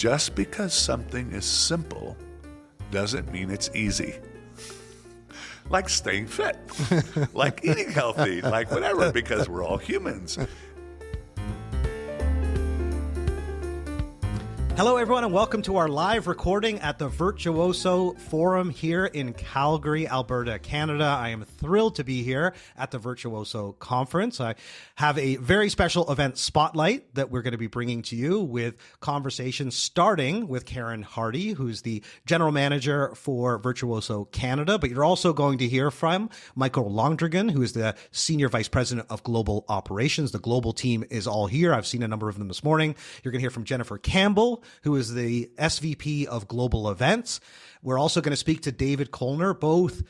Just because something is simple doesn't mean it's easy. Like staying fit, like eating healthy, like whatever, because we're all humans. Hello, everyone, and welcome to our live recording at the Virtuoso Forum here in Calgary, Alberta, Canada. I am thrilled to be here at the Virtuoso Conference. I have a very special event spotlight that we're going to be bringing to you with conversations starting with Karen Hardie, who's the General Manager for Virtuoso Canada. But you're also going to hear from Michael Londregan, who is the Senior Vice President of Global Operations. The global team is all here. I've seen a number of them this morning. You're going to hear from Jennifer Campbell, who is the SVP of Global Events. We're also going to speak to David Kolner. Both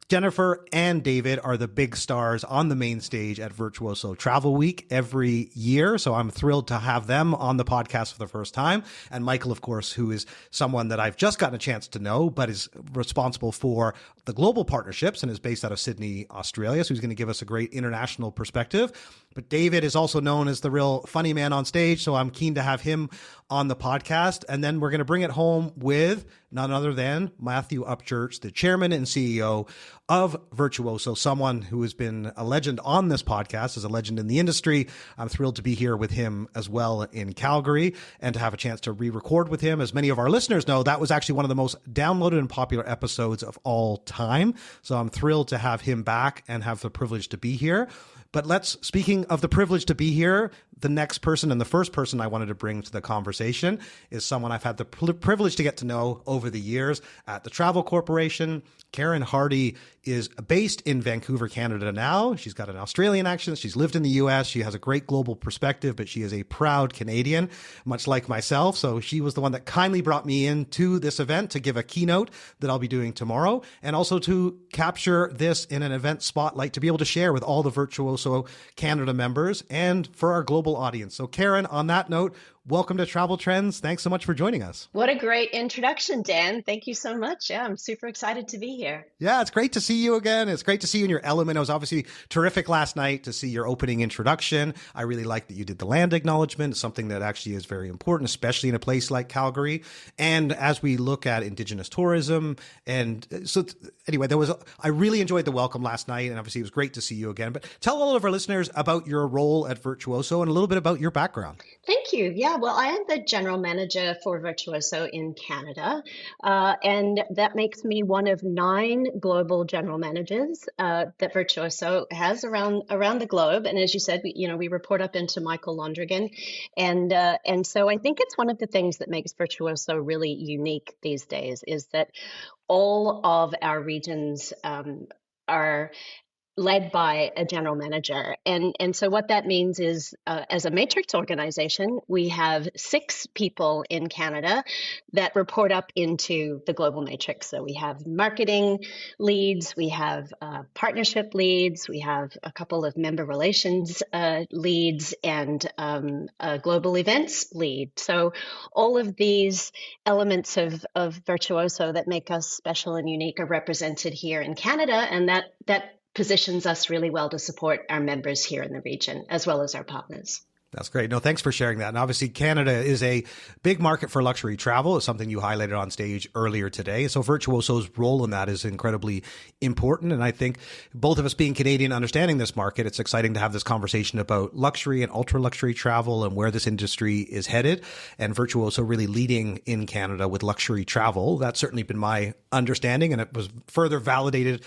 Jennifer and David are the big stars on the main stage at Virtuoso Travel Week every year. So I'm thrilled to have them on the podcast for the first time. And Michael, of course, who is someone that I've just gotten a chance to know, but is responsible for the global partnerships and is based out of Sydney, Australia. So he's going to give us a great international perspective. But David is also known as the real funny man on stage. So I'm keen to have him on the podcast. And then we're going to bring it home with none other than Matthew Upchurch, the Chairman and CEO of Virtuoso, someone who has been a legend on this podcast, is a legend in the industry. I'm thrilled to be here with him as well in Calgary and to have a chance to re-record with him. As many of our listeners know, that was actually one of the most downloaded and popular episodes of all time. So I'm thrilled to have him back and have the privilege to be here. But speaking of the privilege to be here, the next person and the first person I wanted to bring to the conversation is someone I've had the privilege to get to know over the years at the Travel Corporation. Karen Hardie is based in Vancouver, Canada now. She's got an Australian accent. She's lived in the US. She has a great global perspective, but she is a proud Canadian, much like myself. So she was the one that kindly brought me into this event to give a keynote that I'll be doing tomorrow, and also to capture this in an event spotlight to be able to share with all the Virtuoso Canada members and for our global audience. So Karen, on that note, welcome to Travel Trends. Thanks so much for joining us. What a great introduction, Dan. Thank you so much. Yeah, I'm super excited to be here. Yeah, it's great to see you again. It's great to see you in your element. It was obviously terrific last night to see your opening introduction. I really like that you did the land acknowledgement, something that actually is very important, especially in a place like Calgary. And as we look at Indigenous tourism. And so anyway, I really enjoyed the welcome last night. And obviously it was great to see you again. But tell all of our listeners about your role at Virtuoso and a little bit about your background. Thank you. Yeah, well, I am the general manager for Virtuoso in Canada, and that makes me one of 9 global general managers that Virtuoso has around the globe. And as you said, we report up into Michael Londregan, and so I think it's one of the things that makes Virtuoso really unique these days is that all of our regions are led by a general manager. And so what that means is, as a matrix organization, we have 6 people in Canada that report up into the global matrix. So we have marketing leads, we have partnership leads, we have a couple of member relations leads, and a global events lead. So all of these elements of Virtuoso that make us special and unique are represented here in Canada, and that positions us really well to support our members here in the region, as well as our partners. That's great. No, thanks for sharing that. And obviously, Canada is a big market for luxury travel. It's something you highlighted on stage earlier today. So Virtuoso's role in that is incredibly important. And I think both of us being Canadian, understanding this market, it's exciting to have this conversation about luxury and ultra luxury travel and where this industry is headed. And Virtuoso really leading in Canada with luxury travel. That's certainly been my understanding, and it was further validated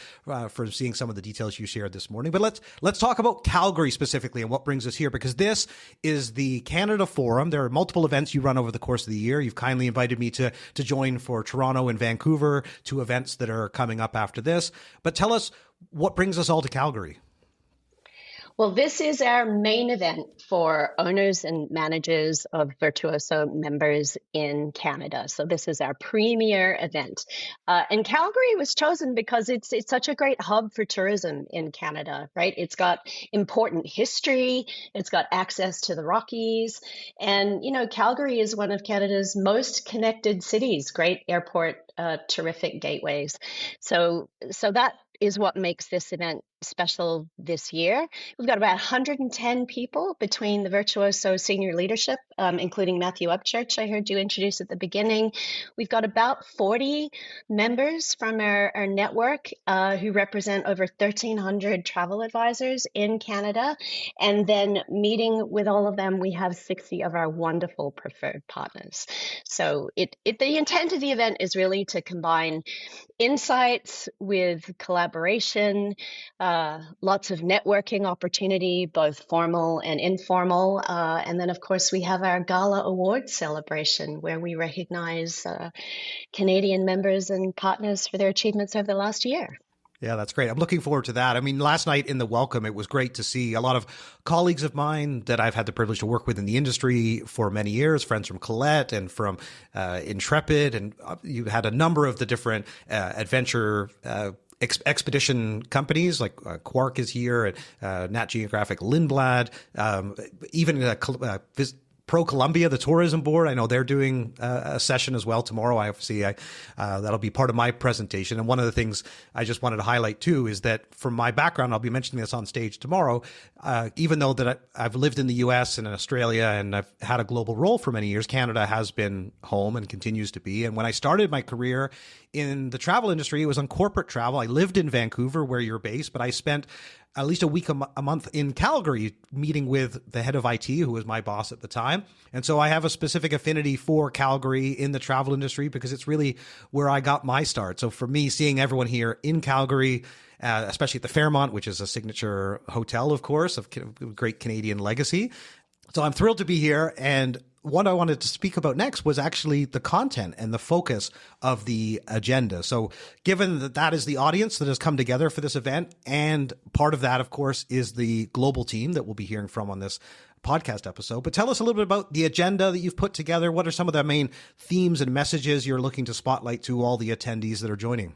for seeing some of the details you shared this morning. But let's talk about Calgary specifically and what brings us here, because this is the Canada Forum. There are multiple events you run over the course of the year. You've kindly invited me to join for Toronto and Vancouver, 2 events that are coming up after this. But tell us what brings us all to Calgary. Well, this is our main event for owners and managers of Virtuoso members in Canada. So this is our premier event. And Calgary was chosen because it's such a great hub for tourism in Canada, right? It's got important history. It's got access to the Rockies. And, Calgary is one of Canada's most connected cities, great airport, terrific gateways. So that is what makes this event special this year. We've got about 110 people between the Virtuoso senior leadership, including Matthew Upchurch, I heard you introduce at the beginning. We've got about 40 members from our network who represent over 1,300 travel advisors in Canada. And then meeting with all of them, we have 60 of our wonderful preferred partners. So the intent of the event is really to combine insights with collaboration, lots of networking opportunity, both formal and informal. And then, of course, we have our Gala Awards celebration where we recognize Canadian members and partners for their achievements over the last year. Yeah, that's great. I'm looking forward to that. I mean, last night in the welcome, it was great to see a lot of colleagues of mine that I've had the privilege to work with in the industry for many years, friends from Colette and from Intrepid. And you had a number of the different adventure expedition companies like Quark is here, and Nat Geographic Lindblad, even Pro Columbia, the tourism board. I know they're doing a session as well tomorrow. That'll be part of my presentation. And one of the things I just wanted to highlight too is that from my background, I'll be mentioning this on stage tomorrow. Even though that I've lived in the US and in Australia and I've had a global role for many years, Canada has been home and continues to be. And when I started my career in the travel industry, it was on corporate travel. I lived in Vancouver, where you're based, but I spent at least a week a month in Calgary meeting with the head of IT, who was my boss at the time. And so I have a specific affinity for Calgary in the travel industry because it's really where I got my start. So for me, seeing everyone here in Calgary, especially at the Fairmont, which is a signature hotel, of course, of great Canadian legacy. So I'm thrilled to be here. And what I wanted to speak about next was actually the content and the focus of the agenda. So given that that is the audience that has come together for this event, and part of that, of course, is the global team that we'll be hearing from on this podcast episode. But tell us a little bit about the agenda that you've put together. What are some of the main themes and messages you're looking to spotlight to all the attendees that are joining?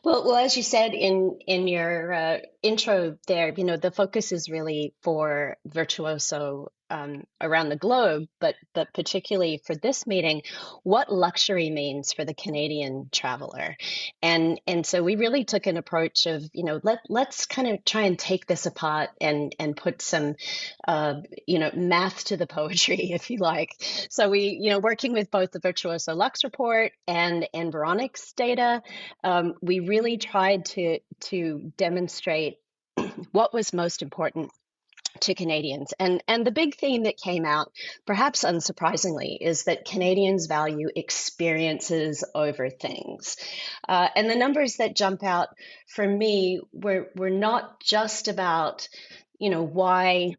Well, as you said in your intro there, the focus is really for Virtuoso around the globe, but particularly for this meeting, what luxury means for the Canadian traveler. And so we really took an approach of, let's kind of try and take this apart and put some, math to the poetry, if you like. So we, working with both the Virtuoso Lux report and Environics data, we really tried to demonstrate what was most important to Canadians. And the big theme that came out, perhaps unsurprisingly, is that Canadians value experiences over things. And the numbers that jump out for me were not just about, why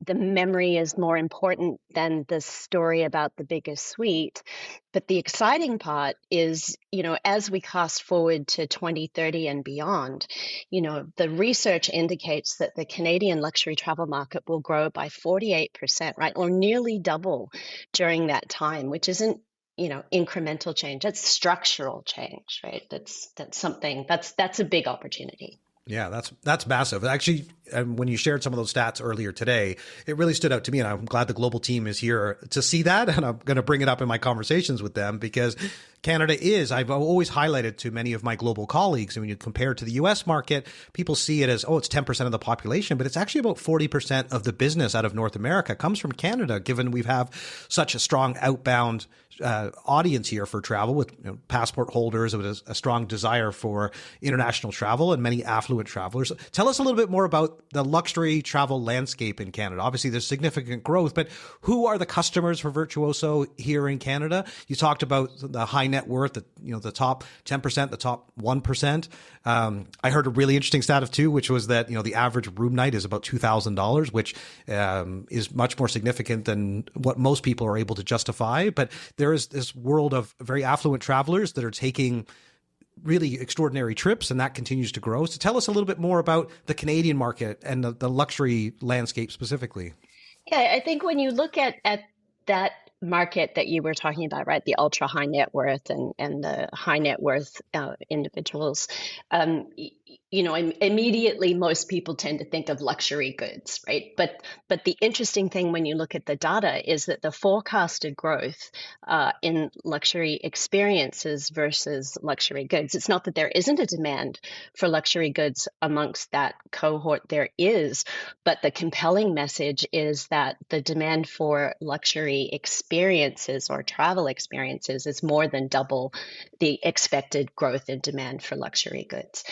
the memory is more important than the story about the biggest suite. But the exciting part is, as we cast forward to 2030 and beyond, the research indicates that the Canadian luxury travel market will grow by 48%, right? Or nearly double during that time, which isn't, incremental change. That's structural change, right? That's a big opportunity. Yeah, that's massive. Actually, when you shared some of those stats earlier today, it really stood out to me, and I'm glad the global team is here to see that, and I'm going to bring it up in my conversations with them because Canada is, I've always highlighted to many of my global colleagues, and when you compare it to the US market, people see it as, it's 10% of the population, but it's actually about 40% of the business out of North America comes from Canada, given we have such a strong outbound audience here for travel with passport holders with a strong desire for international travel and many affluent travelers. Tell us a little bit more about the luxury travel landscape in Canada. Obviously, there's significant growth, but who are the customers for Virtuoso here in Canada? You talked about the high net worth, the top 10%, the top 1%. I heard a really interesting stat too, which was that, the average room night is about $2,000, which is much more significant than what most people are able to justify. But there is this world of very affluent travelers that are taking really extraordinary trips, and that continues to grow. So tell us a little bit more about the Canadian market and the luxury landscape specifically. Yeah, I think when you look at that market that you were talking about, right, the ultra high net worth and the high net worth individuals, immediately most people tend to think of luxury goods, right? But the interesting thing when you look at the data is that the forecasted growth in luxury experiences versus luxury goods, it's not that there isn't a demand for luxury goods amongst that cohort, there is, but the compelling message is that the demand for luxury experiences or travel experiences is more than double the expected growth in demand for luxury goods.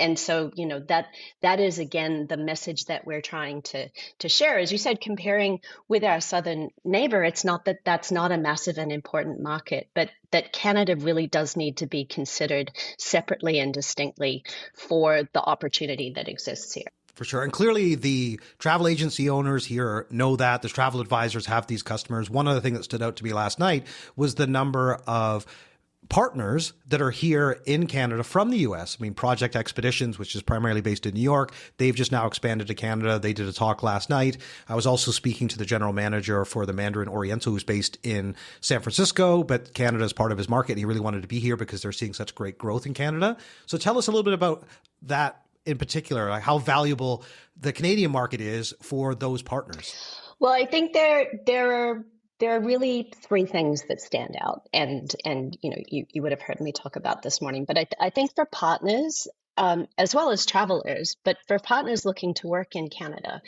And so, that is, again, the message that we're trying to share. As you said, comparing with our southern neighbor, it's not that that's not a massive and important market, but that Canada really does need to be considered separately and distinctly for the opportunity that exists here. For sure. And clearly the travel agency owners here know that. The travel advisors have these customers. One other thing that stood out to me last night was the number of partners that are here in Canada from the US. I mean, Project Expeditions, which is primarily based in New York, they've just now expanded to Canada. They did a talk last night. I was also speaking to the general manager for the Mandarin Oriental, who's based in San Francisco, but Canada is part of his market. And he really wanted to be here because they're seeing such great growth in Canada. So tell us a little bit about that in particular, like how valuable the Canadian market is for those partners. Well, I think there are really three things that stand out, and you would have heard me talk about this morning. But I think for partners, as well as travelers, but for partners looking to work in Canada,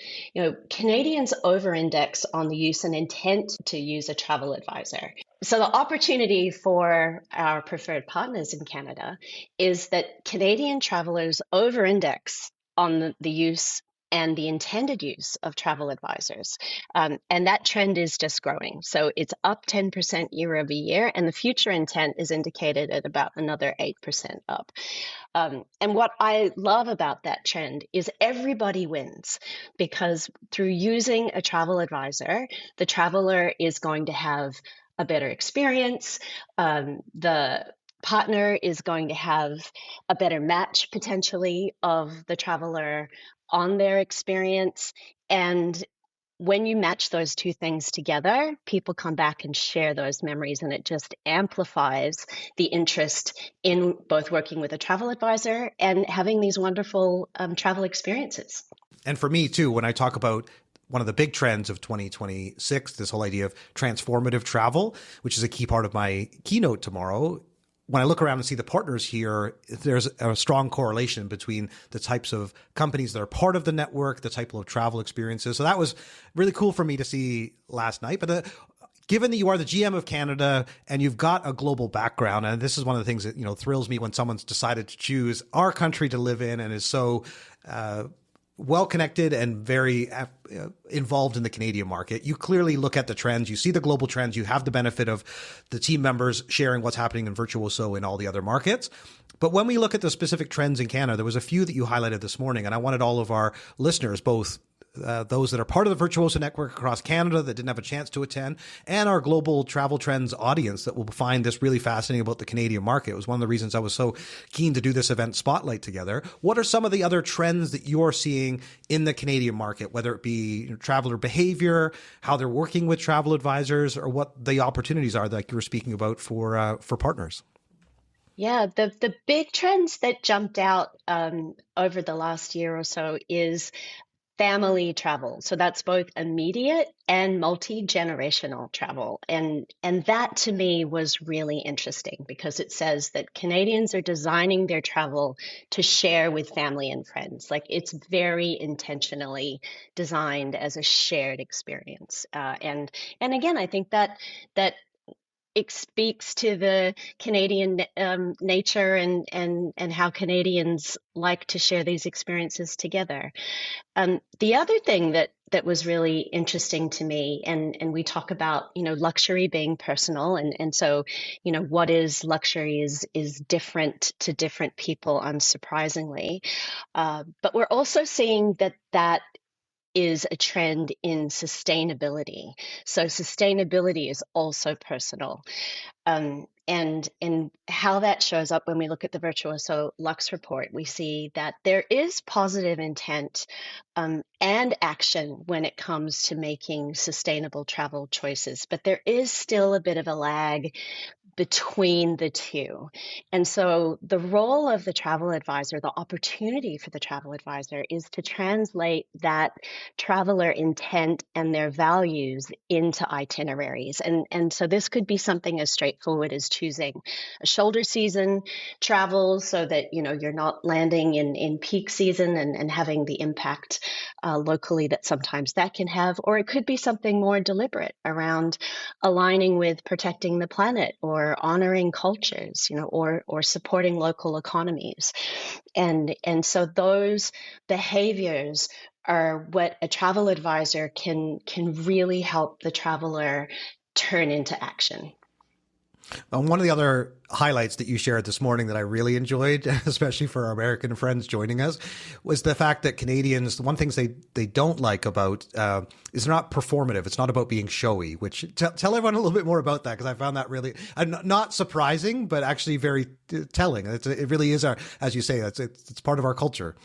Canadians over-index on the use and intent to use a travel advisor. So the opportunity for our preferred partners in Canada is that Canadian travelers over-index on the use and the intended use of travel advisors. And that trend is just growing. So it's up 10% year over year, and the future intent is indicated at about another 8% up. And what I love about that trend is everybody wins, because through using a travel advisor, the traveler is going to have a better experience. The partner is going to have a better match potentially of the traveler on their experience. And when you match those two things together, people come back and share those memories, and it just amplifies the interest in both working with a travel advisor and having these wonderful travel experiences. And for me too, when I talk about one of the big trends of 2026, this whole idea of transformative travel, which is a key part of my keynote tomorrow. When I look around and see the partners here, there's a strong correlation between the types of companies that are part of the network, the type of travel experiences. So that was really cool for me to see last night. But given that you are the GM of Canada and you've got a global background, and this is one of the things that thrills me when someone's decided to choose our country to live in and is so well-connected and very involved in the Canadian market. You clearly look at the trends. You see the global trends. You have the benefit of the team members sharing what's happening in Virtuoso in all the other markets. But when we look at the specific trends in Canada, there was a few that you highlighted this morning, and I wanted all of our listeners, both those that are part of the Virtuoso network across Canada that didn't have a chance to attend, and our global travel trends audience that will find this really fascinating about the Canadian market. It was one of the reasons I was so keen to do this event spotlight together. What are some of the other trends that you're seeing in the Canadian market, whether it be traveler behavior, how they're working with travel advisors, or what the opportunities are that you were speaking about for partners? Yeah, the big trends that jumped out over the last year or so is family travel. So that's both immediate and multi-generational travel. And that to me was really interesting, because it says that Canadians are designing their travel to share with family and friends. Like, it's very intentionally designed as a shared experience. And again, I think that it speaks to the Canadian nature and how Canadians like to share these experiences together. The other thing that was really interesting to me, and we talk about luxury being personal, and so what is luxury is different to different people, unsurprisingly. But we're also seeing that is a trend in sustainability. So sustainability is also personal. And how that shows up when we look at the Virtuoso Lux report, we see that there is positive intent and action when it comes to making sustainable travel choices, but there is still a bit of a lag between the two. And so the role of the travel advisor, the opportunity for the travel advisor, is to translate that traveler intent and their values into itineraries. And so this could be something as straightforward as choosing a shoulder season travel so that, you know, you're not landing in peak season and having the impact locally that sometimes that can have. Or it could be something more deliberate around aligning with protecting the planet or honoring cultures, you know, or supporting local economies. And so those behaviors are what a travel advisor can really help the traveler turn into action. One of the other highlights that you shared this morning that I really enjoyed, especially for our American friends joining us, was the fact that Canadians, the one things they don't like about is they're not performative. It's not about being showy, which tell everyone a little bit more about that, because I found that really not surprising, but actually very telling. It really is as you say, it's part of our culture.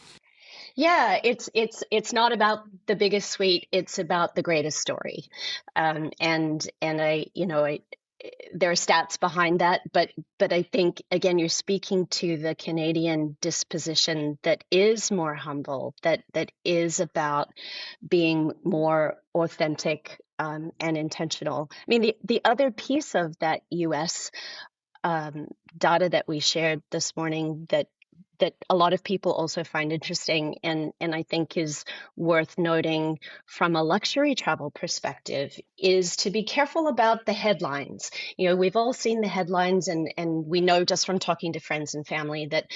Yeah, it's not about the biggest suite. It's about the greatest story. And there are stats behind that, but I think, again, you're speaking to the Canadian disposition that is more humble, that is about being more authentic and intentional. I mean, the other piece of that US data that we shared this morning that a lot of people also find interesting and I think is worth noting from a luxury travel perspective is to be careful about the headlines. You know, we've all seen the headlines and we know just from talking to friends and family that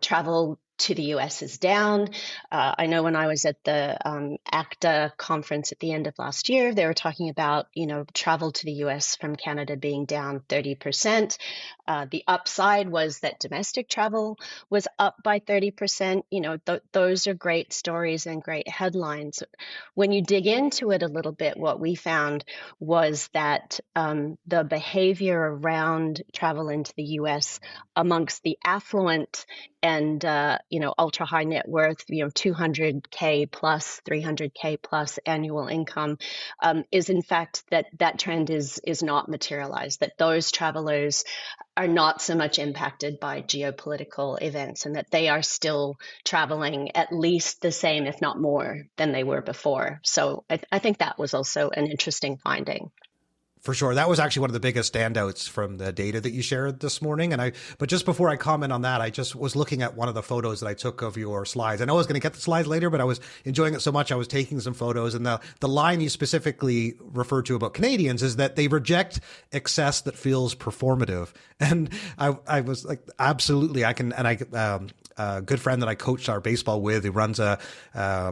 travel to the US is down. I know when I was at the ACTA conference at the end of last year, they were talking about, you know, travel to the US from Canada being down 30%. The upside was that domestic travel was up by 30%. You know, those are great stories and great headlines. When you dig into it a little bit, what we found was that the behavior around travel into the US amongst the affluent and ultra high net worth, 200K plus, 300K plus annual income, is in fact that trend is not materialized, that those travelers are not so much impacted by geopolitical events and that they are still traveling at least the same, if not more, than they were before. So I think that was also an interesting finding. For sure. That was actually one of the biggest standouts from the data that you shared this morning. But just before I comment on that, I just was looking at one of the photos that I took of your slides. I know I was going to get the slides later, but I was enjoying it so much. I was taking some photos, and the line you specifically referred to about Canadians is that they reject excess that feels performative. And I was like, absolutely. A good friend that I coached our baseball with, who runs a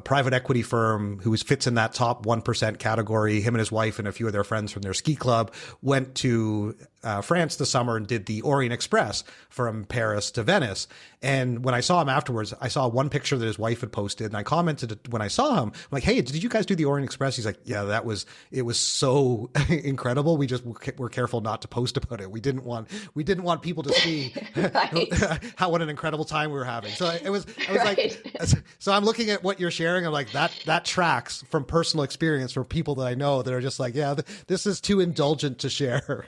private equity firm who fits in that top 1% category. Him and his wife and a few of their friends from their ski club went to France this summer and did the Orient Express from Paris to Venice. And when I saw him afterwards, I saw one picture that his wife had posted, and I commented when I saw him, I'm like, "Hey, did you guys do the Orient Express?" He's like, "Yeah, it was so incredible. We just were careful not to post about it. We didn't want people to see what an incredible time we were having." So I was right. Like, so I'm looking at what you're sharing. I'm like, that tracks from personal experience from people that I know that are just like, yeah, this is too indulgent to share.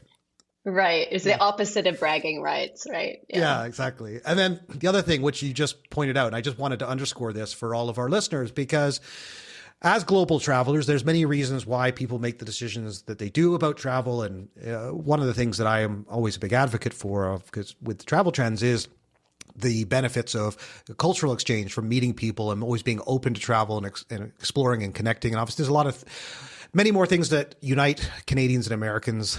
Right. It's the opposite of bragging rights, right? Yeah, exactly. And then the other thing, which you just pointed out, and I just wanted to underscore this for all of our listeners, because as global travelers, there's many reasons why people make the decisions that they do about travel. And one of the things that I am always a big advocate for, because with travel trends, is the benefits of cultural exchange, from meeting people and always being open to travel and exploring and connecting. And obviously, there's many more things that unite Canadians and Americans.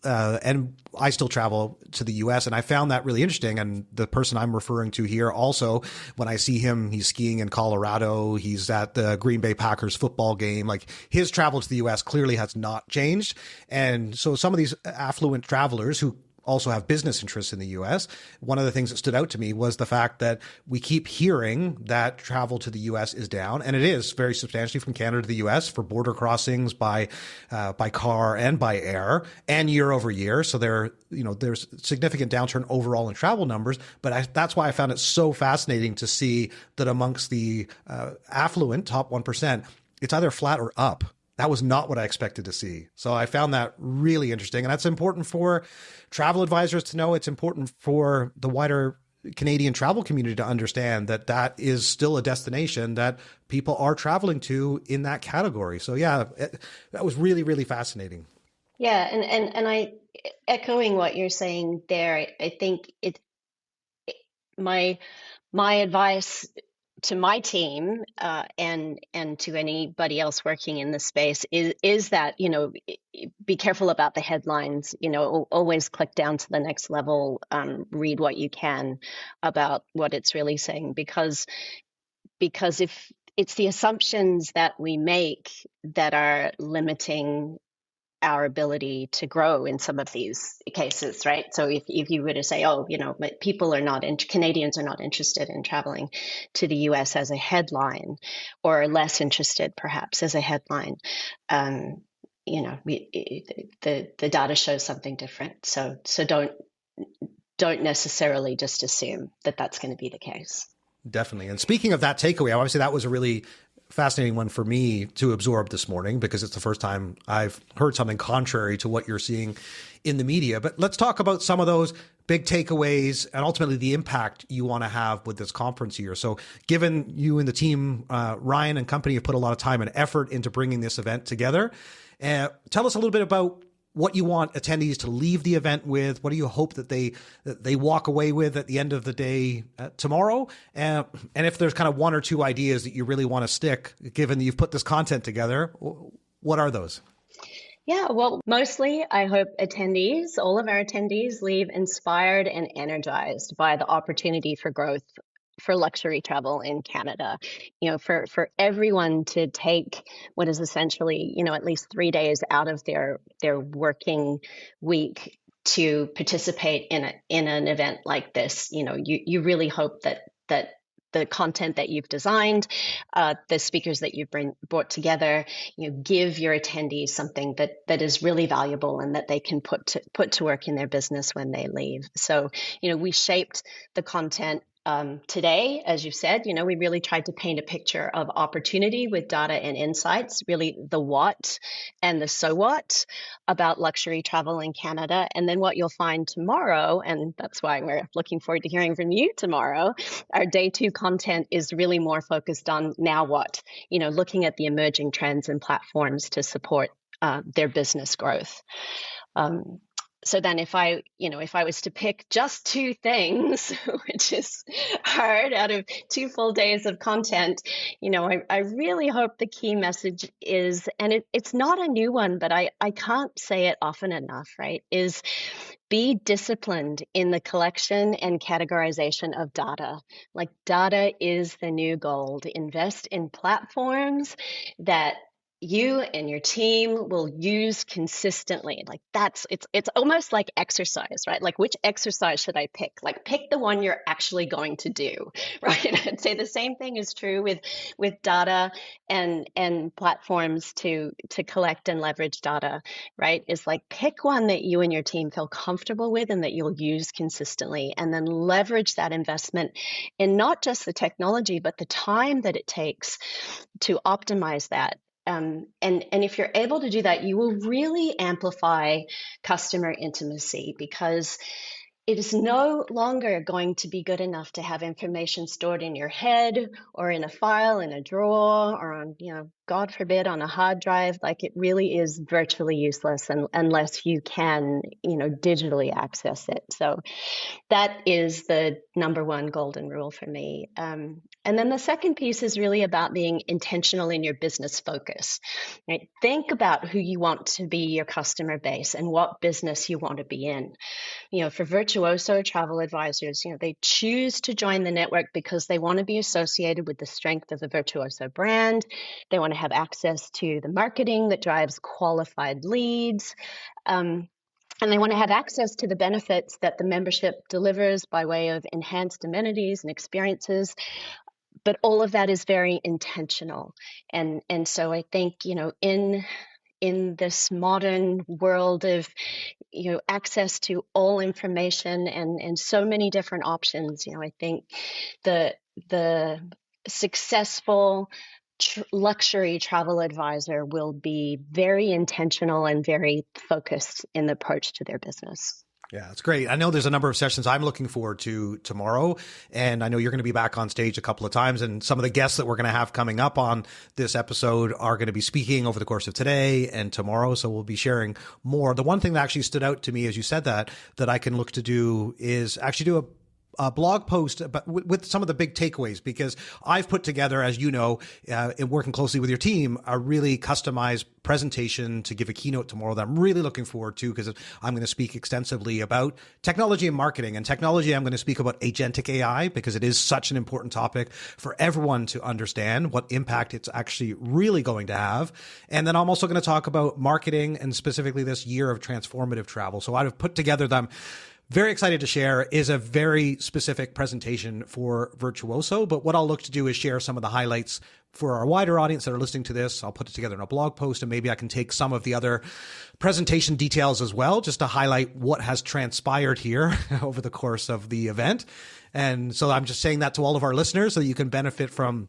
And I still travel to the US, and I found that really interesting. And the person I'm referring to here also, when I see him, he's skiing in Colorado, he's at the Green Bay Packers football game. Like, his travel to the US clearly has not changed. And so some of these affluent travelers who also have business interests in the US, one of the things that stood out to me was the fact that we keep hearing that travel to the US is down, and it is very substantially from Canada to the US for border crossings by car and by air, and year over year. So there's significant downturn overall in travel numbers. But that's why I found it so fascinating to see that amongst the affluent top 1%, it's either flat or up. that was not what I expected to see. So I found that really interesting. And that's important for travel advisors to know. It's important for the wider Canadian travel community to understand that that is still a destination that people are traveling to in that category. So yeah, that was really, really fascinating. Yeah, and I echoing what you're saying there, I think my my advice to my team and to anybody else working in the space is that, be careful about the headlines. Always click down to the next level, read what you can about what it's really saying, because if it's the assumptions that we make that are limiting our ability to grow in some of these cases, right? So if you were to say, oh, people are not, Canadians are not interested in traveling to the US as a headline, or less interested perhaps as a headline, the data shows something different. So don't necessarily just assume that that's going to be the case. Definitely. And speaking of that takeaway, obviously that was a really fascinating one for me to absorb this morning, because it's the first time I've heard something contrary to what you're seeing in the media. But let's talk about some of those big takeaways and ultimately the impact you want to have with this conference here. So given you and the team, Ryan and company, have put a lot of time and effort into bringing this event together, tell us a little bit about what you want attendees to leave the event with. What do you hope that they walk away with at the end of the day tomorrow? And if there's kind of one or two ideas that you really want to stick, given that you've put this content together, what are those? Yeah, well, mostly I hope all of our attendees, leave inspired and energized by the opportunity for growth for luxury travel in Canada. For everyone to take what is essentially, at least 3 days out of their working week to participate in an event like this. You really hope that the content that you've designed, the speakers that you've brought together, give your attendees something that is really valuable and that they can put to work in their business when they leave. So, we shaped the content today, as you said. We really tried to paint a picture of opportunity with data and insights, really the what and the so what about luxury travel in Canada. And then what you'll find tomorrow, and that's why we're looking forward to hearing from you tomorrow, our day 2 content is really more focused on now what, looking at the emerging trends and platforms to support their business growth. So then if I was to pick just 2 things, which is hard out of 2 full days of content, I really hope the key message is, and it's not a new one, but I can't say it often enough, right, is be disciplined in the collection and categorization of data. Like, data is the new gold. Invest in platforms that you and your team will use consistently. Like, it's almost like exercise, right? Like, which exercise should I pick? Like, pick the one you're actually going to do, right? I'd say the same thing is true with data and platforms to collect and leverage data, right? Is like, pick one that you and your team feel comfortable with and that you'll use consistently, and then leverage that investment in not just the technology, but the time that it takes to optimize that. And if you're able to do that, you will really amplify customer intimacy, because it is no longer going to be good enough to have information stored in your head or in a file in a drawer or on, God forbid, on a hard drive. Like, it really is virtually useless unless you can, digitally access it. So that is the number 1 golden rule for me. And then the second piece is really about being intentional in your business focus, right? Think about who you want to be your customer base and what business you want to be in. For Virtuoso travel advisors, they choose to join the network because they want to be associated with the strength of the Virtuoso brand. They want to have access to the marketing that drives qualified leads. And they want to have access to the benefits that the membership delivers by way of enhanced amenities and experiences. But all of that is very intentional. And so I think, in this modern world of, access to all information and so many different options, I think the successful luxury travel advisor will be very intentional and very focused in the approach to their business. Yeah, it's great. I know there's a number of sessions I'm looking forward to tomorrow, and I know you're going to be back on stage a couple of times, and some of the guests that we're going to have coming up on this episode are going to be speaking over the course of today and tomorrow, so we'll be sharing more. The one thing that actually stood out to me as you said that I can look to do is actually do a blog post about, with some of the big takeaways, because I've put together, as you know, in working closely with your team, a really customized presentation to give a keynote tomorrow that I'm really looking forward to, because I'm going to speak extensively about technology and marketing. And technology, I'm going to speak about agentic AI, because it is such an important topic for everyone to understand what impact it's actually really going to have. And then I'm also going to talk about marketing, and specifically this year of transformative travel. So I've put together them. Very excited to share is a very specific presentation for Virtuoso, but what I'll look to do is share some of the highlights for our wider audience that are listening to this. I'll put it together in a blog post, and maybe I can take some of the other presentation details as well, just to highlight what has transpired here over the course of the event. And so I'm just saying that to all of our listeners so that you can benefit from,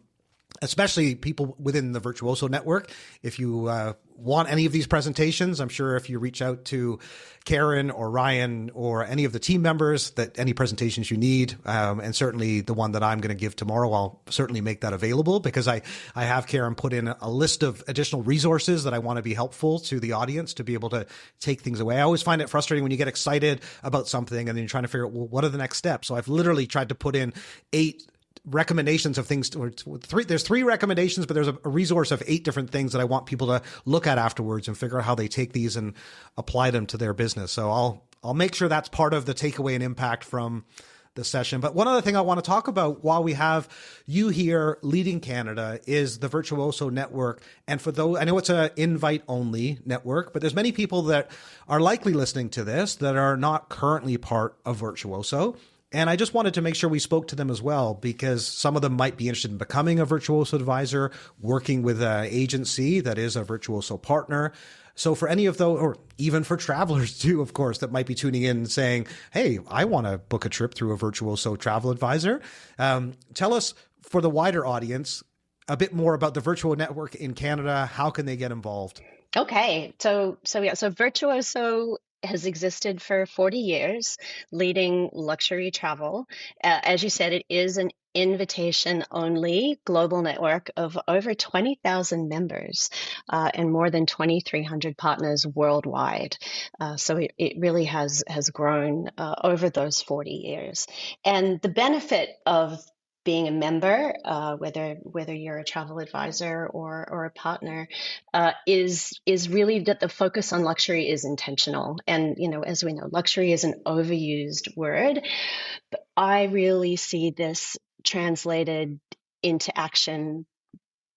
especially people within the Virtuoso network. If you want any of these presentations, I'm sure if you reach out to Karen or Ryan or any of the team members, that any presentations you need, and certainly the one that I'm going to give tomorrow, I'll certainly make that available, because I have Karen put in a list of additional resources that I want to be helpful to the audience to be able to take things away. I always find it frustrating when you get excited about something and then you're trying to figure out, well, what are the next steps? So I've literally tried to put in 8 recommendations of things. There's 3 recommendations, but there's a resource of 8 different things that I want people to look at afterwards and figure out how they take these and apply them to their business. So I'll make sure that's part of the takeaway and impact from the session. But one other thing I want to talk about while we have you here leading Canada is the Virtuoso network. And for those, I know it's an invite only network, but there's many people that are likely listening to this that are not currently part of Virtuoso. And I just wanted to make sure we spoke to them as well, because some of them might be interested in becoming a Virtuoso advisor, working with an agency that is a Virtuoso partner. So for any of those, or even for travelers too, of course, that might be tuning in and saying, hey, I want to book a trip through a Virtuoso travel advisor. Tell us, for the wider audience, a bit more about the Virtuoso network in Canada. How can they get involved? Okay, so Virtuoso has existed for 40 years, leading luxury travel. As you said, it is an invitation-only global network of over 20,000 members and more than 2,300 partners worldwide. So it really has grown over those 40 years. And the benefit of being a member, whether you're a travel advisor or a partner, is really that the focus on luxury is intentional. And as we know, luxury is an overused word, but I really see this translated into action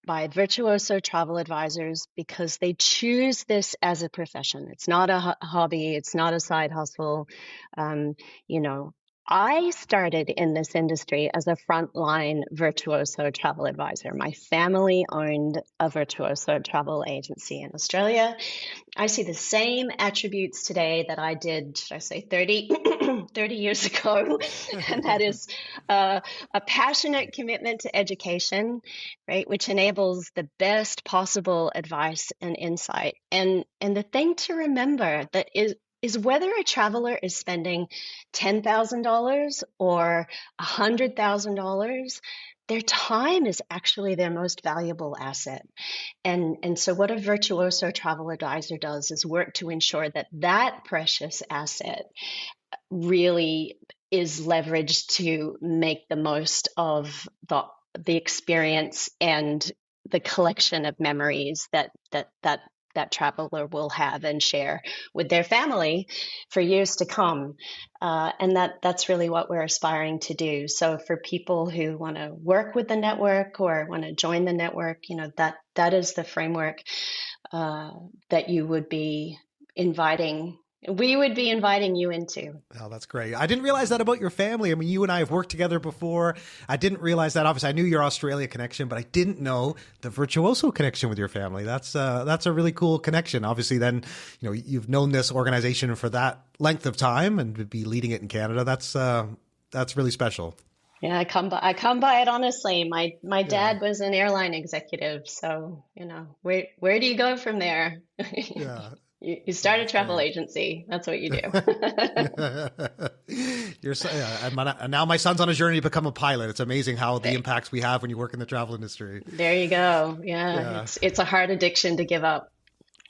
by Virtuoso travel advisors, because they choose this as a profession. It's not a hobby. It's not a side hustle. I started in this industry as a frontline Virtuoso travel advisor. My family owned a Virtuoso travel agency in Australia. I see the same attributes today that I did, should I say 30 years ago, and that is a passionate commitment to education, right, which enables the best possible advice and insight. And the thing to remember that is whether a traveler is spending $10,000 or $100,000, their time is actually their most valuable asset. And so what a Virtuoso travel advisor does is work to ensure that precious asset really is leveraged to make the most of the experience and the collection of memories that traveler will have and share with their family for years to come. And that's really what we're aspiring to do. So for people who want to work with the network or want to join the network, that is the framework that you would be inviting. We would be inviting you into. Oh, that's great. I didn't realize that about your family. I mean, you and I have worked together before. I didn't realize that. Obviously, I knew your Australia connection, but I didn't know the Virtuoso connection with your family. That's a really cool connection. Obviously, then, you've known this organization for that length of time and to be leading it in Canada. That's really special. Yeah, I come by it honestly. My dad was an airline executive, so where do you go from there? Yeah. You No, start a that's travel great. agency. That's what you do. Now my son's on a journey to become a pilot. It's amazing how the There impacts we have when you work in the travel industry. there you go. Yeah, Yeah. it's a hard addiction to give up.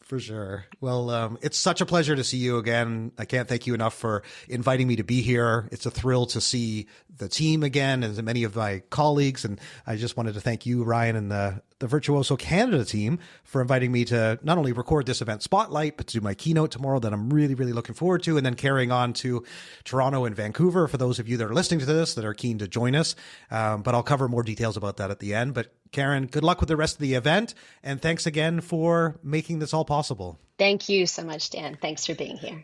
For sure. Well, it's such a pleasure to see you again. I can't thank you enough for inviting me to be here. It's a thrill to see the team again and many of my colleagues. And I just wanted to thank you, Ryan, and the Virtuoso Canada team for inviting me to not only record this event spotlight, but to do my keynote tomorrow that I'm really, really looking forward to. And then carrying on to Toronto and Vancouver for those of you that are listening to this that are keen to join us. But I'll cover more details about that at the end. But Karen, good luck with the rest of the event. And thanks again for making this all possible. Thank you so much, Dan. Thanks for being here.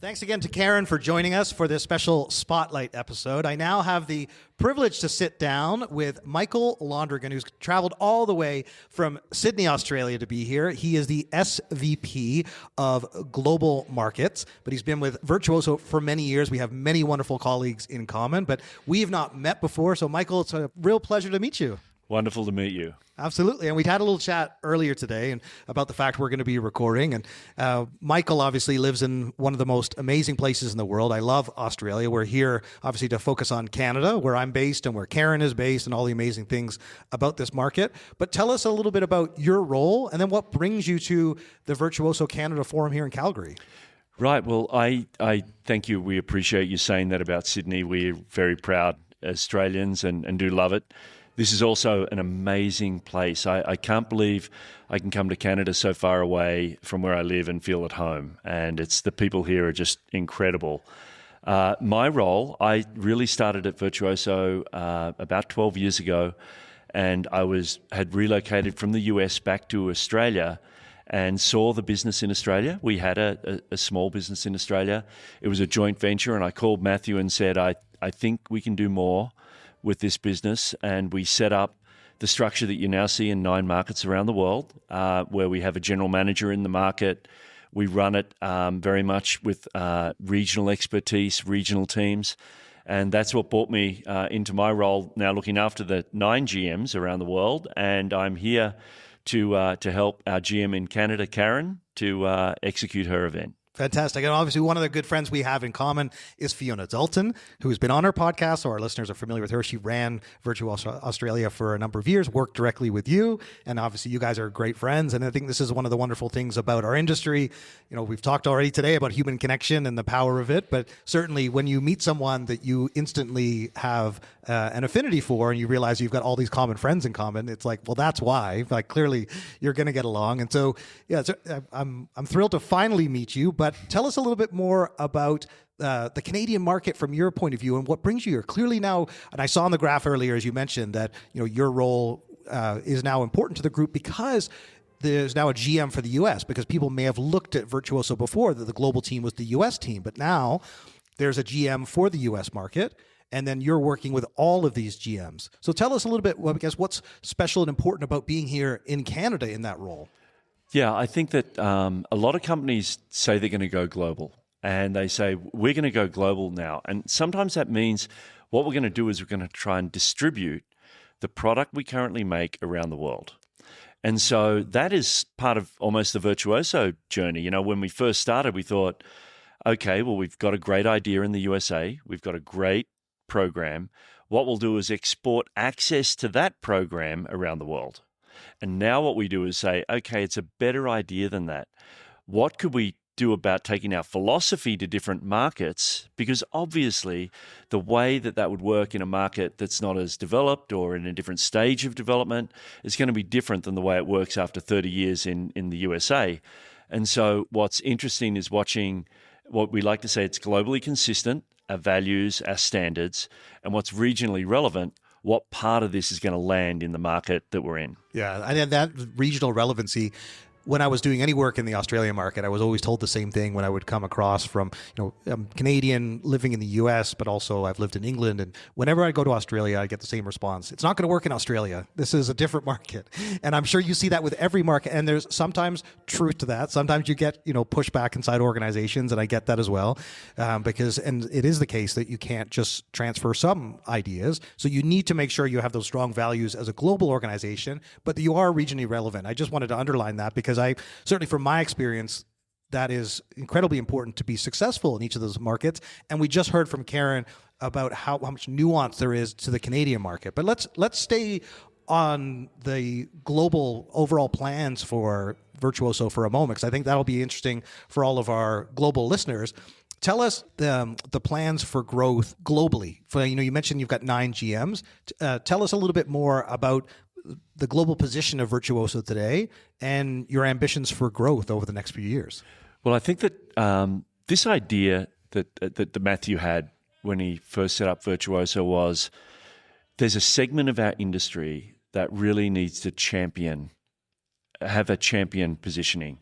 Thanks again to Karen for joining us for this special Spotlight episode. I now have the privilege to sit down with Michael Londregan, who's traveled all the way from Sydney, Australia to be here. He is the SVP of Global Markets, but he's been with Virtuoso for many years. We have many wonderful colleagues in common, but we have not met before. So, Michael, it's a real pleasure to meet you. Wonderful to meet you. Absolutely. And we had a little chat earlier today and about the fact we're going to be recording. And Michael obviously lives in one of the most amazing places in the world. I love Australia. We're here obviously to focus on Canada, where I'm based and where Karen is based and all the amazing things about this market. But tell us a little bit about your role and then what brings you to the Virtuoso Canada Forum here in Calgary. Right. Well, I thank you. We appreciate you saying that about Sydney. We're very proud Australians and do love it. This is also an amazing place. I can't believe I can come to Canada so far away from where I live and feel at home. And it's the people here are just incredible. My role, I really started at Virtuoso about 12 years ago, and I had relocated from the US back to Australia and saw the business in Australia. We had a small business in Australia. It was a joint venture, and I called Matthew and said, I think we can do more with this business, and we set up the structure that you now see in 9 markets around the world, where we have a general manager in the market. We run it very much with regional expertise, regional teams, and that's what brought me into my role now looking after the 9 GMs around the world, and I'm here to help our GM in Canada, Karen, to execute her event. Fantastic. And obviously, one of the good friends we have in common is Fiona Dalton, who has been on our podcast, so our listeners are familiar with her. She ran Virtuoso Australia for a number of years, worked directly with you, and obviously you guys are great friends. And I think this is one of the wonderful things about our industry. You know, we've talked already today about human connection and the power of it, but certainly when you meet someone that you instantly have an affinity for and you realize you've got all these common friends in common, it's like, well, that's why. Like, clearly you're going to get along. And so, yeah, I'm thrilled to finally meet you. But tell us a little bit more about the Canadian market from your point of view and what brings you here. Clearly now, and I saw on the graph earlier, as you mentioned, that your role is now important to the group because there's now a GM for the U.S. because people may have looked at Virtuoso before that the global team was the U.S. team, but now there's a GM for the U.S. market. And then you're working with all of these GMs. So tell us a little bit, I guess, what's special and important about being here in Canada in that role? Yeah, I think that a lot of companies say they're going to go global, and they say, we're going to go global now. And sometimes that means what we're going to do is we're going to try and distribute the product we currently make around the world. And so that is part of almost the Virtuoso journey. When we first started, we thought, okay, well, we've got a great idea in the USA. We've got a great program. What we'll do is export access to that program around the world. And now what we do is say, okay, it's a better idea than that. What could we do about taking our philosophy to different markets? Because obviously the way that would work in a market that's not as developed or in a different stage of development is going to be different than the way it works after 30 years in the USA. And so what's interesting is watching what we like to say, it's globally consistent, our values, our standards, and what's regionally relevant, what part of this is going to land in the market that we're in. Yeah, and that regional relevancy, when I was doing any work in the Australian market, I was always told the same thing when I would come across from, I'm Canadian living in the US, but also I've lived in England. And whenever I go to Australia, I get the same response. It's not going to work in Australia. This is a different market. And I'm sure you see that with every market. And there's sometimes truth to that. Sometimes you get, pushback inside organizations. And I get that as well, because it is the case that you can't just transfer some ideas. So you need to make sure you have those strong values as a global organization, but that you are regionally relevant. I just wanted to underline that because I certainly, from my experience, that is incredibly important to be successful in each of those markets. And we just heard from Karen about how much nuance there is to the Canadian market. But let's stay on the global overall plans for Virtuoso for a moment, because I think that'll be interesting for all of our global listeners. Tell us the plans for growth globally. You mentioned you've got 9 GMs. Tell us a little bit more about the global position of Virtuoso today and your ambitions for growth over the next few years. Well, I think that this idea that Matthew had when he first set up Virtuoso was there's a segment of our industry that really needs to have a champion positioning.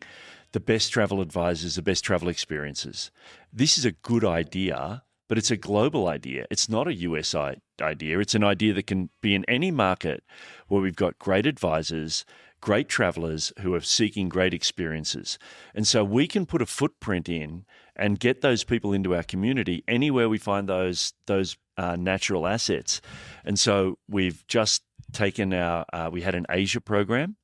The best travel advisors, the best travel experiences. This is a good idea, but it's a global idea. It's not a US idea. It's an idea that can be in any market where we've got great advisors, great travelers who are seeking great experiences. And so we can put a footprint in and get those people into our community anywhere we find those natural assets. And so we've just taken we had an Asia program.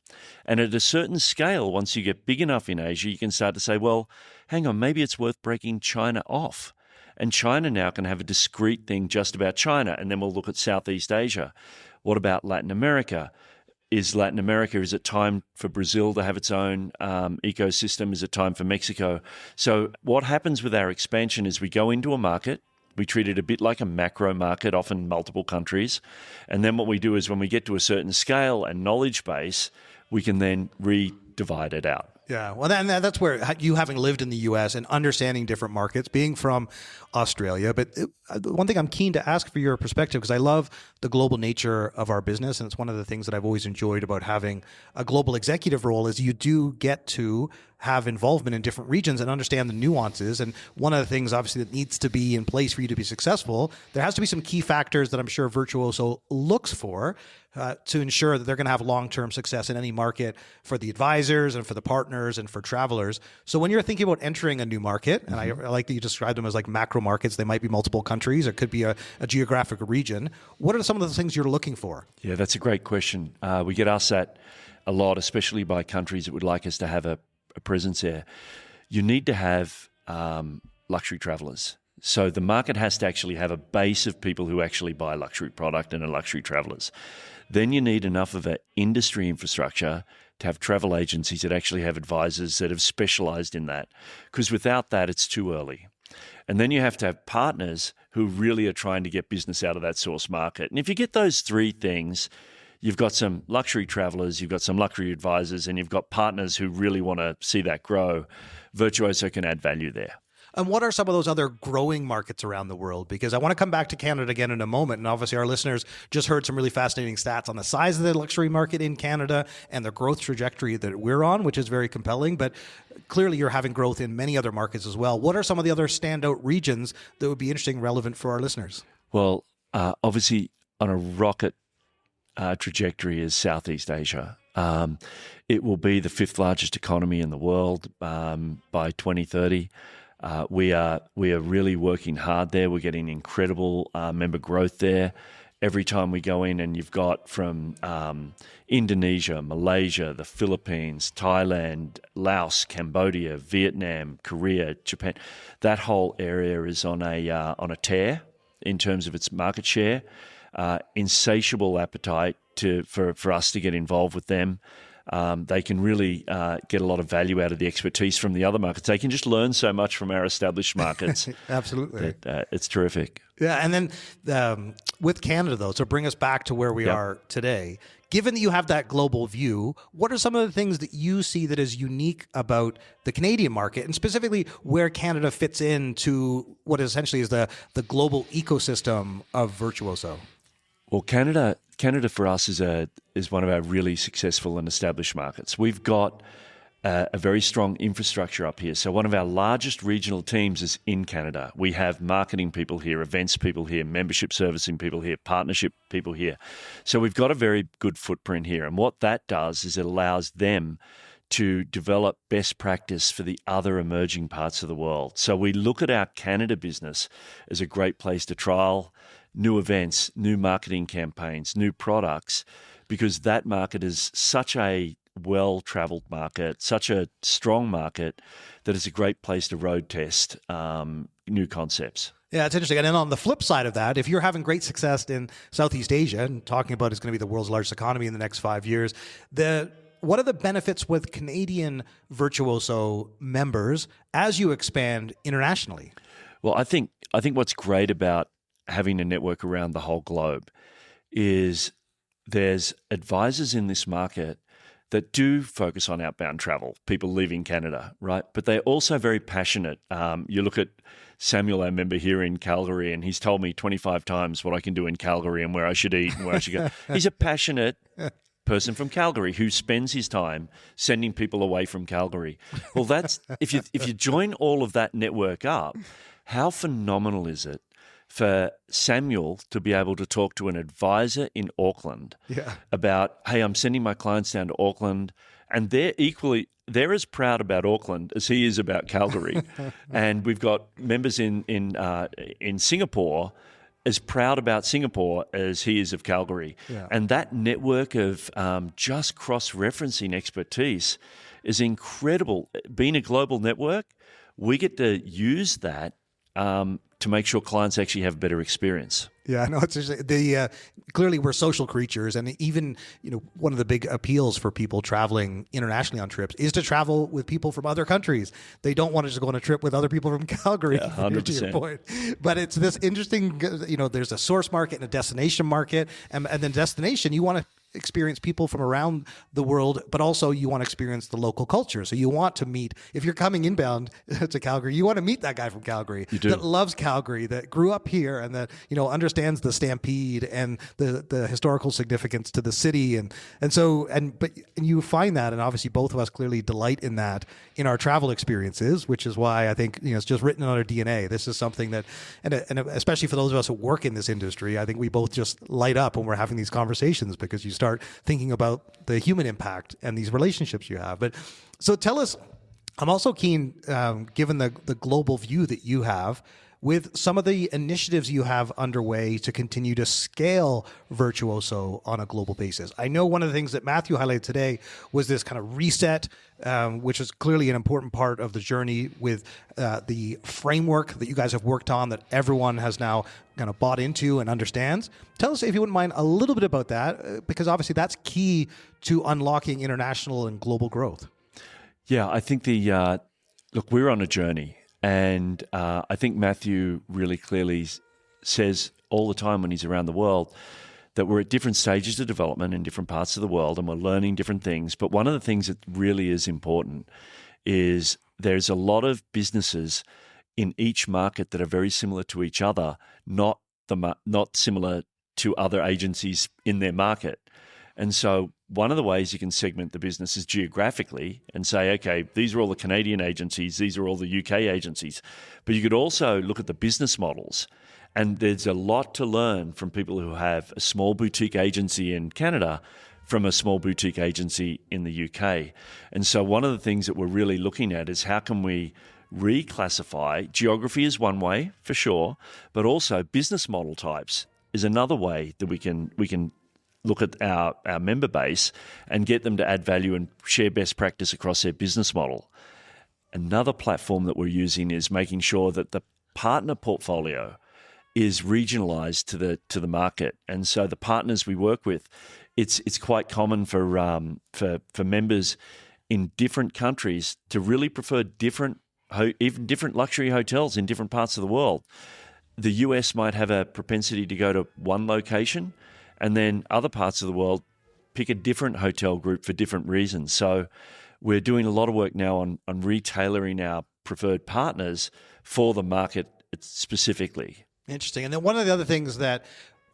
And at a certain scale, once you get big enough in Asia, you can start to say, well, hang on, maybe it's worth breaking China off. And China now can have a discrete thing just about China. And then we'll look at Southeast Asia. What about Latin America? Is it time for Brazil to have its own ecosystem? Is it time for Mexico? So what happens with our expansion is we go into a market, we treat it a bit like a macro market, often multiple countries. And then what we do is when we get to a certain scale and knowledge base, we can then re-divide it out. Yeah, well, that's where you, having lived in the U.S. and understanding different markets, being from Australia. But one thing I'm keen to ask for your perspective, because I love the global nature of our business, and it's one of the things that I've always enjoyed about having a global executive role is you do get to have involvement in different regions and understand the nuances. And one of the things, obviously, that needs to be in place for you to be successful, there has to be some key factors that I'm sure Virtuoso looks for to ensure that they're going to have long-term success in any market for the advisors and for the partners and for travelers. So when you're thinking about entering a new market, and I like that you described them as like macro markets, they might be multiple countries, it could be a geographic region. What are some of the things you're looking for? Yeah, that's a great question. We get asked that a lot, especially by countries that would like us to have a presence there. You need to have luxury travelers. So the market has to actually have a base of people who actually buy luxury product and are luxury travelers. Then you need enough of an industry infrastructure to have travel agencies that actually have advisors that have specialized in that. Because without that, it's too early. And then you have to have partners who really are trying to get business out of that source market. And if you get those three things, you've got some luxury travelers, you've got some luxury advisors, and you've got partners who really want to see that grow. Virtuoso can add value there. And what are some of those other growing markets around the world? Because I want to come back to Canada again in a moment. And obviously our listeners just heard some really fascinating stats on the size of the luxury market in Canada and the growth trajectory that we're on, which is very compelling. But clearly you're having growth in many other markets as well. What are some of the other standout regions that would be interesting and relevant for our listeners? Well, obviously on a rocket trajectory is Southeast Asia. It will be the 5th largest economy in the world by 2030. We are really working hard there. We're getting incredible member growth there. Every time we go in, and you've got from Indonesia, Malaysia, the Philippines, Thailand, Laos, Cambodia, Vietnam, Korea, Japan. That whole area is on a tear in terms of its market share. Insatiable appetite for us to get involved with them. They can really get a lot of value out of the expertise from the other markets. They can just learn so much from our established markets. Absolutely. It's terrific. Yeah, and then with Canada, though, to bring us back to where we are today, given that you have that global view, what are some of the things that you see that is unique about the Canadian market, and specifically where Canada fits into what essentially is the global ecosystem of Virtuoso? Well, Canada for us is one of our really successful and established markets. We've got a very strong infrastructure up here. So one of our largest regional teams is in Canada. We have marketing people here, events people here, membership servicing people here, partnership people here. So we've got a very good footprint here. And what that does is it allows them to develop best practice for the other emerging parts of the world. So we look at our Canada business as a great place to trial new events, new marketing campaigns, new products, because that market is such a well-traveled market, such a strong market, that it's a great place to road test new concepts. Yeah, it's interesting. And then on the flip side of that, if you're having great success in Southeast Asia and talking about it's going to be the world's largest economy in the next 5 years, what are the benefits with Canadian Virtuoso members as you expand internationally? Well, I think what's great about having a network around the whole globe is there's advisors in this market that do focus on outbound travel, people leaving Canada, right? But they're also very passionate. You look at Samuel, our member here in Calgary, and he's told me 25 times what I can do in Calgary and where I should eat and where I should go. He's a passionate person from Calgary who spends his time sending people away from Calgary. Well, that's if you join all of that network up, how phenomenal is it for Samuel to be able to talk to an advisor in Auckland about, hey, I'm sending my clients down to Auckland, and they're as proud about Auckland as he is about Calgary. And we've got members in Singapore as proud about Singapore as he is of Calgary. Yeah. And that network of just cross-referencing expertise is incredible. Being a global network, we get to use that to make sure clients actually have a better experience. Yeah, no, it's clearly we're social creatures, and even one of the big appeals for people traveling internationally on trips is to travel with people from other countries. They don't want to just go on a trip with other people from Calgary. Yeah, 100%. To your point, but it's this interesting. There's a source market and a destination market, and then destination you want to experience people from around the world, but also you want to experience the local culture. So you want to meet, if you're coming inbound to Calgary, you want to meet that guy from Calgary that loves Calgary, that grew up here, and that understands the stampede and the historical significance to the city, and you find that, and obviously both of us clearly delight in that in our travel experiences, which is why I think it's just written on our DNA. This is something that, and especially for those of us who work in this industry, I think we both just light up when we're having these conversations, because you start thinking about the human impact and these relationships you have. But so tell us, I'm also keen, given the global view that you have, with some of the initiatives you have underway to continue to scale Virtuoso on a global basis. I know one of the things that Matthew highlighted today was this kind of reset, which is clearly an important part of the journey with the framework that you guys have worked on that everyone has now kind of bought into and understands. Tell us, if you wouldn't mind, a little bit about that, because obviously that's key to unlocking international and global growth. Yeah, I think look, we're on a journey. And I think Matthew really clearly says all the time when he's around the world that we're at different stages of development in different parts of the world, and we're learning different things. But one of the things that really is important is there's a lot of businesses in each market that are very similar to each other, not similar to other agencies in their market. And so one of the ways you can segment the business is geographically and say, okay, these are all the Canadian agencies, these are all the UK agencies. But you could also look at the business models. And there's a lot to learn from people who have a small boutique agency in Canada from a small boutique agency in the UK. And so one of the things that we're really looking at is how can we reclassify. Geography is one way, for sure, but also business model types is another way that we can look at our member base and get them to add value and share best practice across their business model. Another platform that we're using is making sure that the partner portfolio is regionalized to the market. And so the partners we work with, it's quite common for members in different countries to really prefer even different luxury hotels in different parts of the world. The US might have a propensity to go to one location, and then other parts of the world pick a different hotel group for different reasons. So we're doing a lot of work now on retailoring our preferred partners for the market specifically. Interesting. And then one of the other things that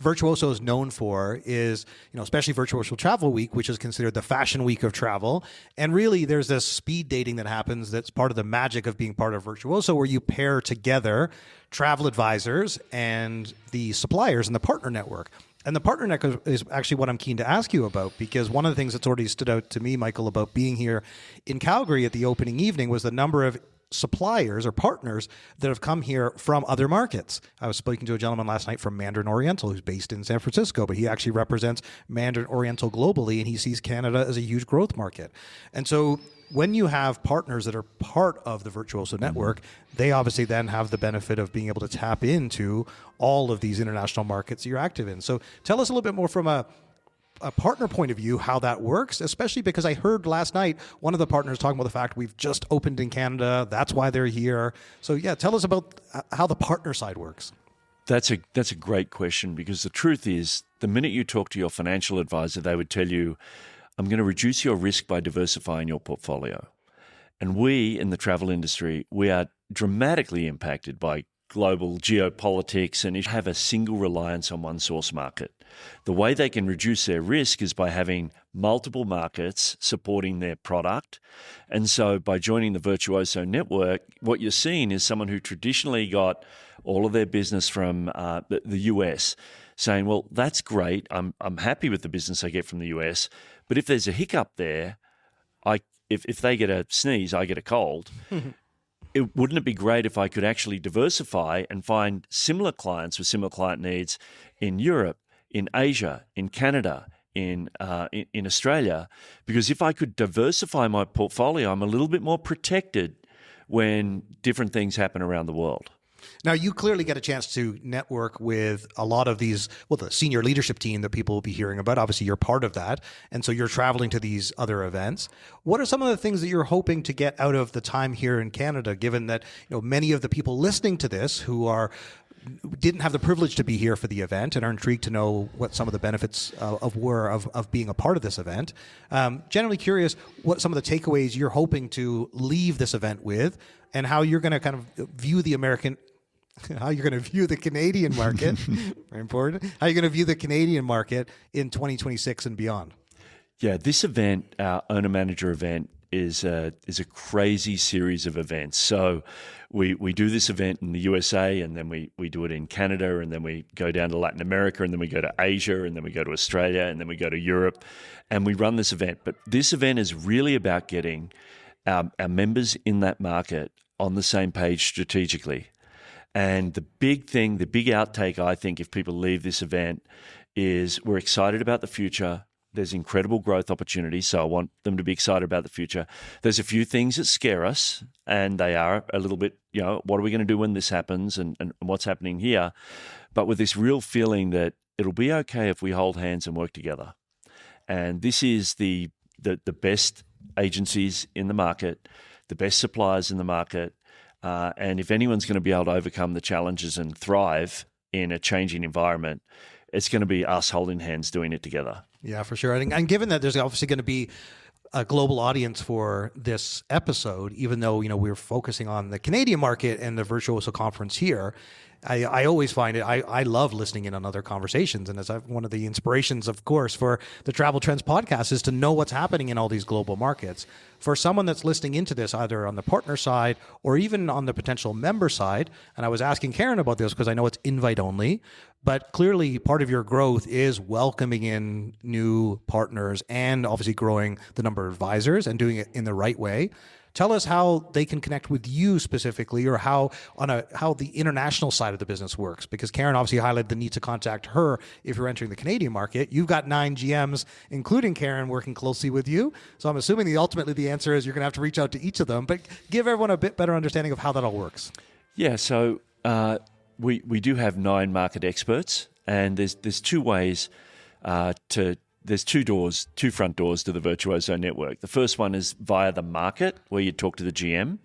Virtuoso is known for is, especially Virtuoso Travel Week, which is considered the fashion week of travel. And really, there's this speed dating that happens that's part of the magic of being part of Virtuoso, where you pair together travel advisors and the suppliers and the partner network. And the partner network is actually what I'm keen to ask you about, because one of the things that's already stood out to me, Michael, about being here in Calgary at the opening evening was the number of suppliers or partners that have come here from other markets. I was speaking to a gentleman last night from Mandarin Oriental who's based in San Francisco, but he actually represents Mandarin Oriental globally, and he sees Canada as a huge growth market. And so when you have partners that are part of the Virtuoso network, they obviously then have the benefit of being able to tap into all of these international markets you're active in. So tell us a little bit more from a partner point of view, how that works, especially because I heard last night one of the partners talking about the fact we've just opened in Canada. That's why they're here. So yeah, tell us about how the partner side works. That's a great question, because the truth is, the minute you talk to your financial advisor, they would tell you, I'm going to reduce your risk by diversifying your portfolio. And we in the travel industry, we are dramatically impacted by global geopolitics and have a single reliance on one source market. The way they can reduce their risk is by having multiple markets supporting their product. And so by joining the Virtuoso network, what you're seeing is someone who traditionally got all of their business from the US saying, well, that's great. I'm happy with the business I get from the US. But if there's a hiccup there, if they get a sneeze, I get a cold. Wouldn't it be great if I could actually diversify and find similar clients with similar client needs in Europe, in Asia, in Canada, in Australia? Because if I could diversify my portfolio, I'm a little bit more protected when different things happen around the world. Now, you clearly get a chance to network with a lot of these, the senior leadership team that people will be hearing about. Obviously, you're part of that. And so you're traveling to these other events. What are some of the things that you're hoping to get out of the time here in Canada, given that many of the people listening to this who didn't have the privilege to be here for the event and are intrigued to know what some of the benefits of being a part of this event? Generally curious what some of the takeaways you're hoping to leave this event with, and how you're going to kind of view the Canadian market, very important, how you're going to view the Canadian market in 2026 and beyond. Yeah, this event, our owner-manager event, is a crazy series of events. So we do this event in the USA, and then we do it in Canada, and then we go down to Latin America, and then we go to Asia, and then we go to Australia, and then we go to Europe, and we run this event. But this event is really about getting our members in that market on the same page strategically. And the big outtake, I think, if people leave this event, is we're excited about the future. There's incredible growth opportunities, so I want them to be excited about the future. There's a few things that scare us, and they are a little bit, what are we going to do when this happens, and what's happening here? But with this real feeling that it'll be okay if we hold hands and work together. And this is the best agencies in the market, the best suppliers in the market, and if anyone's going to be able to overcome the challenges and thrive in a changing environment, it's going to be us holding hands doing it together. Yeah, for sure. And given that there's obviously going to be a global audience for this episode, even though we're focusing on the Canadian market and the Virtuoso conference here, I always find it, I love listening in on other conversations. And as one of the inspirations, of course, for the Travel Trends podcast is to know what's happening in all these global markets. For someone that's listening into this, either on the partner side or even on the potential member side, and I was asking Karen about this because I know it's invite only, but clearly part of your growth is welcoming in new partners and obviously growing the number of advisors and doing it in the right way. Tell us how they can connect with you specifically, or how the international side of the business works. Because Karen obviously highlighted the need to contact her if you're entering the Canadian market. You've got 9 GMs, including Karen, working closely with you. So I'm assuming ultimately the answer is you're going to have to reach out to each of them. But give everyone a bit better understanding of how that all works. Yeah, so we do have 9 market experts, and there's 2 ways There's 2 front doors to the Virtuoso network. The first one is via the market, where you talk to the GM,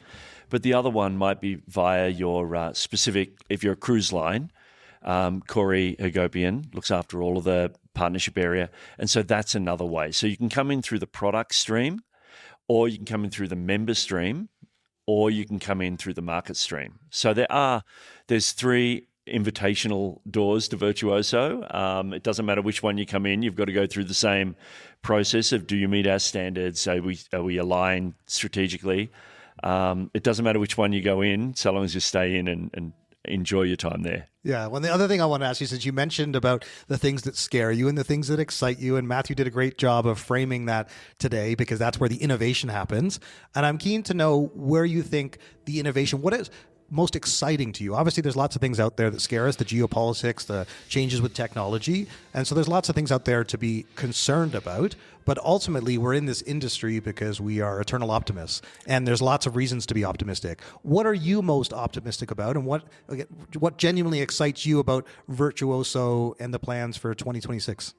but the other one might be via your specific, if you're a cruise line, Corey Hagopian looks after all of the partnership area, and so that's another way. So you can come in through the product stream, or you can come in through the member stream, or you can come in through the market stream. So there's 3 invitational doors to Virtuoso. It doesn't matter which one you come in, you've got to go through the same process of, do you meet our standards? Are we aligned strategically? It doesn't matter which one you go in, so long as you stay in and enjoy your time there. Yeah. Well, the other thing I want to ask you, since you mentioned about the things that scare you and the things that excite you, and Matthew did a great job of framing that today, because that's where the innovation happens. And I'm keen to know where you think the innovation, what is most exciting to you? Obviously, there's lots of things out there that scare us, the geopolitics, the changes with technology. And so there's lots of things out there to be concerned about. But ultimately, we're in this industry because we are eternal optimists. And there's lots of reasons to be optimistic. What are you most optimistic about? And what genuinely excites you about Virtuoso and the plans for 2026?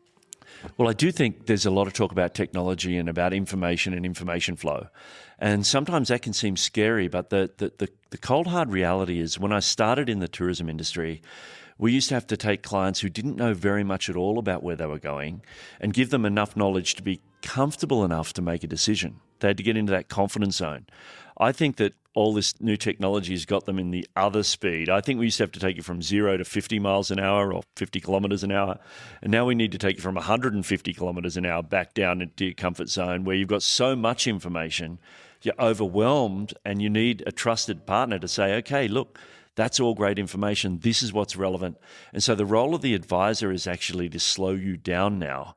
Well, I do think there's a lot of talk about technology and about information and information flow. And sometimes that can seem scary, but the cold hard reality is, when I started in the tourism industry, we used to have to take clients who didn't know very much at all about where they were going and give them enough knowledge to be comfortable enough to make a decision. They had to get into that confidence zone. I think that all this new technology has got them in the other speed. I think we used to have to take you from 0 to 50 miles an hour or 50 kilometers an hour. And now we need to take you from 150 kilometers an hour back down into your comfort zone, where you've got so much information, you're overwhelmed, and you need a trusted partner to say, okay, look, that's all great information. This is what's relevant. And so the role of the advisor is actually to slow you down now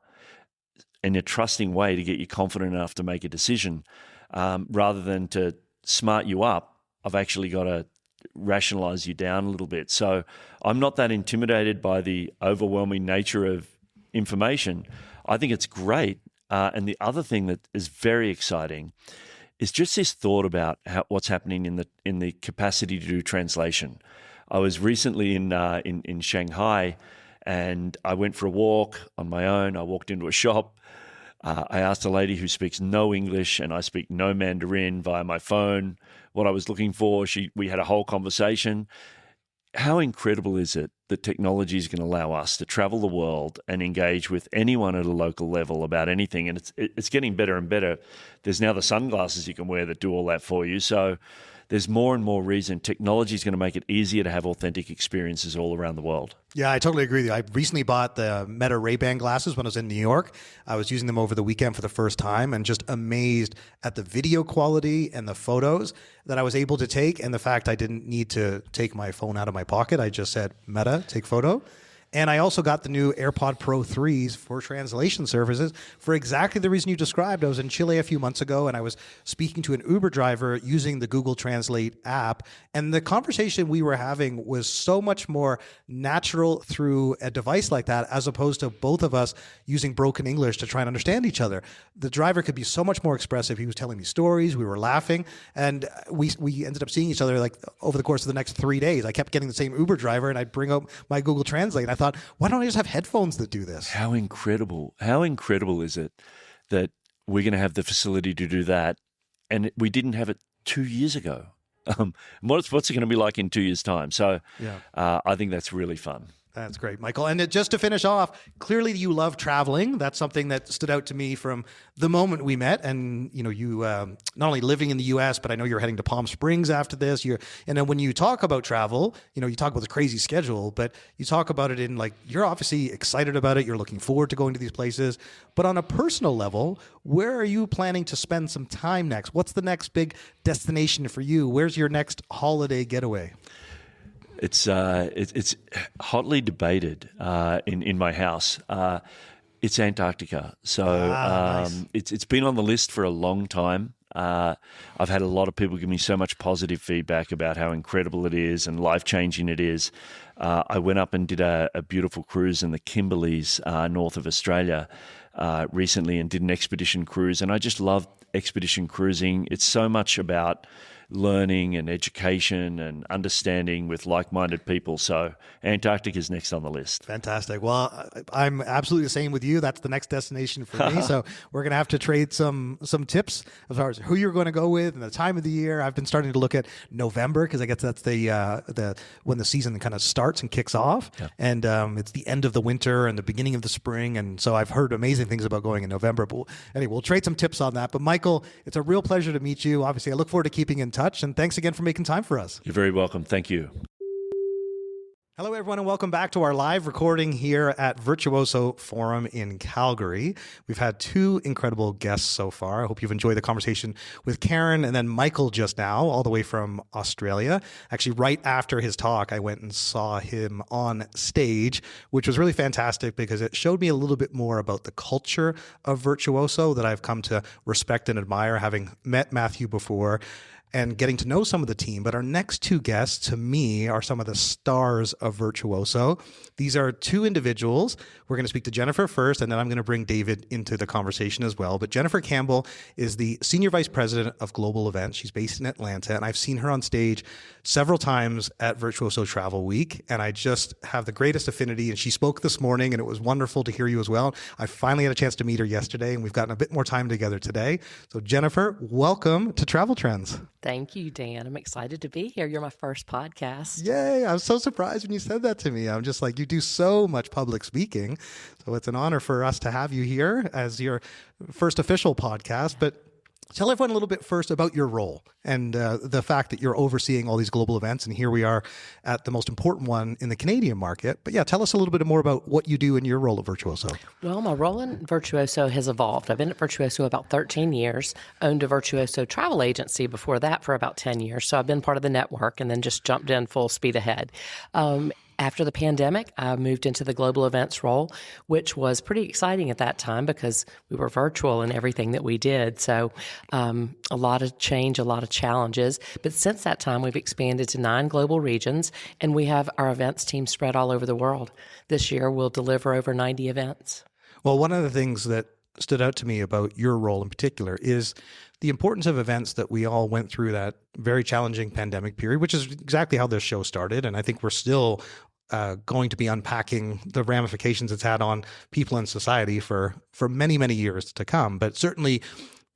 in a trusting way to get you confident enough to make a decision, rather than to smart you up. I've actually got to rationalize you down a little bit. So I'm not that intimidated by the overwhelming nature of information. I think it's great. And the other thing that is very exciting is just this thought about what's happening in the capacity to do translation. I was recently in Shanghai, and I went for a walk on my own. I walked into a shop. I asked a lady who speaks no English, and I speak no Mandarin, via my phone what I was looking for. We had a whole conversation. How incredible is it that technology is going to allow us to travel the world and engage with anyone at a local level about anything? And it's getting better and better. There's now the sunglasses you can wear that do all that for you. So there's more and more reason. Technology is going to make it easier to have authentic experiences all around the world. Yeah, I totally agree with you. I recently bought the Meta Ray-Ban glasses when I was in New York. I was using them over the weekend for the first time, and just amazed at the video quality and the photos that I was able to take, and the fact I didn't need to take my phone out of my pocket. I just said, Meta, take photo. And I also got the new AirPod Pro 3s for translation services for exactly the reason you described. I was in Chile a few months ago, and I was speaking to an Uber driver using the Google Translate app. And the conversation we were having was so much more natural through a device like that, as opposed to both of us using broken English to try and understand each other. The driver could be so much more expressive. He was telling me stories. We were laughing. And we ended up seeing each other like over the course of the next 3 days. I kept getting the same Uber driver, and I'd bring up my Google Translate. And I thought, why don't I just have headphones that do this? How incredible Is it that we're going to have the facility to do that, and we didn't have it 2 years ago? What's it going to be like in 2 years' time? So I think that's really fun. That's great, Michael. And just to finish off, clearly you love traveling. That's something that stood out to me from the moment we met. And you not only living in the U.S., but I know you're heading to Palm Springs after this. And then when you talk about travel, you talk about the crazy schedule, but you talk about it in you're obviously excited about it. You're looking forward to going to these places. But on a personal level, where are you planning to spend some time next? What's the next big destination for you? Where's your next holiday getaway? It's hotly debated in my house. It's Antarctica. So nice. It's been on the list for a long time. I've had a lot of people give me so much positive feedback about how incredible it is and life-changing it is. I went up and did a beautiful cruise in the Kimberleys north of Australia recently, and did an expedition cruise. And I just love expedition cruising. It's so much about learning and education and understanding with like-minded people. So Antarctica is next on the list. Fantastic. Well, I'm absolutely the same with you. That's the next destination for me. So we're going to have to trade some tips as far as who you're going to go with and the time of the year. I've been starting to look at November, because I guess that's the when the season kind of starts and kicks off. Yeah. And it's the end of the winter and the beginning of the spring. And so I've heard amazing things about going in November. But anyway, we'll trade some tips on that. But Michael, it's a real pleasure to meet you. Obviously, I look forward to keeping in touch. And thanks again for making time for us. You're very welcome. Thank you. Hello, everyone, and welcome back to our live recording here at Virtuoso Forum in Calgary. We've had two incredible guests so far. I hope you've enjoyed the conversation with Karen and then Michael just now, all the way from Australia. Actually, right after his talk, I went and saw him on stage, which was really fantastic because it showed me a little bit more about the culture of Virtuoso that I've come to respect and admire, having met Matthew before and getting to know some of the team. But our next two guests, to me, are some of the stars of Virtuoso. These are two individuals. We're going to speak to Jennifer first, and then I'm going to bring David into the conversation as well. But Jennifer Campbell is the Senior Vice President of Global Events. She's based in Atlanta, and I've seen her on stage several times at Virtuoso Travel Week, and I just have the greatest affinity. And she spoke this morning, and it was wonderful to hear you as well. I finally had a chance to meet her yesterday, and we've gotten a bit more time together today. So Jennifer, welcome to Travel Trends. Thank you, Dan. I'm excited to be here. You're my first podcast. Yay. I'm so surprised when you said that to me. I'm just like, you do so much public speaking. So it's an honor for us to have you here as your first official podcast. But tell everyone a little bit first about your role and the fact that you're overseeing all these global events. And here we are at the most important one in the Canadian market. But yeah, tell us a little bit more about what you do in your role at Virtuoso. Well, my role in Virtuoso has evolved. I've been at Virtuoso about 13 years, owned a Virtuoso travel agency before that for about 10 years. So I've been part of the network and then just jumped in full speed ahead. After the pandemic, I moved into the global events role, which was pretty exciting at that time because we were virtual in everything that we did. So a lot of change, a lot of challenges. But since that time, we've expanded to 9 global regions, and we have our events team spread all over the world. This year, we'll deliver over 90 events. Well, one of the things that stood out to me about your role in particular is the importance of events that we all went through that very challenging pandemic period, which is exactly how this show started. And I think we're still going to be unpacking the ramifications it's had on people in society for many, many years to come. But certainly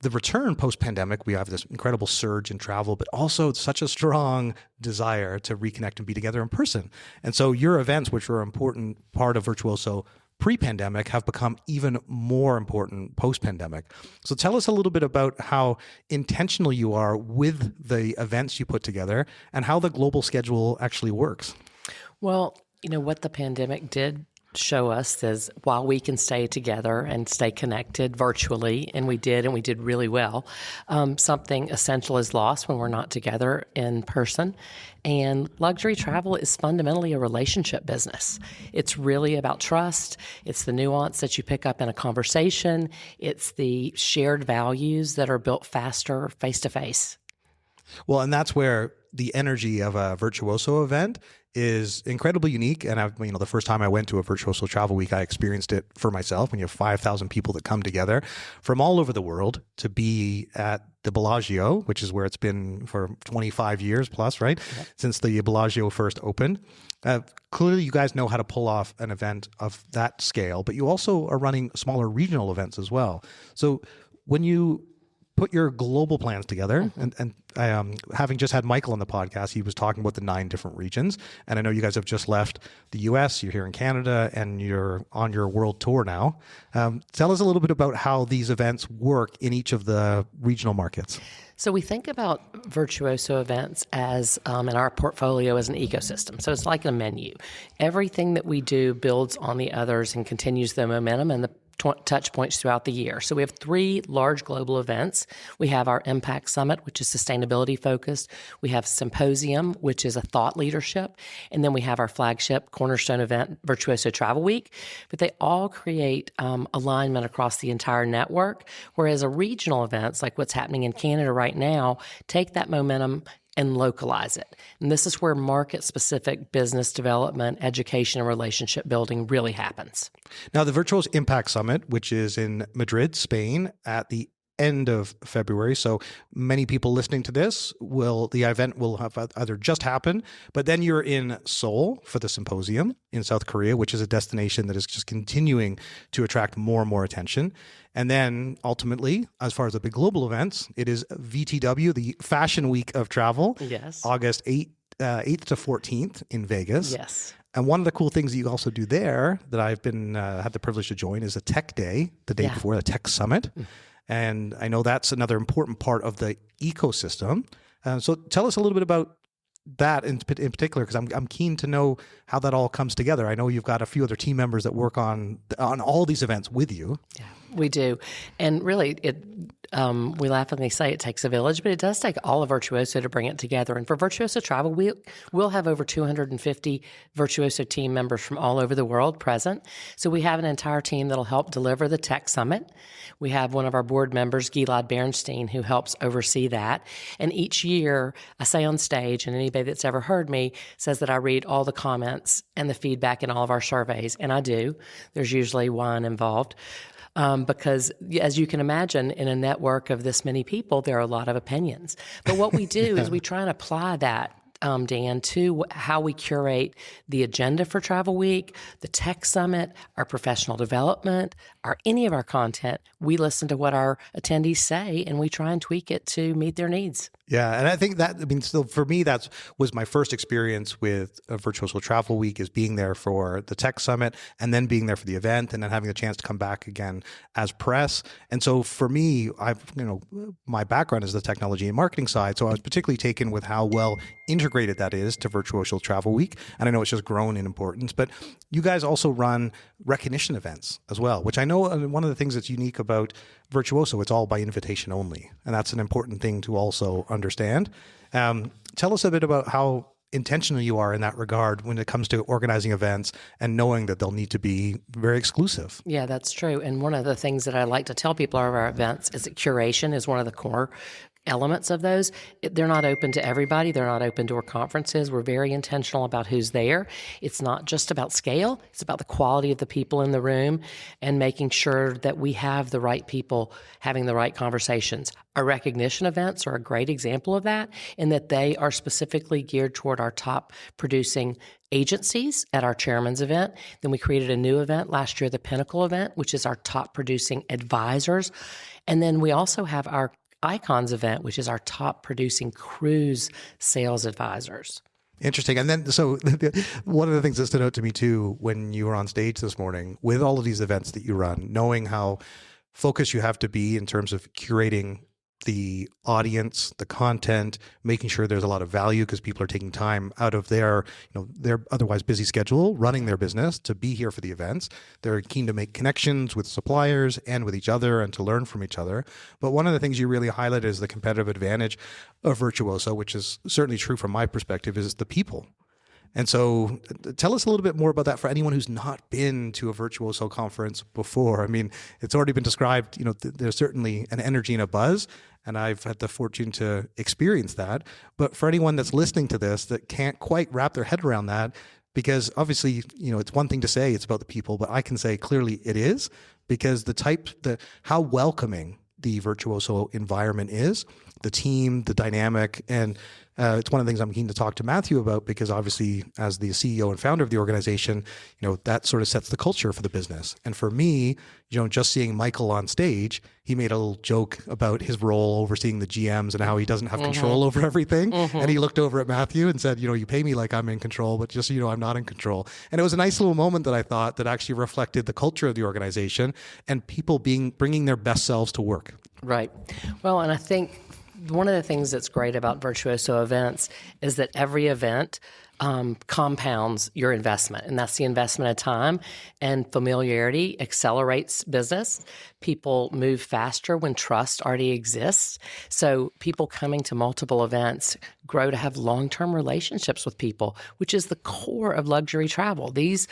the return post-pandemic, we have this incredible surge in travel, but also such a strong desire to reconnect and be together in person. And so your events, which were an important part of Virtuoso pre-pandemic, have become even more important post-pandemic. So tell us a little bit about how intentional you are with the events you put together and how the global schedule actually works. Well, you know, what the pandemic did show us is while we can stay together and stay connected virtually, and we did really well, something essential is lost when we're not together in person. And luxury travel is fundamentally a relationship business. It's really about trust. It's the nuance that you pick up in a conversation. It's the shared values that are built faster face-to-face. Well, and that's where the energy of a Virtuoso event is incredibly unique. And the first time I went to a Virtuoso Travel Week, I experienced it for myself. When you have 5,000 people that come together from all over the world to be at the Bellagio, which is where it's been for 25 years plus, right? Yep. Since the Bellagio first opened. Clearly, you guys know how to pull off an event of that scale, but you also are running smaller regional events as well. So when you put your global plans together, and having just had Michael on the podcast, he was talking about the 9 different regions. And I know you guys have just left the US, you're here in Canada, and you're on your world tour now. Tell us a little bit about how these events work in each of the regional markets. So we think about Virtuoso events as, in our portfolio, as an ecosystem. So it's like a menu. Everything that we do builds on the others and continues the momentum and the touch points throughout the year. So we have 3 large global events. We have our Impact Summit, which is sustainability focused. We have Symposium, which is a thought leadership. And then we have our flagship cornerstone event, Virtuoso Travel Week. But they all create alignment across the entire network, whereas a regional events, like what's happening in Canada right now, take that momentum and localize it. And this is where market-specific business development, education, and relationship building really happens. Now, the Virtuoso Impact Summit, which is in Madrid, Spain, at the end of February. So many people listening to this the event will have either just happened, but then you're in Seoul for the Symposium in South Korea, which is a destination that is just continuing to attract more and more attention. And then ultimately, as far as the big global events, it is VTW, the Fashion Week of Travel, yes, August 8th to 14th in Vegas. Yes. And one of the cool things that you also do there that I've been had the privilege to join is a Tech Day, the day before the Tech Summit. And I know that's another important part of the ecosystem. So tell us a little bit about that in particular, because I'm keen to know how that all comes together. I know you've got a few other team members that work on all these events with you. Yeah, we do. And really, we laughingly say it takes a village, but it does take all of Virtuoso to bring it together. And for Virtuoso Travel, we'll have over 250 Virtuoso team members from all over the world present. So we have an entire team that'll help deliver the Tech Summit. We have one of our board members, Gilad Bernstein, who helps oversee that. And each year, I say on stage, and anybody that's ever heard me says that I read all the comments and the feedback in all of our surveys, and I do. There's usually one involved. Because as you can imagine, in a network of this many people, there are a lot of opinions. But what we do is we try and apply that, Dan, to how we curate the agenda for Travel Week, the Tech Summit, our professional development, any of our content. We listen to what our attendees say, and we try and tweak it to meet their needs. Yeah, and I think that, still for me, that was my first experience with a Virtuoso Travel Week, is being there for the Tech Summit and then being there for the event and then having the chance to come back again as press. And so for me, my background is the technology and marketing side, so I was particularly taken with how well integrated that is to Virtuoso Travel Week. And I know it's just grown in importance, but you guys also run recognition events as well, which I know one of the things that's unique about Virtuoso, it's all by invitation only. And that's an important thing to also understand. Tell us a bit about how intentional you are in that regard when it comes to organizing events and knowing that they'll need to be very exclusive. Yeah, that's true. And one of the things that I like to tell people of our events is that curation is one of the core elements of those. They're not open to everybody. They're not open to our conferences. We're very intentional about who's there. It's not just about scale. It's about the quality of the people in the room and making sure that we have the right people having the right conversations. Our recognition events are a great example of that, in that they are specifically geared toward our top producing agencies at our chairman's event. Then we created a new event last year, the Pinnacle event, which is our top producing advisors. And then we also have our Icons event, which is our top producing cruise sales advisors. Interesting. And then, so one of the things that stood out to me too, when you were on stage this morning with all of these events that you run, knowing how focused you have to be in terms of curating the audience, the content, making sure there's a lot of value because people are taking time out of their otherwise busy schedule, running their business to be here for the events. They're keen to make connections with suppliers and with each other and to learn from each other. But one of the things you really highlighted is the competitive advantage of Virtuoso, which is certainly true from my perspective, is the people. And so tell us a little bit more about that for anyone who's not been to a Virtuoso conference before. I mean, it's already been described, there's certainly an energy and a buzz, and I've had the fortune to experience that. But for anyone that's listening to this that can't quite wrap their head around that, because obviously, it's one thing to say it's about the people, but I can say clearly it is, because how welcoming the Virtuoso environment is, the team, the dynamic, and it's one of the things I'm keen to talk to Matthew about, because obviously as the CEO and founder of the organization, that sort of sets the culture for the business. And for me, just seeing Michael on stage, he made a little joke about his role overseeing the GMs and how he doesn't have control over everything. And he looked over at Matthew and said, you pay me like I'm in control, but just so you know, I'm not in control. And it was a nice little moment that I thought that actually reflected the culture of the organization and people bringing their best selves to work. Right. Well, and I think one of the things that's great about Virtuoso events is that every event compounds your investment, and that's the investment of time, and familiarity accelerates business. People move faster when trust already exists. So people coming to multiple events grow to have long-term relationships with people, which is the core of luxury travel. These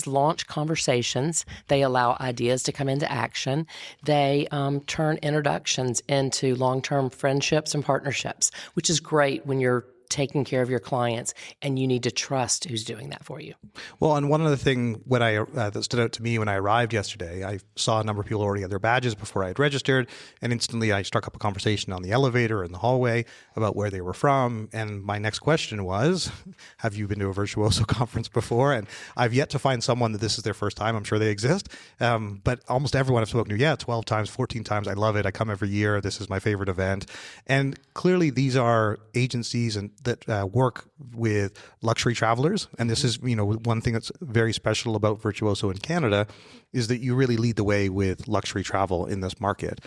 launch conversations. They allow ideas to come into action. They turn introductions into long-term friendships and partnerships, which is great when you're taking care of your clients and you need to trust who's doing that for you. Well, and one other thing that stood out to me when I arrived yesterday, I saw a number of people already had their badges before I had registered, and instantly I struck up a conversation on the elevator or in the hallway about where they were from. And my next question was, have you been to a Virtuoso conference before? And I've yet to find someone that this is their first time. I'm sure they exist. But almost everyone I've spoken to, 12 times, 14 times. I love it. I come every year. This is my favorite event. And clearly these are agencies and that work with luxury travelers, and this is, one thing that's very special about Virtuoso in Canada is that you really lead the way with luxury travel in this market.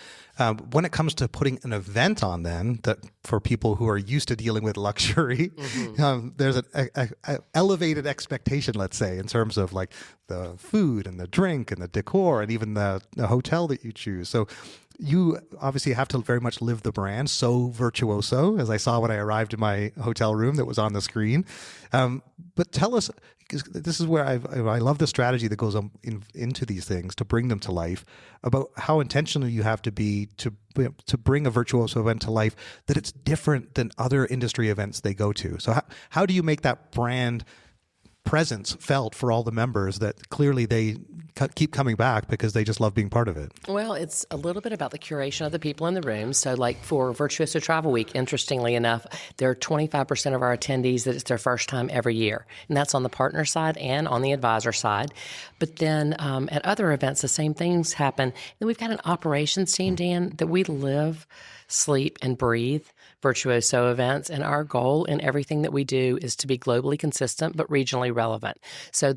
When it comes to putting an event on, then, that for people who are used to dealing with luxury, there's an elevated expectation, let's say, in terms of like the food and the drink and the decor and even the hotel that you choose. So you obviously have to very much live the brand, so Virtuoso, as I saw when I arrived in my hotel room that was on the screen. But tell us, because this is where I love the strategy that goes into these things to bring them to life, about how intentional you have to be to bring a Virtuoso event to life, that it's different than other industry events they go to. So how do you make that brand presence felt for all the members that clearly they keep coming back because they just love being part of it? Well, it's a little bit about the curation of the people in the room. So like for Virtuoso Travel Week, interestingly enough, there are 25% of our attendees that it's their first time every year. And that's on the partner side and on the advisor side. But then at other events, the same things happen. And we've got an operations team, Dan, that we live, sleep, and breathe Virtuoso events, and our goal in everything that we do is to be globally consistent but regionally relevant. So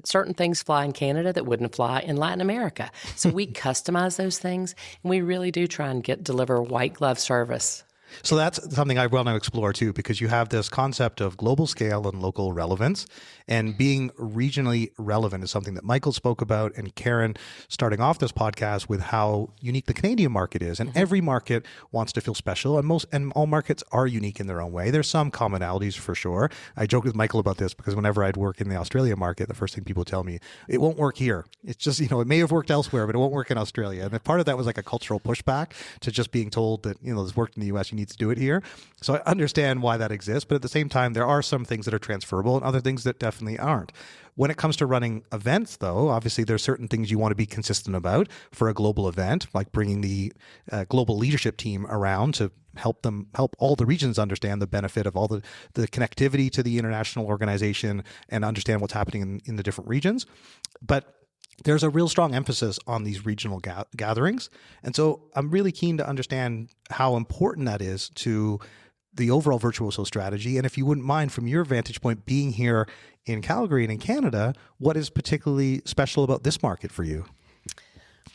certain things fly in Canada that wouldn't fly in Latin America. So we customize those things, and we really do try and deliver white glove service. So that's something I want to explore too, because you have this concept of global scale and local relevance, and being regionally relevant is something that Michael spoke about, and Karen starting off this podcast with how unique the Canadian market is. And every market wants to feel special, and all markets are unique in their own way. There's some commonalities for sure. I joked with Michael about this because whenever I'd work in the Australia market, the first thing people tell me, it won't work here. It's just, it may have worked elsewhere, but it won't work in Australia. And part of that was like a cultural pushback to just being told that, this worked in the US, you need to do it here. So I understand why that exists, but at the same time, there are some things that are transferable and other things that definitely aren't. When it comes to running events, though, obviously there's certain things you want to be consistent about for a global event, like bringing the global leadership team around to help all the regions understand the benefit of all the connectivity to the international organization and understand what's happening in the different regions. But there's a real strong emphasis on these regional gatherings. And so I'm really keen to understand how important that is to the overall Virtuoso strategy. And if you wouldn't mind, from your vantage point, being here in Calgary and in Canada, what is particularly special about this market for you?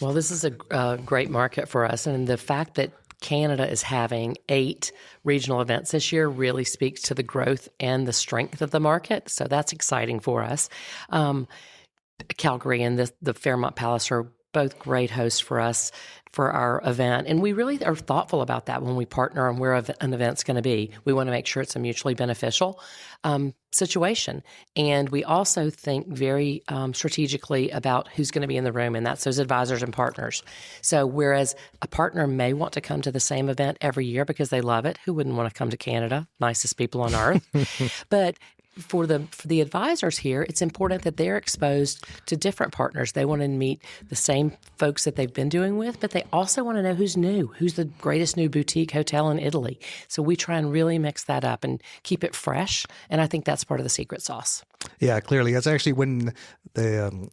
Well, this is a great market for us. And the fact that Canada is having 8 regional events this year really speaks to the growth and the strength of the market. So that's exciting for us. Calgary and the Fairmont Palace are both great hosts for us for our event. And we really are thoughtful about that when we partner on where an event's going to be. We want to make sure it's a mutually beneficial situation. And we also think very strategically about who's going to be in the room, and that's those advisors and partners. So whereas a partner may want to come to the same event every year because they love it, who wouldn't want to come to Canada? Nicest people on earth. But for the advisors here, it's important that they're exposed to different partners. They want to meet the same folks that they've been doing with, but they also want to know who's new, who's the greatest new boutique hotel in Italy. So we try and really mix that up and keep it fresh, and I think that's part of the secret sauce. Yeah, clearly. That's actually when the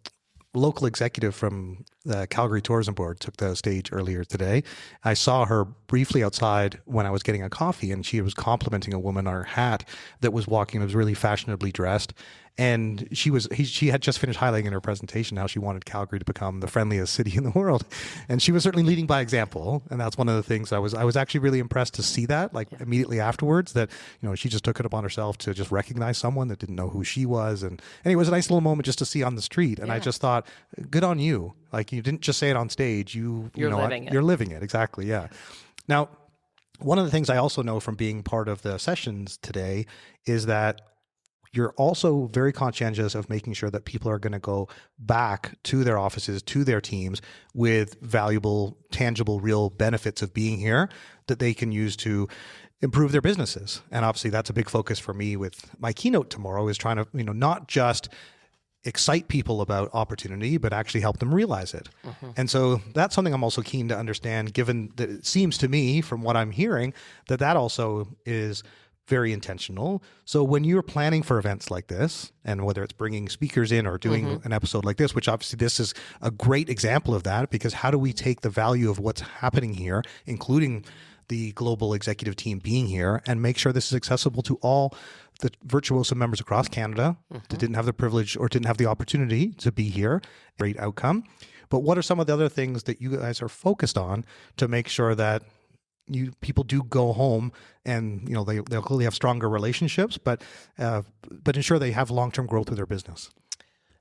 local executive from the Calgary Tourism Board took the stage earlier today. I saw her briefly outside when I was getting a coffee, and she was complimenting a woman on her hat that was walking, was really fashionably dressed. And she had just finished highlighting in her presentation how she wanted Calgary to become the friendliest city in the world. And she was certainly leading by example. And that's one of the things I was actually really impressed to see that, immediately afterwards, that, she just took it upon herself to just recognize someone that didn't know who she was. And it was a nice little moment just to see on the street. And I just thought, good on you. Like, you didn't just say it on stage. You're living it. You're living it. Exactly. Yeah. Now, one of the things I also know from being part of the sessions today is that you're also very conscientious of making sure that people are going to go back to their offices, to their teams, with valuable, tangible, real benefits of being here that they can use to improve their businesses. And obviously that's a big focus for me with my keynote tomorrow, is trying to, not just excite people about opportunity, but actually help them realize it. And so that's something I'm also keen to understand, given that it seems to me from what I'm hearing that also is very intentional. So when you're planning for events like this, and whether it's bringing speakers in or doing an episode like this, which obviously this is a great example of that, because how do we take the value of what's happening here, including the global executive team being here and make sure this is accessible to all the Virtuoso members across Canada that didn't have the privilege or didn't have the opportunity to be here. Great outcome. But what are some of the other things that you guys are focused on to make sure that people do go home and they'll clearly have stronger relationships, but ensure they have long-term growth with their business?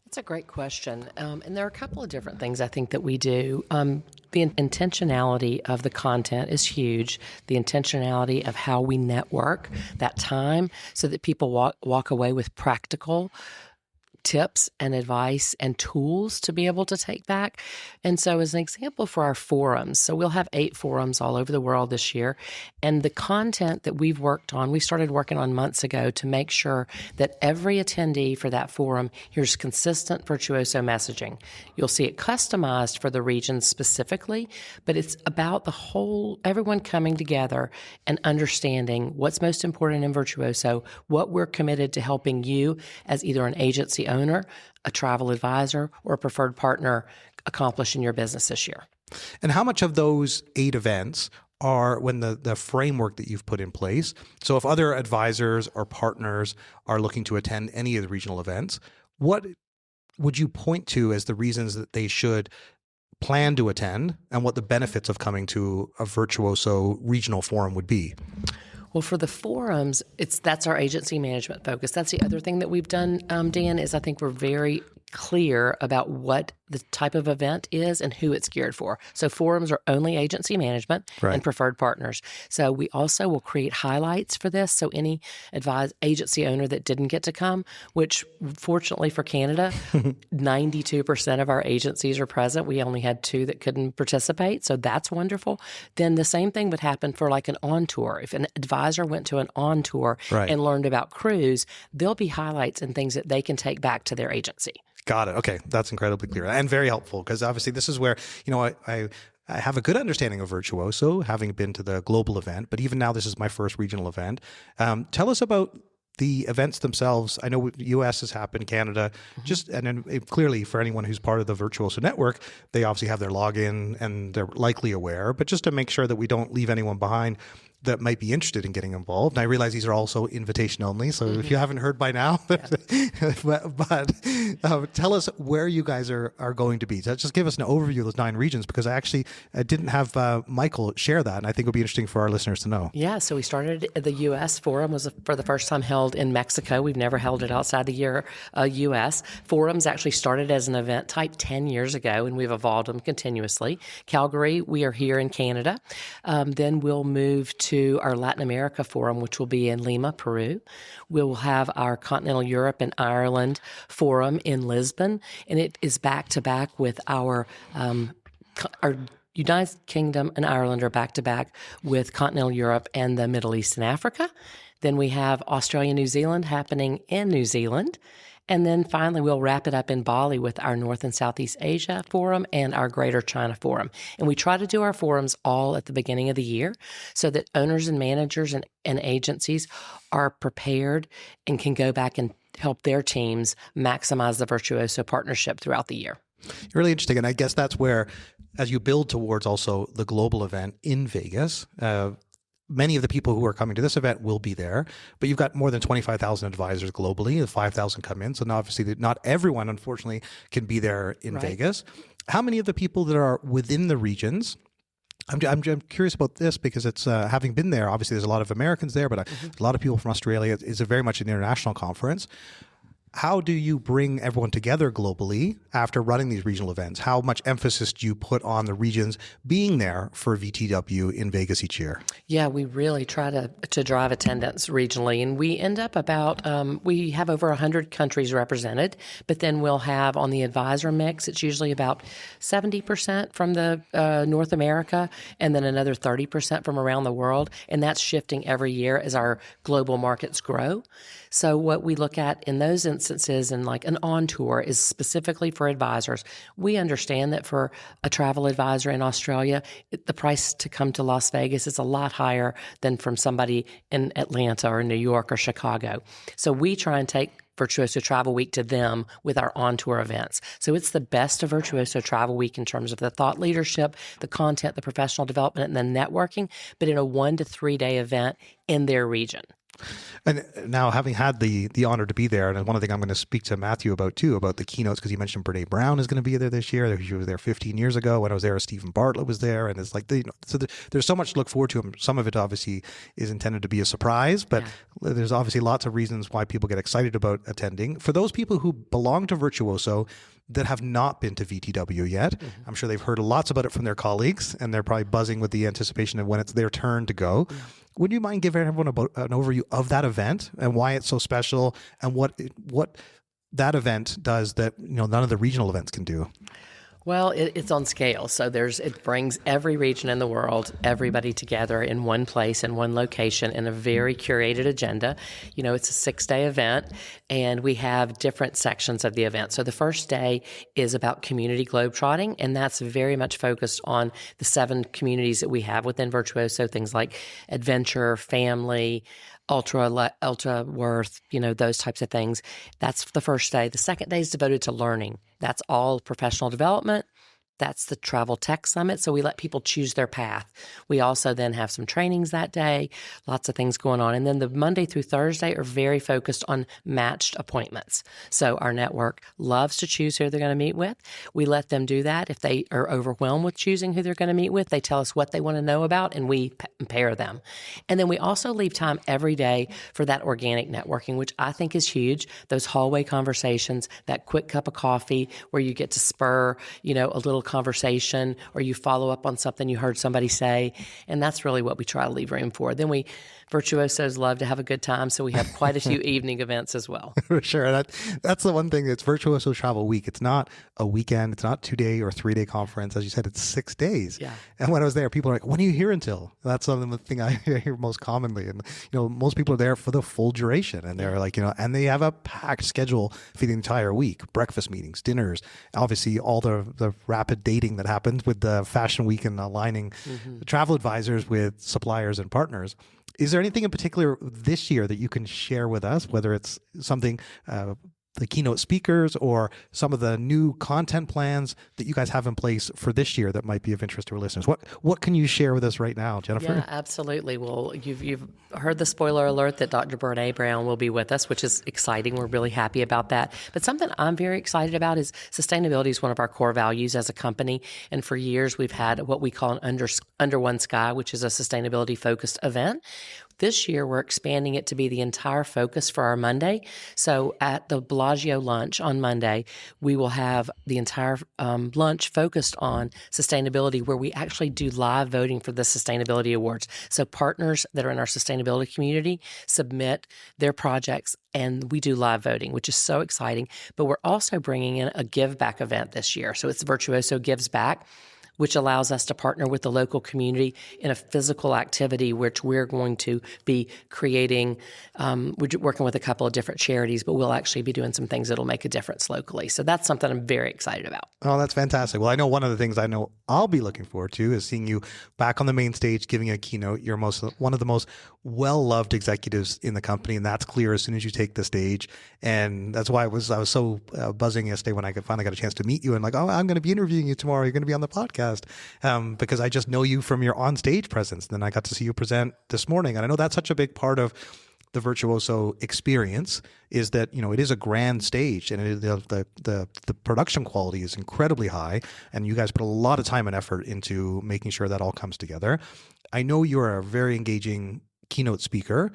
That's a great question. And there are a couple of different things I think that we do. The intentionality of the content is huge. The intentionality of how we network that time so that people walk away with practical tips and advice and tools to be able to take back. And so as an example for our forums, so we'll have 8 forums all over the world this year. And the content that we've worked on, we started working on months ago to make sure that every attendee for that forum hears consistent Virtuoso messaging. You'll see it customized for the region specifically, but it's about everyone coming together and understanding what's most important in Virtuoso, what we're committed to helping you as either an agency owner, a travel advisor, or a preferred partner accomplish in your business this year. And how much of those 8 events are when the framework that you've put in place? So if other advisors or partners are looking to attend any of the regional events, what would you point to as the reasons that they should plan to attend and what the benefits of coming to a Virtuoso regional forum would be? Well, for the forums, that's our agency management focus. That's the other thing that we've done, Dan, is I think we're very clear about what the type of event is and who it's geared for. So forums are only agency management and preferred partners. So we also will create highlights for this. So any agency owner that didn't get to come, which fortunately for Canada, 92% of our agencies are present. We only had 2 that couldn't participate. So that's wonderful. Then the same thing would happen for like an on tour. If an advisor went to an on tour and learned about cruise, there'll be highlights and things that they can take back to their agency. Got it. Okay. That's incredibly clear and very helpful because obviously this is where, I have a good understanding of Virtuoso, having been to the global event, but even now this is my first regional event. Tell us about the events themselves. I know U.S. has happened, Canada, and then clearly for anyone who's part of the Virtuoso network, they obviously have their login and they're likely aware, but just to make sure that we don't leave anyone behind that might be interested in getting involved. And I realize these are also invitation only, so if you haven't heard by now, but tell us where you guys are going to be. So just give us an overview of those 9 regions, because I didn't have Michael share that, and I think it would be interesting for our listeners to know. Yeah, so we started the U.S. Forum was for the first time held in Mexico. We've never held it outside the U.S. Forums actually started as an event type 10 years ago, and we've evolved them continuously. Calgary, we are here in Canada. Then we'll move to our Latin America Forum, which will be in Lima, Peru. We'll have our Continental Europe and Ireland Forum in Lisbon, and it is back-to-back with our United Kingdom and Ireland are back-to-back with Continental Europe and the Middle East and Africa. Then we have Australia, New Zealand happening in New Zealand. And then finally, we'll wrap it up in Bali with our North and Southeast Asia Forum and our Greater China Forum. And we try to do our forums all at the beginning of the year so that owners and managers and agencies are prepared and can go back and help their teams maximize the Virtuoso partnership throughout the year. Really interesting. And I guess that's where, as you build towards also the global event in Vegas, many of the people who are coming to this event will be there, but you've got more than 25,000 advisors globally, 5,000 come in. So now obviously not everyone, unfortunately, can be there in Vegas. How many of the people that are within the regions, I'm curious about this because it's having been there, obviously there's a lot of Americans there, but a lot of people from Australia. It's a very much an international conference. How do you bring everyone together globally after running these regional events? How much emphasis do you put on the regions being there for VTW in Vegas each year? Yeah, we really try to drive attendance regionally, and we end up we have over 100 countries represented, but then we'll have on the advisor mix, it's usually about 70% from the North America and then another 30% from around the world, and that's shifting every year as our global markets grow. So what we look at in those instances instances, and like an on tour is specifically for advisors. We understand that for a travel advisor in Australia, the price to come to Las Vegas is a lot higher than from somebody in Atlanta or New York or Chicago. So we try and take Virtuoso Travel Week to them with our on-tour events. So it's the best of Virtuoso Travel Week in terms of the thought leadership, the content, the professional development, and the networking, but in a 1 to 3 day event in their region. And now, having had the honor to be there, and one of the things I'm going to speak to Matthew about too, about the keynotes, because you mentioned Brene Brown is going to be there this year. She was there 15 years ago. When I was there, Stephen Bartlett was there, and it's like, there's so much to look forward to. Some of it obviously is intended to be a surprise, but there's obviously lots of reasons why people get excited about attending. For those people who belong to Virtuoso that have not been to VTW yet, I'm sure they've heard lots about it from their colleagues, and they're probably buzzing with the anticipation of when it's their turn to go. Would you mind giving everyone an overview of that event and why it's so special, and what that event does that none of the regional events can do? Well, it's on scale. So it brings every region in the world, everybody together in one place, in one location, in a very curated agenda. It's a 6-day event, and we have different sections of the event. So the first day is about community globetrotting, and that's very much focused on the 7 communities that we have within Virtuoso, things like adventure, family, ultra worth, those types of things. That's the first day. The second day is devoted to learning. That's all professional development. That's the Travel Tech Summit. So we let people choose their path. We also then have some trainings that day, lots of things going on. And then the Monday through Thursday are very focused on matched appointments. So our network loves to choose who they're going to meet with. We let them do that. If they are overwhelmed with choosing who they're going to meet with, they tell us what they want to know about, and we pair them. And then we also leave time every day for that organic networking, which I think is huge. Those hallway conversations, that quick cup of coffee where you get to spur, a little conversation, or you follow up on something you heard somebody say. And that's really what we try to leave room for. Then Virtuosos love to have a good time, so we have quite a few evening events as well. For sure. That's the one thing. It's Virtuoso Travel Week. It's not a weekend. It's not 2-day or 3-day conference. As you said, it's 6 days. Yeah. And when I was there, people are like, when are you here until? That's the thing I hear most commonly. And, most people are there for the full duration. And they're like, and they have a packed schedule for the entire week. Breakfast meetings, dinners, obviously all the rapid dating that happens with the fashion week and aligning travel advisors with suppliers and partners. Is there anything in particular this year that you can share with us, whether it's something, the keynote speakers, or some of the new content plans that you guys have in place for this year that might be of interest to our listeners? What can you share with us right now, Jennifer? Yeah, absolutely. Well, you've heard the spoiler alert that Dr. Brene Brown will be with us, which is exciting. We're really happy about that. But something I'm very excited about is sustainability is one of our core values as a company. And for years, we've had what we call an Under One Sky, which is a sustainability-focused event. This year, we're expanding it to be the entire focus for our Monday. So at the Bellagio lunch on Monday, we will have the entire lunch focused on sustainability, where we actually do live voting for the Sustainability Awards. So partners that are in our sustainability community submit their projects, and we do live voting, which is so exciting. But we're also bringing in a give back event this year. So it's Virtuoso Gives Back, which allows us to partner with the local community in a physical activity, which we're going to be creating. We're working with a couple of different charities, but we'll actually be doing some things that'll make a difference locally. So that's something I'm very excited about. Oh, that's fantastic. Well, I know one of the things I know I'll be looking forward to is seeing you back on the main stage giving a keynote. You're one of the most well-loved executives in the company, and that's clear as soon as you take the stage. And that's why I was so buzzing yesterday when I finally got a chance to meet you, and like, oh, I'm going to be interviewing you tomorrow. You're going to be on the podcast. Because I just know you from your on-stage presence. Then I got to see you present this morning. And I know that's such a big part of the Virtuoso experience, is that, it is a grand stage, and the production quality is incredibly high. And you guys put a lot of time and effort into making sure that all comes together. I know you're a very engaging keynote speaker.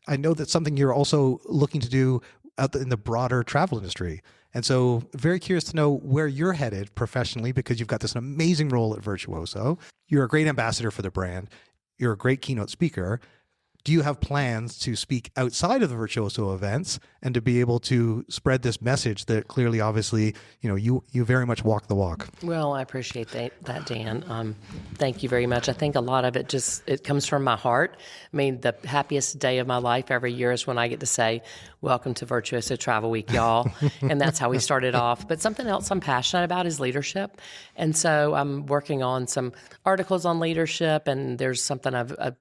I know that's something you're also looking to do in the broader travel industry. And so very curious to know where you're headed professionally, because you've got this amazing role at Virtuoso. You're a great ambassador for the brand. You're a great keynote speaker. do you have plans to speak outside of the Virtuoso events and to be able to spread this message that clearly, obviously, you very much walk the walk? Well, I appreciate that, Dan. Thank you very much. I think a lot of it it comes from my heart. I mean, the happiest day of my life every year is when I get to say, welcome to Virtuoso Travel Week, y'all. And that's how we started off. But something else I'm passionate about is leadership. And so I'm working on some articles on leadership, and there's something a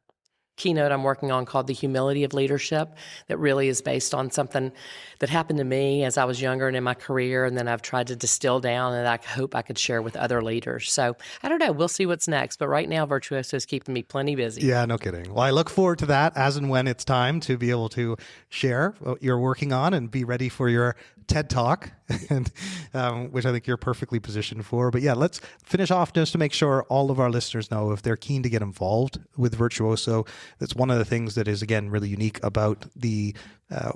keynote I'm working on called The Humility of Leadership that really is based on something that happened to me as I was younger and in my career, and then I've tried to distill down, and I hope I could share with other leaders. So I don't know. We'll see what's next. But right now, Virtuoso is keeping me plenty busy. Yeah, no kidding. Well, I look forward to that as and when it's time to be able to share what you're working on and be ready for your TED Talk, and which I think you're perfectly positioned for. But yeah, let's finish off just to make sure all of our listeners know if they're keen to get involved with Virtuoso. That's one of the things that is, again, really unique about the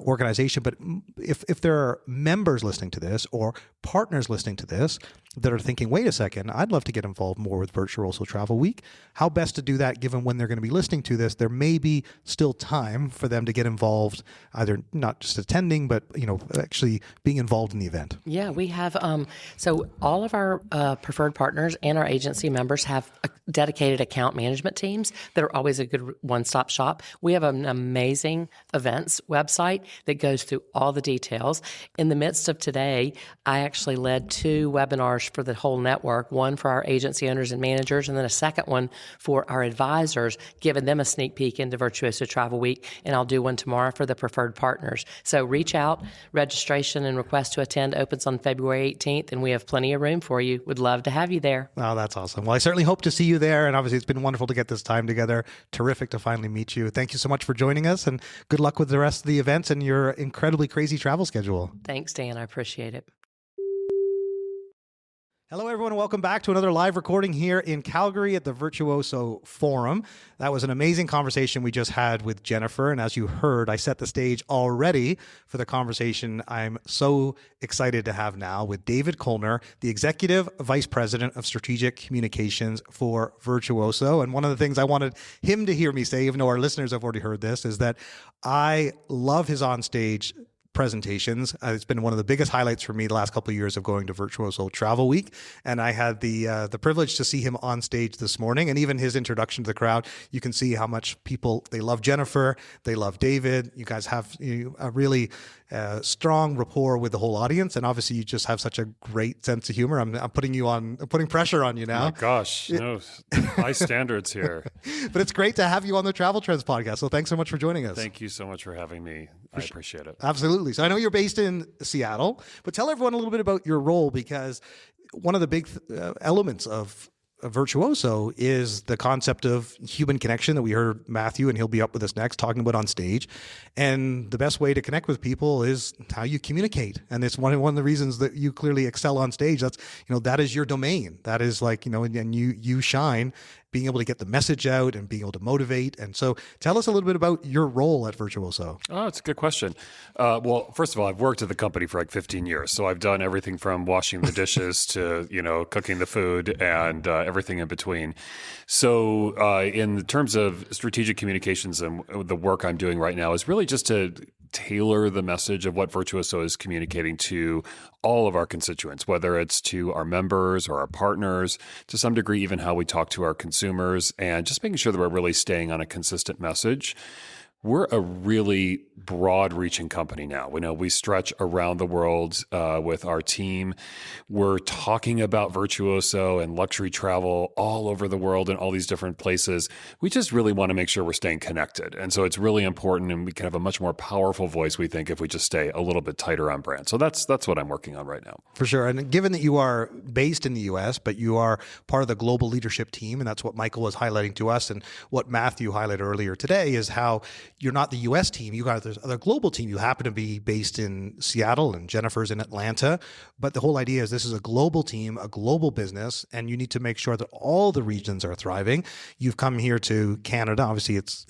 organization. But if there are members listening to this or partners listening to this that are thinking, wait a second, I'd love to get involved more with Virtuoso Travel Week, how best to do that given when they're going to be listening to this? There may be still time for them to get involved, either not just attending, but actually being involved in the event. Yeah, we have, so all of our preferred partners and our agency members have dedicated account management teams that are always a good one-stop shop. We have an amazing events website that goes through all the details. In the midst of today, I actually led 2 webinars for the whole network, one for our agency owners and managers, and then a second one for our advisors, giving them a sneak peek into Virtuoso Travel Week, and I'll do one tomorrow for the preferred partners. So reach out. Registration and request to attend opens on February 18th, and we have plenty of room for you. Would love to have you there. Oh, that's awesome. Well, I certainly hope to see you there, and obviously it's been wonderful to get this time together. Terrific to finally meet you. Thank you so much for joining us, and good luck with the rest of the events and your incredibly crazy travel schedule. Thanks, Dan. I appreciate it. Hello, everyone. Welcome back to another live recording here in Calgary at the Virtuoso Forum. That was an amazing conversation we just had with Jennifer. And as you heard, I set the stage already for the conversation I'm so excited to have now with David Kolner, the Executive Vice President of Strategic Communications for Virtuoso. And one of the things I wanted him to hear me say, even though our listeners have already heard this, is that I love his onstage presentations. It's been one of the biggest highlights for me the last couple of years of going to Virtuoso Travel Week, and I had the privilege to see him on stage this morning. And even his introduction to the crowd, you can see how much people, they love Jennifer, they love David. You guys have a really strong rapport with the whole audience, and obviously you just have such a great sense of humor. I'm putting pressure on you now. Oh my gosh, no, high standards here. But it's great to have you on the Travel Trends podcast. So thanks so much for joining us. Thank you so much for having me. I appreciate it. Absolutely. So I know you're based in Seattle, but tell everyone a little bit about your role, because one of the big elements of Virtuoso is the concept of human connection that we heard Matthew, and he'll be up with us next, talking about on stage. And the best way to connect with people is how you communicate. And it's one of the reasons that you clearly excel on stage. That's, that is your domain. That is like, and you shine being able to get the message out and being able to motivate. And so tell us a little bit about your role at Virtuoso. Oh, it's a good question. Well, first of all, I've worked at the company for like 15 years. So I've done everything from washing the dishes to, cooking the food and everything in between. So in terms of strategic communications and the work I'm doing right now is really just to tailor the message of what Virtuoso is communicating to all of our constituents, whether it's to our members or our partners, to some degree, even how we talk to our consumers, and just making sure that we're really staying on a consistent message. We're a really broad-reaching company now. We stretch around the world with our team. We're talking about Virtuoso and luxury travel all over the world in all these different places. We just really want to make sure we're staying connected. And so it's really important, and we can have a much more powerful voice, we think, if we just stay a little bit tighter on brand. So that's what I'm working on right now. For sure. And given that you are based in the U.S., but you are part of the global leadership team, and that's what Michael was highlighting to us, and what Matthew highlighted earlier today is how you're not the U.S. team. You got this other global team. You happen to be based in Seattle, and Jennifer's in Atlanta. But the whole idea is this is a global team, a global business, and you need to make sure that all the regions are thriving. You've come here to Canada. Obviously, it's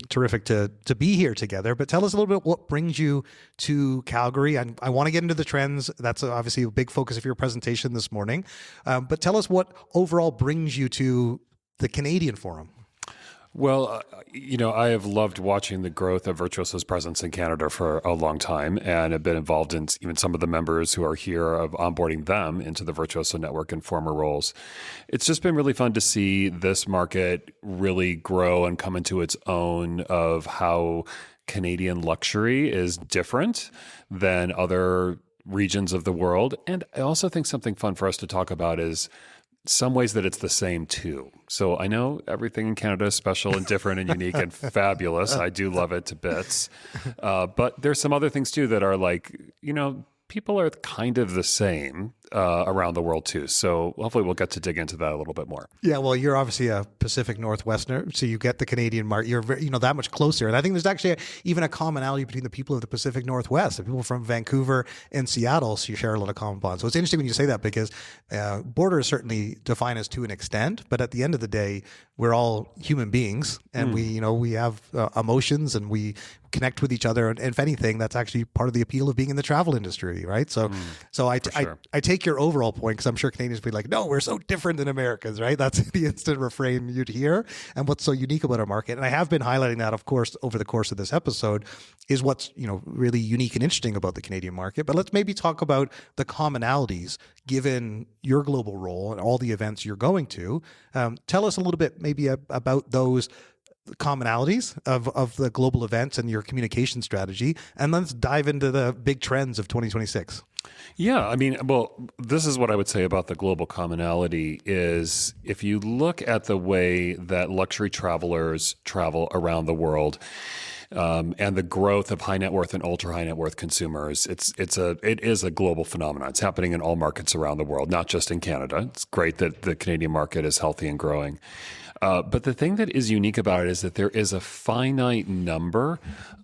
terrific to be here together. But tell us a little bit what brings you to Calgary. And I want to get into the trends. That's obviously a big focus of your presentation this morning. But tell us what overall brings you to the Canadian Forum. Well, I have loved watching the growth of Virtuoso's presence in Canada for a long time, and have been involved in even some of the members who are here of onboarding them into the Virtuoso network in former roles. It's just been really fun to see this market really grow and come into its own of how Canadian luxury is different than other regions of the world. And I also think something fun for us to talk about is some ways that it's the same too. So I know everything in Canada is special and different and unique and fabulous. I do love it to bits. But there's some other things too that are like, people are kind of the same around the world too. So hopefully we'll get to dig into that a little bit more. Yeah, well, you're obviously a Pacific Northwesterner, so you get the Canadian market. You're very, that much closer, and I think there's actually even a commonality between the people of the Pacific Northwest. The people from Vancouver and Seattle, so you share a lot of common bonds. So it's interesting when you say that, because borders certainly define us to an extent, but at the end of the day, we're all human beings, and we have emotions, and we connect with each other. And if anything, that's actually part of the appeal of being in the travel industry, right? So I take your overall point, because I'm sure Canadians would be like, no, we're so different than Americans, right? That's the instant refrain you'd hear, and what's so unique about our market. And I have been highlighting that, of course, over the course of this episode, is what's really unique and interesting about the Canadian market. But let's maybe talk about the commonalities given your global role and all the events you're going to. Tell us a little bit maybe about those commonalities of the global events and your communication strategy, and let's dive into the big trends of 2026. Yeah, this is what I would say about the global commonality is if you look at the way that luxury travelers travel around the world, and the growth of high net worth and ultra high net worth consumers, it is a global phenomenon. It's happening in all markets around the world, not just in Canada. It's great that the Canadian market is healthy and growing. But the thing that is unique about it is that there is a finite number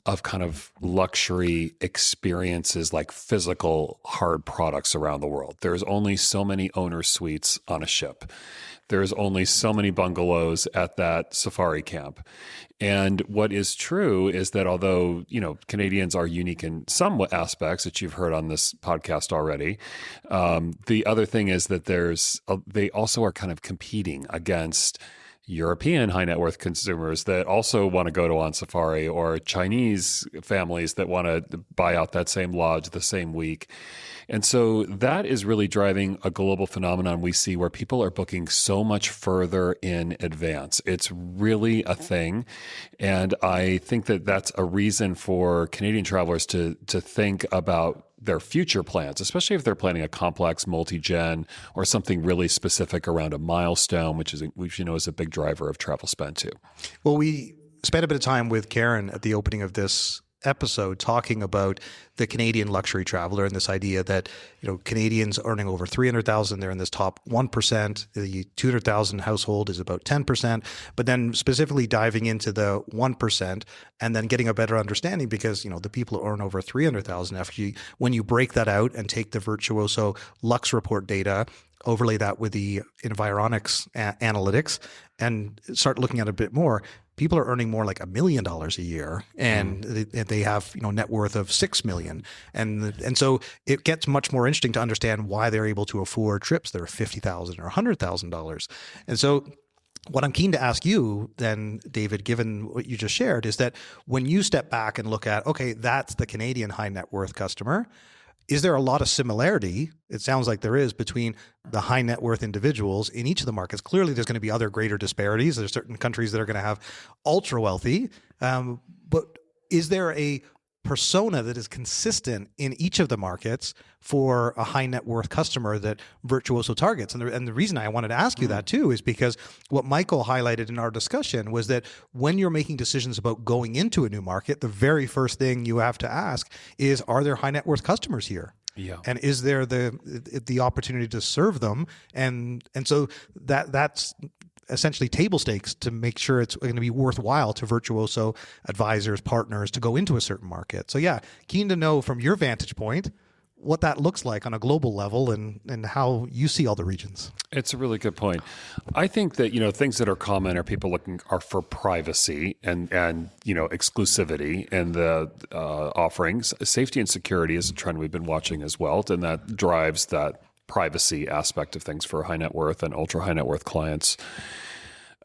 of kind of luxury experiences, like physical hard products around the world. There's only so many owner suites on a ship. There's only so many bungalows at that safari camp. And what is true is that although, Canadians are unique in some aspects that you've heard on this podcast already, the other thing is that they also are kind of competing against European high net worth consumers that also want to go on safari, or Chinese families that want to buy out that same lodge the same week. And so that is really driving a global phenomenon we see where people are booking so much further in advance. It's really a thing. And I think that that's a reason for Canadian travelers to think about their future plans, especially if they're planning a complex multi-gen or something really specific around a milestone, which is a big driver of travel spend too. Well, we spent a bit of time with Karen at the opening of this episode talking about the Canadian luxury traveler and this idea that Canadians earning over $300,000, they're in this top 1%. The 200,000 household is about 10%, but then specifically diving into the 1% and then getting a better understanding, because the people who earn over 300,000, when you break that out and take the Virtuoso Lux Report data, overlay that with the Environics analytics, and start looking at it a bit more, people are earning more like $1 million a year, and they have net worth of $6 million, and so it gets much more interesting to understand why they're able to afford trips that are $50,000 or $100,000. And so what I'm keen to ask you then, David, given what you just shared, is that when you step back and look at, okay, that's the Canadian high net worth customer, is there a lot of similarity? It sounds like there is, between the high net worth individuals in each of the markets. Clearly, there's going to be other greater disparities. There's certain countries that are going to have ultra wealthy. But is there a persona that is consistent in each of the markets for a high net worth customer that Virtuoso targets? And the reason I wanted to ask you that too is because what Michael highlighted in our discussion was that when you're making decisions about going into a new market, the very first thing you have to ask is, are there high net worth customers here? Yeah. And is there the opportunity to serve them? And so that's essentially table stakes to make sure it's going to be worthwhile to Virtuoso advisors, partners, to go into a certain market. So yeah, keen to know from your vantage point what that looks like on a global level and how you see all the regions. It's a really good point. I think that, things that are common are people are for privacy and exclusivity in the offerings. Safety and security is a trend we've been watching as well, and that drives that privacy aspect of things for high net worth and ultra high net worth clients.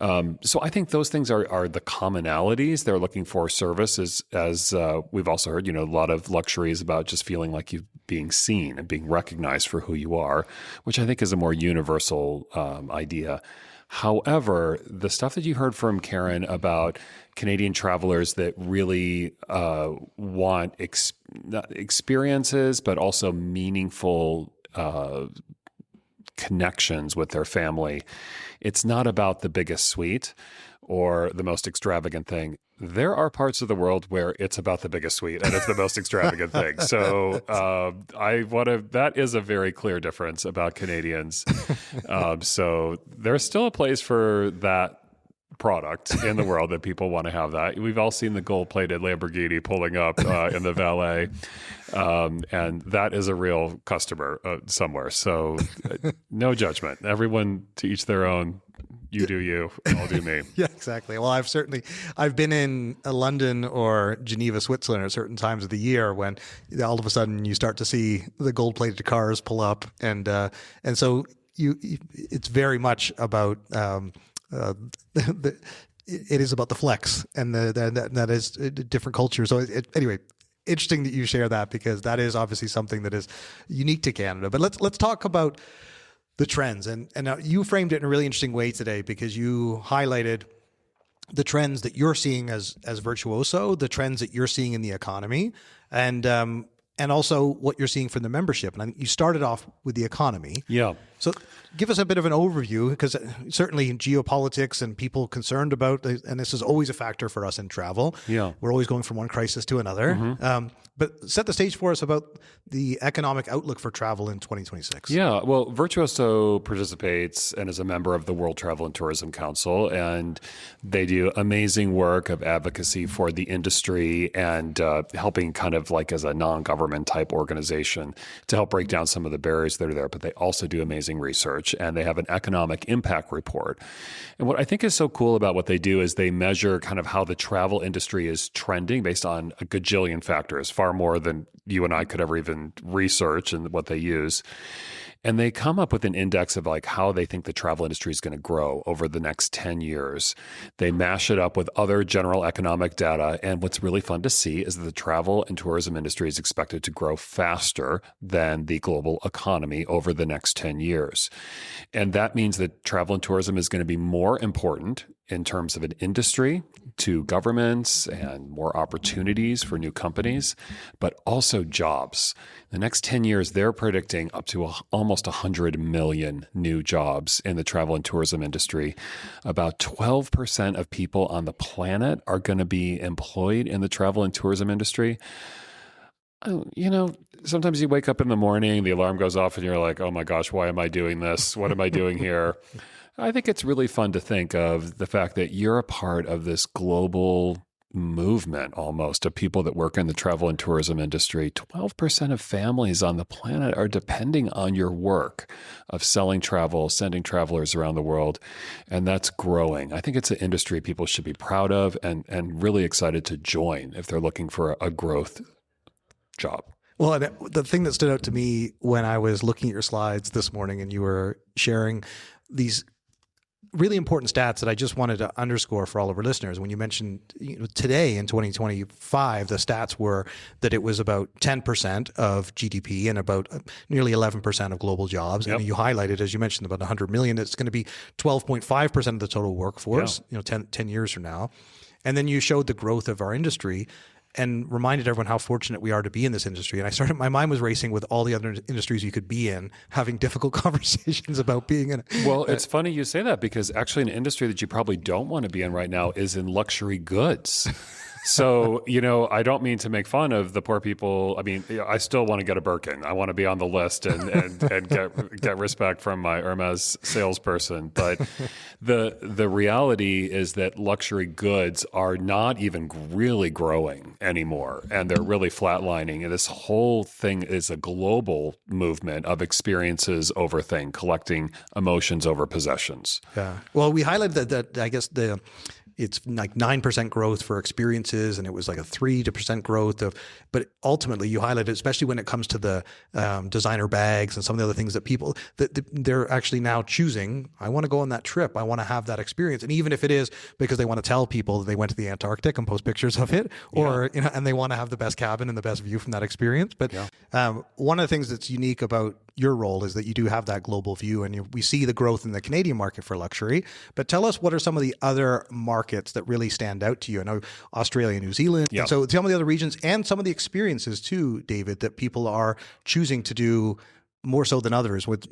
So I think those things are the commonalities. They're looking for service, as we've also heard, a lot of luxury is about just feeling like you're being seen and being recognized for who you are, which I think is a more universal idea. However, the stuff that you heard from Karen about Canadian travelers that really want experiences, but also meaningful connections with their family. It's not about the biggest suite or the most extravagant thing. There are parts of the world where it's about the biggest suite and it's the most extravagant thing. So that is a very clear difference about Canadians. So there's still a place for that product in the world that people want to have that. We've all seen the gold-plated Lamborghini pulling up in the valet, and that is a real customer somewhere. So no judgment. Everyone to each their own. You do you, I'll do me. Yeah, exactly. Well, I've been in London or Geneva, Switzerland at certain times of the year when all of a sudden you start to see the gold-plated cars pull up, and so it's very much about it is about the flex, and that is a different culture. So anyway, interesting that you share that, because that is obviously something that is unique to Canada. But let's talk about the trends, and now you framed it in a really interesting way today, because you highlighted the trends that you're seeing as Virtuoso, the trends that you're seeing in the economy, and also what you're seeing from the membership. And you started off with the economy. Yeah. So give us a bit of an overview, because certainly geopolitics and people concerned about, and this is always a factor for us in travel. Yeah. We're always going from one crisis to another. Mm-hmm. But set the stage for us about the economic outlook for travel in 2026. Yeah, well, Virtuoso participates and is a member of the World Travel and Tourism Council, and they do amazing work of advocacy for the industry and helping kind of like as a non-government type organization to help break down some of the barriers that are there. But they also do amazing research, and they have an economic impact report. And what I think is so cool about what they do is they measure kind of how the travel industry is trending based on a gajillion factors, far more than you and I could ever even research and what they use. And they come up with an index of like how they think the travel industry is going to grow over the next 10 years. They mash it up with other general economic data. And what's really fun to see is that the travel and tourism industry is expected to grow faster than the global economy over the next 10 years. And that means that travel and tourism is going to be more important in terms of an industry to governments and more opportunities for new companies, but also jobs. The next 10 years, they're predicting up to almost 100 million new jobs in the travel and tourism industry. About 12% of people on the planet are going to be employed in the travel and tourism industry. Sometimes you wake up in the morning, the alarm goes off, and you're like, oh my gosh, why am I doing this? What am I doing here? I think it's really fun to think of the fact that you're a part of this global movement almost of people that work in the travel and tourism industry. 12% of families on the planet are depending on your work of selling travel, sending travelers around the world, and that's growing. I think it's an industry people should be proud of and really excited to join if they're looking for a growth job. Well, the thing that stood out to me when I was looking at your slides this morning and you were sharing these really important stats that I just wanted to underscore for all of our listeners. When you mentioned today in 2025, the stats were that it was about 10% of GDP and about nearly 11% of global jobs. Yep. And you highlighted, as you mentioned, about 100 million. It's going to be 12.5% of the total workforce, 10 years from now. And then you showed the growth of our industry and reminded everyone how fortunate we are to be in this industry. And my mind was racing with all the other industries you could be in, having difficult conversations about being in. Well, it's funny you say that, because actually an industry that you probably don't want to be in right now is in luxury goods. So, I don't mean to make fun of the poor people. I mean, I still want to get a Birkin. I want to be on the list and get respect from my Hermes salesperson. But the reality is that luxury goods are not even really growing anymore, and they're really flatlining. And this whole thing is a global movement of experiences over thing, collecting emotions over possessions. Yeah. Well, we highlighted that I guess it's like 9% growth for experiences, and it was like a 3% growth of, but ultimately you highlighted, especially when it comes to the designer bags and some of the other things that people, they're actually now choosing, I want to go on that trip. I want to have that experience. And even if it is because they want to tell people that they went to the Antarctic and post pictures of it, or, and they want to have the best cabin and the best view from that experience. But one of the things that's unique about your role is that you do have that global view, and we see the growth in the Canadian market for luxury. But tell us, what are some of the other markets that really stand out to you? I know Australia, New Zealand. And so some of the other regions and some of the experiences too, David, that people are choosing to do more so than others with,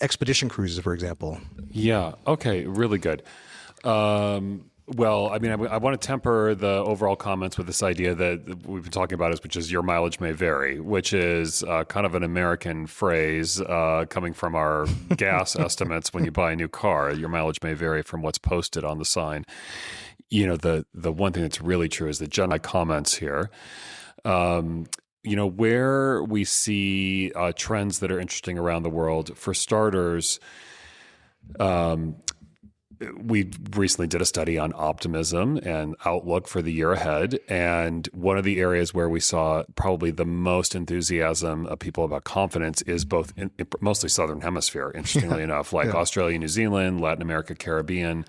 expedition cruises, for example. Yeah. Okay. Really good. Well, I mean, I want to temper the overall comments with this idea that we've been talking about, which is your mileage may vary, which is kind of an American phrase coming from our gas estimates when you buy a new car. Your mileage may vary from what's posted on the sign. The one thing that's really true is that Jen comments here. Where we see trends that are interesting around the world, for starters, we recently did a study on optimism and outlook for the year ahead. And one of the areas where we saw probably the most enthusiasm of people about confidence is both in mostly Southern Hemisphere, interestingly enough, like Australia, New Zealand, Latin America, Caribbean.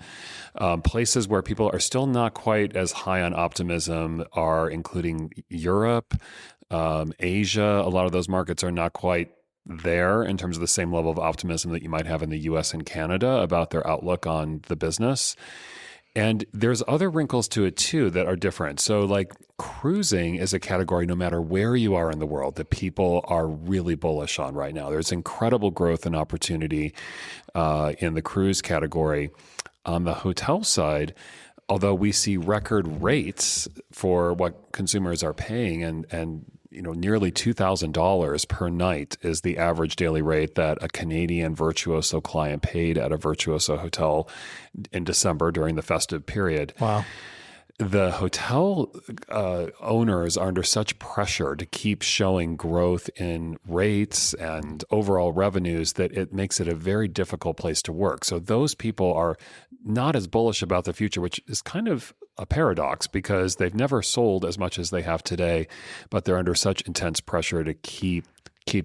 Places where people are still not quite as high on optimism are including Europe, Asia. A lot of those markets are not quite there in terms of the same level of optimism that you might have in the US and Canada about their outlook on the business. And there's other wrinkles to it too that are different. So like cruising is a category, no matter where you are in the world, that people are really bullish on right now. There's incredible growth and opportunity in the cruise category. On the hotel side, although we see record rates for what consumers are paying, and nearly $2,000 per night is the average daily rate that a Canadian Virtuoso client paid at a Virtuoso hotel in December during the festive period. Wow. The hotel owners are under such pressure to keep showing growth in rates and overall revenues that it makes it a very difficult place to work. So those people are not as bullish about the future, which is kind of a paradox because they've never sold as much as they have today, but they're under such intense pressure to keep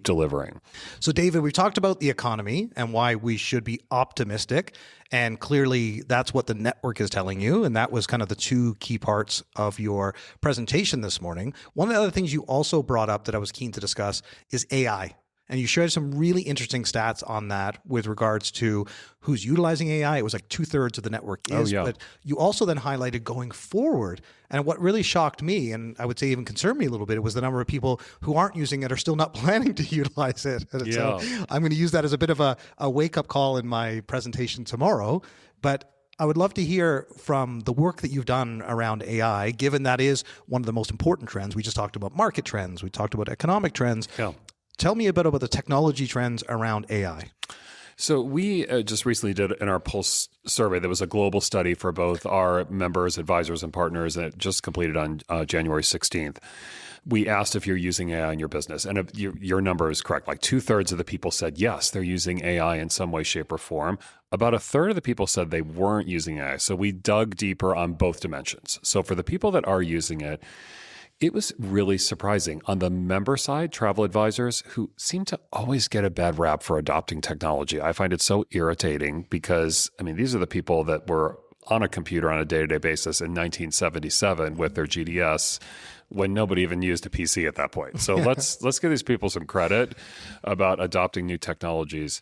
delivering. So David, we talked about the economy and why we should be optimistic. And clearly that's what the network is telling you. And that was kind of the two key parts of your presentation this morning. One of the other things you also brought up that I was keen to discuss is AI. And you shared some really interesting stats on that with regards to who's utilizing AI. It was like 2/3 of the network is. But you also then highlighted going forward. And what really shocked me, and I would say even concerned me a little bit, it was the number of people who aren't using it or still not planning to utilize it. So I'm going to use that as a bit of a wake-up call in my presentation tomorrow. But I would love to hear from the work that you've done around AI, given that is one of the most important trends. We just talked about market trends. We talked about economic trends. Yeah. Tell me a bit about the technology trends around AI. So we just recently did in our Pulse survey, there was a global study for both our members, advisors, and partners, and it just completed on January 16th. We asked if you're using AI in your business, and your number is correct. Like 2/3 of the people said, yes, they're using AI in some way, shape, or form. About 1/3 of the people said they weren't using AI. So we dug deeper on both dimensions. So for the people that are using it, it was really surprising. On the member side, travel advisors who seem to always get a bad rap for adopting technology. I find it so irritating because, these are the people that were on a computer on a day-to-day basis in 1977 with their GDS when nobody even used a PC at that point. So let's give these people some credit about adopting new technologies.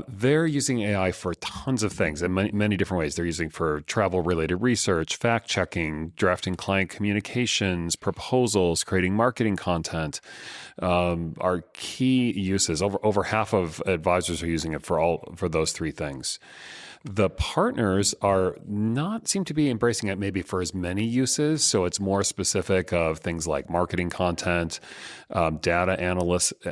They're using AI for tons of things in many different ways. They're using for travel-related research, fact-checking, drafting client communications, proposals, creating marketing content. Are key uses. Over half of advisors are using it for those three things. The partners seem to be embracing it maybe for as many uses. So it's more specific of things like marketing content, data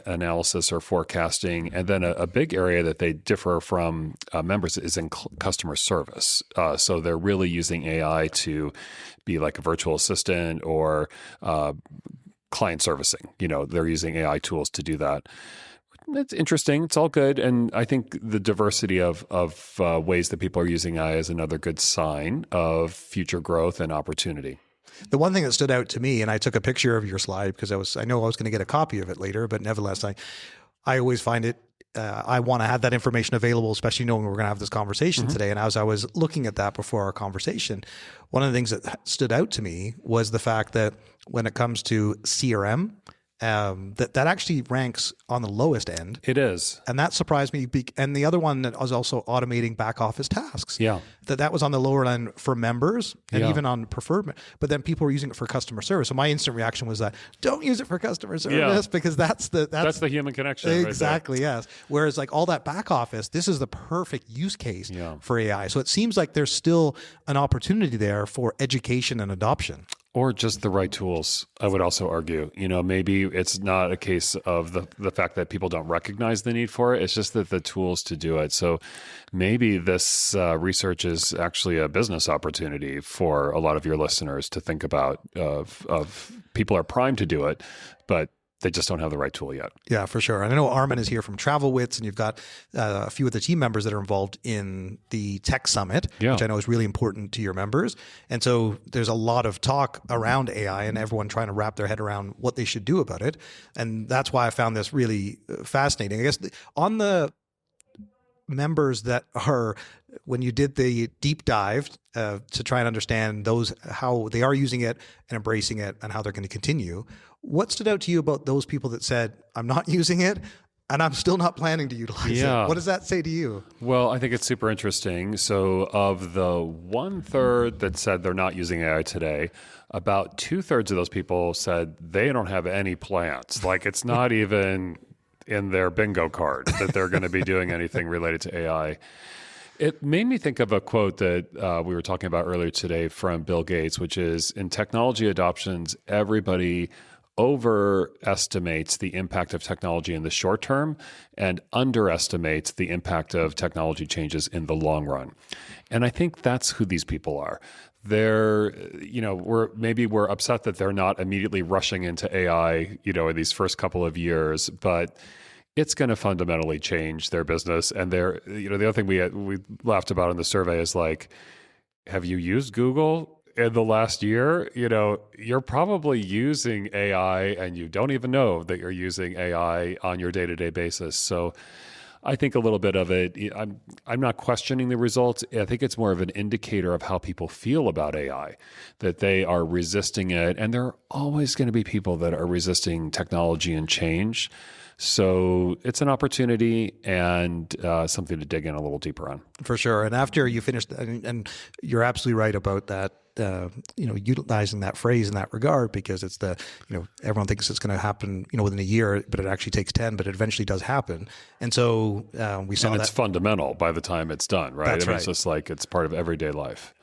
analysis or forecasting. And then a big area that they differ from members is in customer service. So they're really using AI to be like a virtual assistant or client servicing. They're using AI tools to do that. it's interesting. It's all good. And I think the diversity of ways that people are using AI is another good sign of future growth and opportunity. The one thing that stood out to me, and I took a picture of your slide because I know I was going to get a copy of it later, but nevertheless, I always find it, I want to have that information available, especially knowing we're going to have this conversation today. And as I was looking at that before our conversation, one of the things that stood out to me was the fact that when it comes to CRM, that actually ranks on the lowest end. It is. And that surprised me. And the other one that was also automating back office tasks. Yeah. That was on the lower end for members and Yeah. even on preferred. But then people were using it for customer service. So my instant reaction was that don't use it for customer service because that's the human connection. Exactly. Yes. Whereas like all that back office, this is the perfect use case for AI. So it seems like there's still an opportunity there for education and adoption. Or just the right tools, I would also argue. Maybe it's not a case of the fact that people don't recognize the need for it. It's just that the tools to do it. So maybe this research is actually a business opportunity for a lot of your listeners to think about of people are primed to do it, but they just don't have the right tool yet. Yeah, for sure. And I know Armin is here from TravelWits, and you've got a few of the team members that are involved in the Tech Summit, which I know is really important to your members. And so there's a lot of talk around AI and everyone trying to wrap their head around what they should do about it. And that's why I found this really fascinating. I guess on the members that are, when you did the deep dive to try and understand how they are using it and embracing it and how they're going to continue, what stood out to you about those people that said, I'm not using it and I'm still not planning to utilize it? What does that say to you? Well, I think it's super interesting. So of the 1/3 that said they're not using AI today, about 2/3 of those people said they don't have any plans. Like it's not even in their bingo card that they're going to be doing anything related to AI. It made me think of a quote that we were talking about earlier today from Bill Gates, which is, in technology adoptions, everybody overestimates the impact of technology in the short term and underestimates the impact of technology changes in the long run. And I think that's who these people are. We're upset that they're not immediately rushing into AI, in these first couple of years, but it's going to fundamentally change their business. And the other thing we laughed about in the survey is like, have you used Google in the last year? You're probably using AI and you don't even know that you're using AI on your day-to-day basis. So I think a little bit of it, I'm not questioning the results. I think it's more of an indicator of how people feel about AI, that they are resisting it. And there are always going to be people that are resisting technology and change. So it's an opportunity and something to dig in a little deeper on. For sure. And after you finish, and you're absolutely right about that, utilizing that phrase in that regard, because it's everyone thinks it's going to happen, within a year, but it actually takes 10, but it eventually does happen. And so we saw it's fundamental by the time it's done, right? That's right. It's just like it's part of everyday life.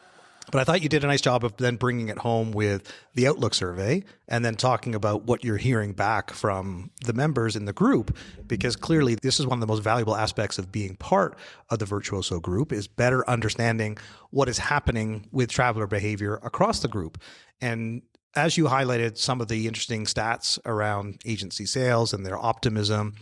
But I thought you did a nice job of then bringing it home with the Outlook survey and then talking about what you're hearing back from the members in the group, because clearly this is one of the most valuable aspects of being part of the Virtuoso group, is better understanding what is happening with traveler behavior across the group. And as you highlighted some of the interesting stats around agency sales and their optimism,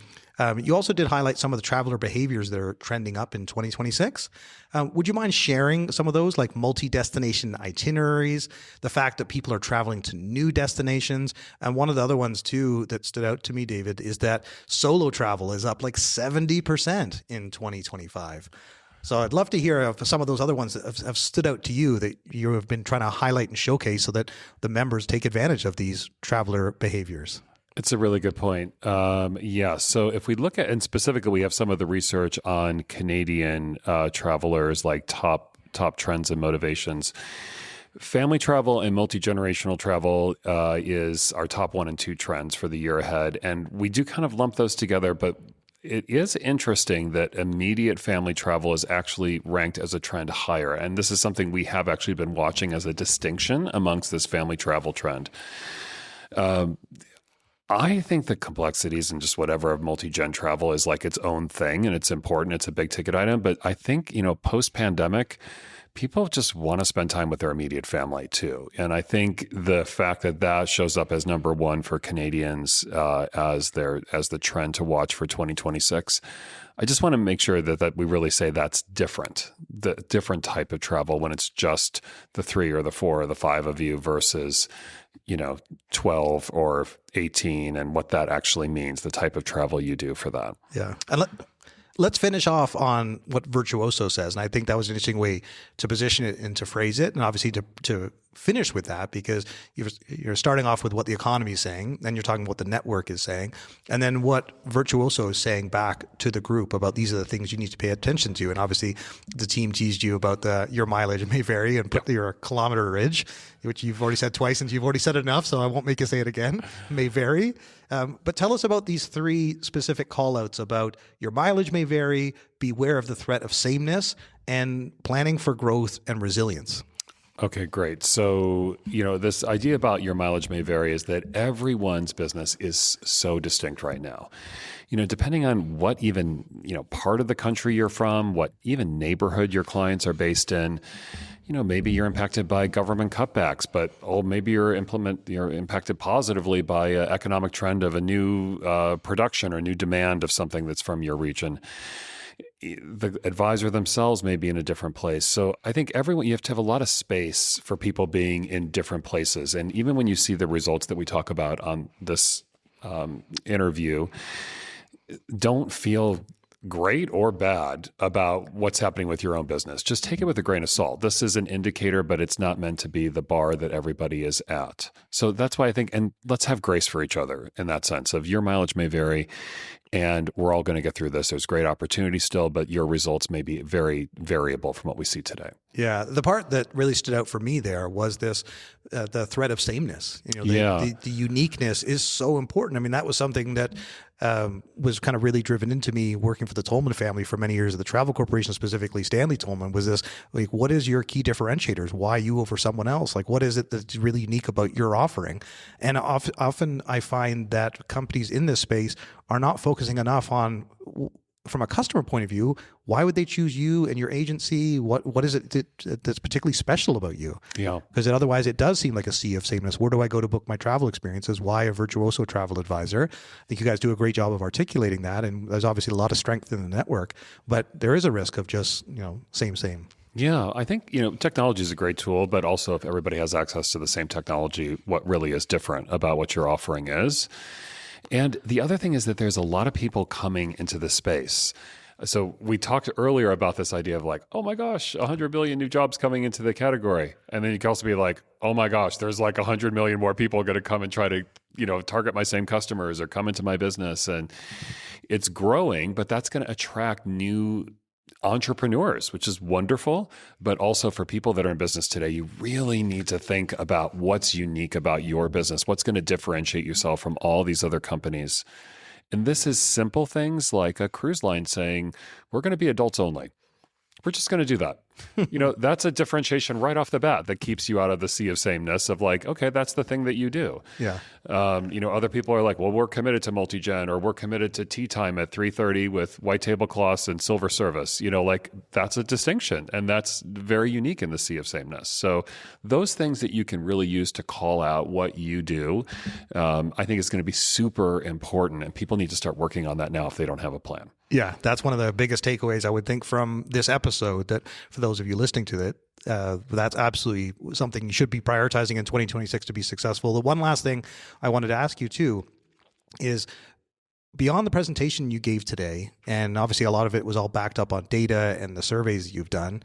you also did highlight some of the traveler behaviors that are trending up in 2026. Would you mind sharing some of those, like multi-destination itineraries, the fact that people are traveling to new destinations? And one of the other ones too that stood out to me, David, is that solo travel is up like 70% in 2025. So I'd love to hear of some of those other ones that have stood out to you that you have been trying to highlight and showcase so that the members take advantage of these traveler behaviors. It's a really good point. So if we look at, and specifically we have some of the research on Canadian travelers, like top trends and motivations. Family travel and multi-generational travel is our top 1 and 2 trends for the year ahead. And we do kind of lump those together, but it is interesting that immediate family travel is actually ranked as a trend higher. And this is something we have actually been watching as a distinction amongst this family travel trend. I think the complexities and just whatever of multi-gen travel is like its own thing and it's important. It's a big ticket item. But I think, post-pandemic, people just want to spend time with their immediate family too. And I think the fact that that shows up as number one for Canadians as the trend to watch for 2026, I just want to make sure that we really say that's different, the different type of travel when it's just the 3 or the 4 or the 5 of you versus 12 or 18 and what that actually means, the type of travel you do for that. Yeah. And let's finish off on what Virtuoso says. And I think that was an interesting way to position it and to phrase it. And obviously to finish with that, because you're starting off with what the economy is saying, then you're talking about what the network is saying, and then what Virtuoso is saying back to the group about these are the things you need to pay attention to. And obviously the team teased you about your mileage may vary and put your kilometerage, which you've already said twice and you've already said it enough, so I won't make you say it again, may vary. But tell us about these 3 specific call-outs about your mileage may vary, beware of the threat of sameness, and planning for growth and resilience. Okay, great. So, this idea about your mileage may vary is that everyone's business is so distinct right now. Depending on what even, part of the country you're from, what even neighborhood your clients are based in, maybe you're impacted by government cutbacks, but maybe you're impacted positively by an economic trend of a new production or new demand of something that's from your region. The advisor themselves may be in a different place. So I think you have to have a lot of space for people being in different places. And even when you see the results that we talk about on this interview, don't feel great or bad about what's happening with your own business. Just take it with a grain of salt. This is an indicator, but it's not meant to be the bar that everybody is at. So that's why I think, and let's have grace for each other in that sense of your mileage may vary and we're all going to get through this. There's great opportunity still, but your results may be very variable from what we see today. Yeah. The part that really stood out for me there was this, the threat of sameness. The uniqueness is so important. I mean, that was something that was kind of really driven into me working for the Tolman family for many years at the Travel Corporation, specifically Stanley Tolman, was this, like, what is your key differentiators? Why you over someone else? Like, what is it that's really unique about your offering? And often I find that companies in this space are not focusing enough on, from a customer point of view, why would they choose you and your agency? What is it that's particularly special about you? Yeah. Because otherwise it does seem like a sea of sameness. Where do I go to book my travel experiences? Why a Virtuoso travel advisor? I think you guys do a great job of articulating that. And there's obviously a lot of strength in the network, but there is a risk of just, same. Yeah, I think, technology is a great tool, but also if everybody has access to the same technology, what really is different about what your offering is. And the other thing is that there's a lot of people coming into this space. So we talked earlier about this idea of like, oh my gosh, 100 billion new jobs coming into the category. And then you can also be like, oh my gosh, there's like 100 million more people going to come and try to, target my same customers or come into my business. And it's growing, but that's going to attract new entrepreneurs, which is wonderful. But also for people that are in business today, you really need to think about what's unique about your business, what's going to differentiate yourself from all these other companies. And this is simple things like a cruise line saying, we're going to be adults only. We're just going to do that. That's a differentiation right off the bat that keeps you out of the sea of sameness of like, okay, that's the thing that you do. Yeah. Other people are like, well, we're committed to multi-gen or we're committed to tea time at 3:30 with white tablecloths and silver service. That's a distinction and that's very unique in the sea of sameness. So those things that you can really use to call out what you do, I think is going to be super important and people need to start working on that now if they don't have a plan. Yeah, that's one of the biggest takeaways I would think from this episode, that for those of you listening to it, that's absolutely something you should be prioritizing in 2026 to be successful. The one last thing I wanted to ask you too is, beyond the presentation you gave today, and obviously a lot of it was all backed up on data and the surveys you've done,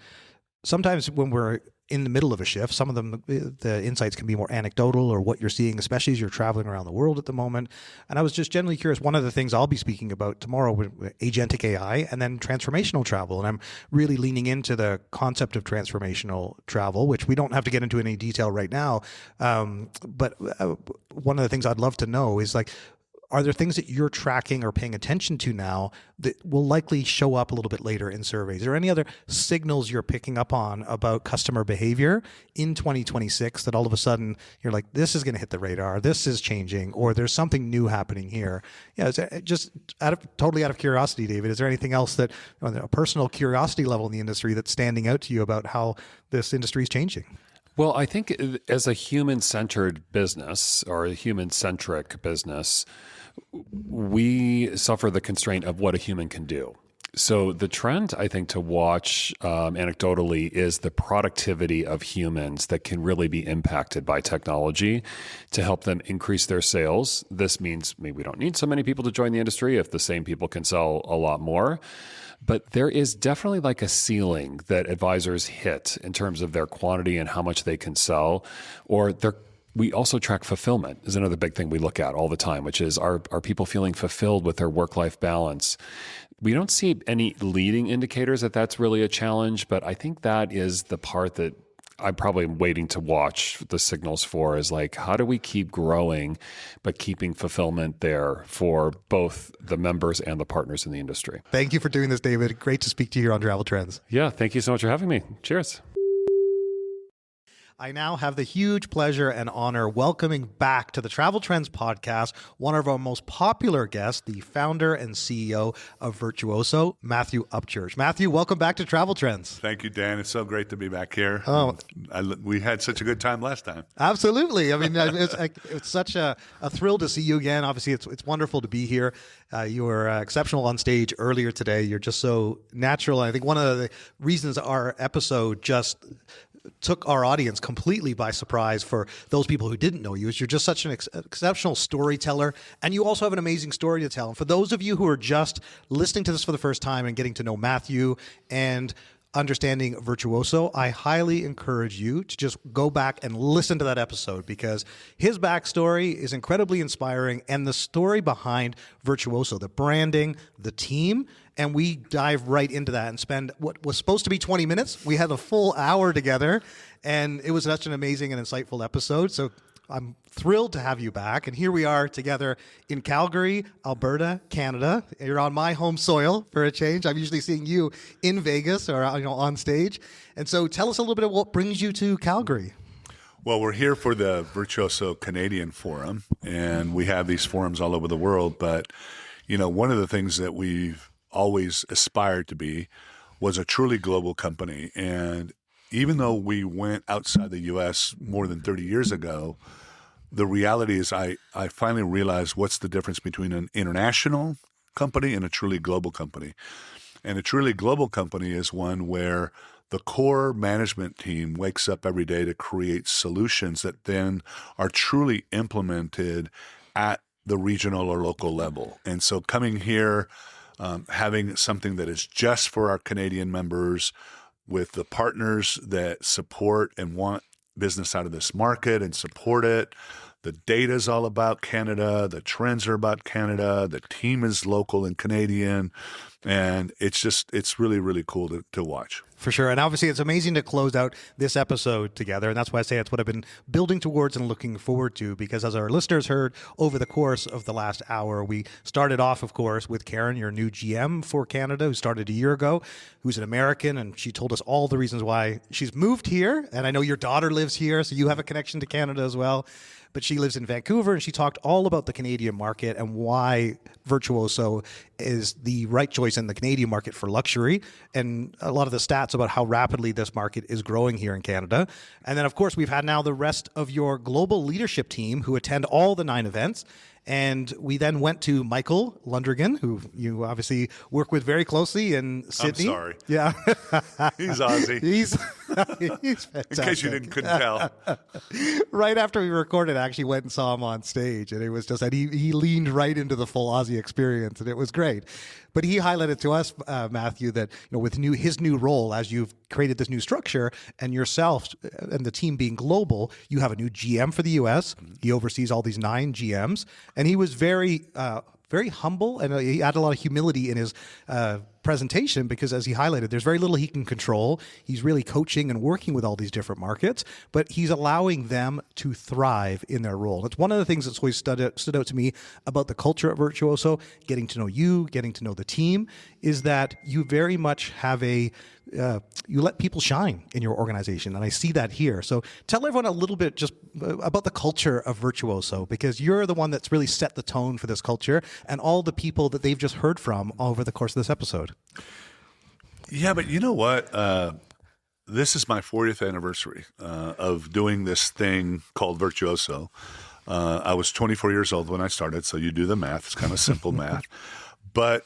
sometimes when we're in the middle of a shift, some of them, the insights can be more anecdotal or what you're seeing, especially as you're traveling around the world at the moment. And I was just generally curious, one of the things I'll be speaking about tomorrow with agentic AI and then transformational travel. And I'm really leaning into the concept of transformational travel, which we don't have to get into any detail right now. But one of the things I'd love to know is like, are there things that you're tracking or paying attention to now that will likely show up a little bit later in surveys? Are there any other signals you're picking up on about customer behavior in 2026 that all of a sudden you're like, this is going to hit the radar, this is changing, or there's something new happening here? Yeah, just totally out of curiosity, David, is there anything else that, on a personal curiosity level in the industry, that's standing out to you about how this industry is changing? Well, I think as a human-centered business or a human-centric business, we suffer the constraint of what a human can do. So the trend, I think, to watch anecdotally is the productivity of humans that can really be impacted by technology to help them increase their sales. This means maybe we don't need so many people to join the industry if the same people can sell a lot more. But there is definitely like a ceiling that advisors hit in terms of their quantity and how much they can sell, or we also track fulfillment is another big thing we look at all the time, which is are people feeling fulfilled with their work-life balance? We don't see any leading indicators that that's really a challenge, but I think that is the part that I'm probably waiting to watch the signals for, is like, how do we keep growing, but keeping fulfillment there for both the members and the partners in the industry? Thank you for doing this, David. Great to speak to you here on Travel Trends. Yeah, thank you so much for having me. Cheers. I now have the huge pleasure and honor welcoming back to the Travel Trends podcast one of our most popular guests, the founder and CEO of Virtuoso, Matthew Upchurch. Matthew, welcome back to Travel Trends. Thank you, Dan. It's so great to be back here. Oh. We had such a good time last time. Absolutely. I mean, it's such a thrill to see you again. Obviously, it's wonderful to be here. You were exceptional on stage earlier today. You're just so natural. And I think one of the reasons our episode just took our audience completely by surprise, for those people who didn't know you, is you're just such an exceptional storyteller, and you also have an amazing story to tell. And for those of you who are just listening to this for the first time and getting to know Matthew and understanding Virtuoso, I highly encourage you to just go back and listen to that episode, because his backstory is incredibly inspiring, and the story behind Virtuoso, the branding, the team, and we dive right into that and spend what was supposed to be 20 minutes. We had a full hour together, and it was such an amazing and insightful episode. So I'm thrilled to have you back. And here we are together in Calgary, Alberta, Canada. You're on my home soil for a change. I'm usually seeing you in Vegas or on stage. And so tell us a little bit of what brings you to Calgary. Well, we're here for the Virtuoso Canadian Forum, and we have these forums all over the world. But, one of the things that we've always aspired to be was a truly global company. And even though we went outside the U.S. more than 30 years ago, the reality is I finally realized what's the difference between an international company and a truly global company. And a truly global company is one where the core management team wakes up every day to create solutions that then are truly implemented at the regional or local level. And so coming here, having something that is just for our Canadian members, with the partners that support and want business out of this market and support it. The data is all about Canada. The trends are about Canada. The team is local and Canadian. And it's really, really cool to watch. For sure. And obviously, it's amazing to close out this episode together. And that's why I say it's what I've been building towards and looking forward to, because as our listeners heard over the course of the last hour, we started off, of course, with Karen, your new GM for Canada, who started a year ago, who's an American. And she told us all the reasons why she's moved here. And I know your daughter lives here, so you have a connection to Canada as well. But she lives in Vancouver, and she talked all about the Canadian market and why Virtuoso is the right choice in the Canadian market for luxury, and a lot of the stats about how rapidly this market is growing here in Canada. And then, of course, we've had now the rest of your global leadership team who attend all the 9 events. And we then went to Michael Londregan, who you obviously work with very closely in Sydney. I'm sorry. Yeah. He's Aussie. He's fantastic. In case you couldn't tell. Right after we recorded, I actually went and saw him on stage, and it was just that he leaned right into the full Aussie experience, and it was great. But he highlighted to us, Matthew, that with his new role, as you've created this new structure, and yourself and the team being global, you have a new GM for the U.S. He oversees all these 9 GMs, and he was very humble, and he had a lot of humility in his presentation because, as he highlighted, there's very little he can control. He's really coaching and working with all these different markets, but he's allowing them to thrive in their role. It's one of the things that's always stood out to me about the culture at Virtuoso, getting to know you, getting to know the team, is that you very much have you let people shine in your organization, and I see that here. So tell everyone a little bit just about the culture of Virtuoso, because you're the one that's really set the tone for this culture and all the people that they've just heard from over the course of this episode. Yeah, but you know what? This is my 40th anniversary of doing this thing called Virtuoso. I was 24 years old when I started, so you do the math. It's kind of simple math. But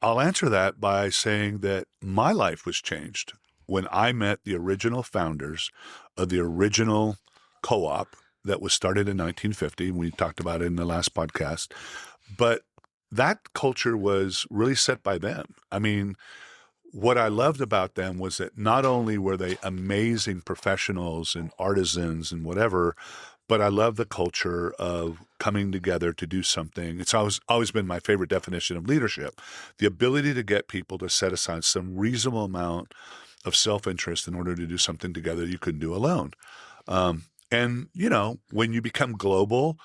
I'll answer that by saying that my life was changed when I met the original founders of the original co-op that was started in 1950. We talked about it in the last podcast. But that culture was really set by them. I mean, what I loved about them was that not only were they amazing professionals and artisans and whatever, but I love the culture of coming together to do something. It's always been my favorite definition of leadership, the ability to get people to set aside some reasonable amount of self-interest in order to do something together you couldn't do alone. And, you know, when you become global,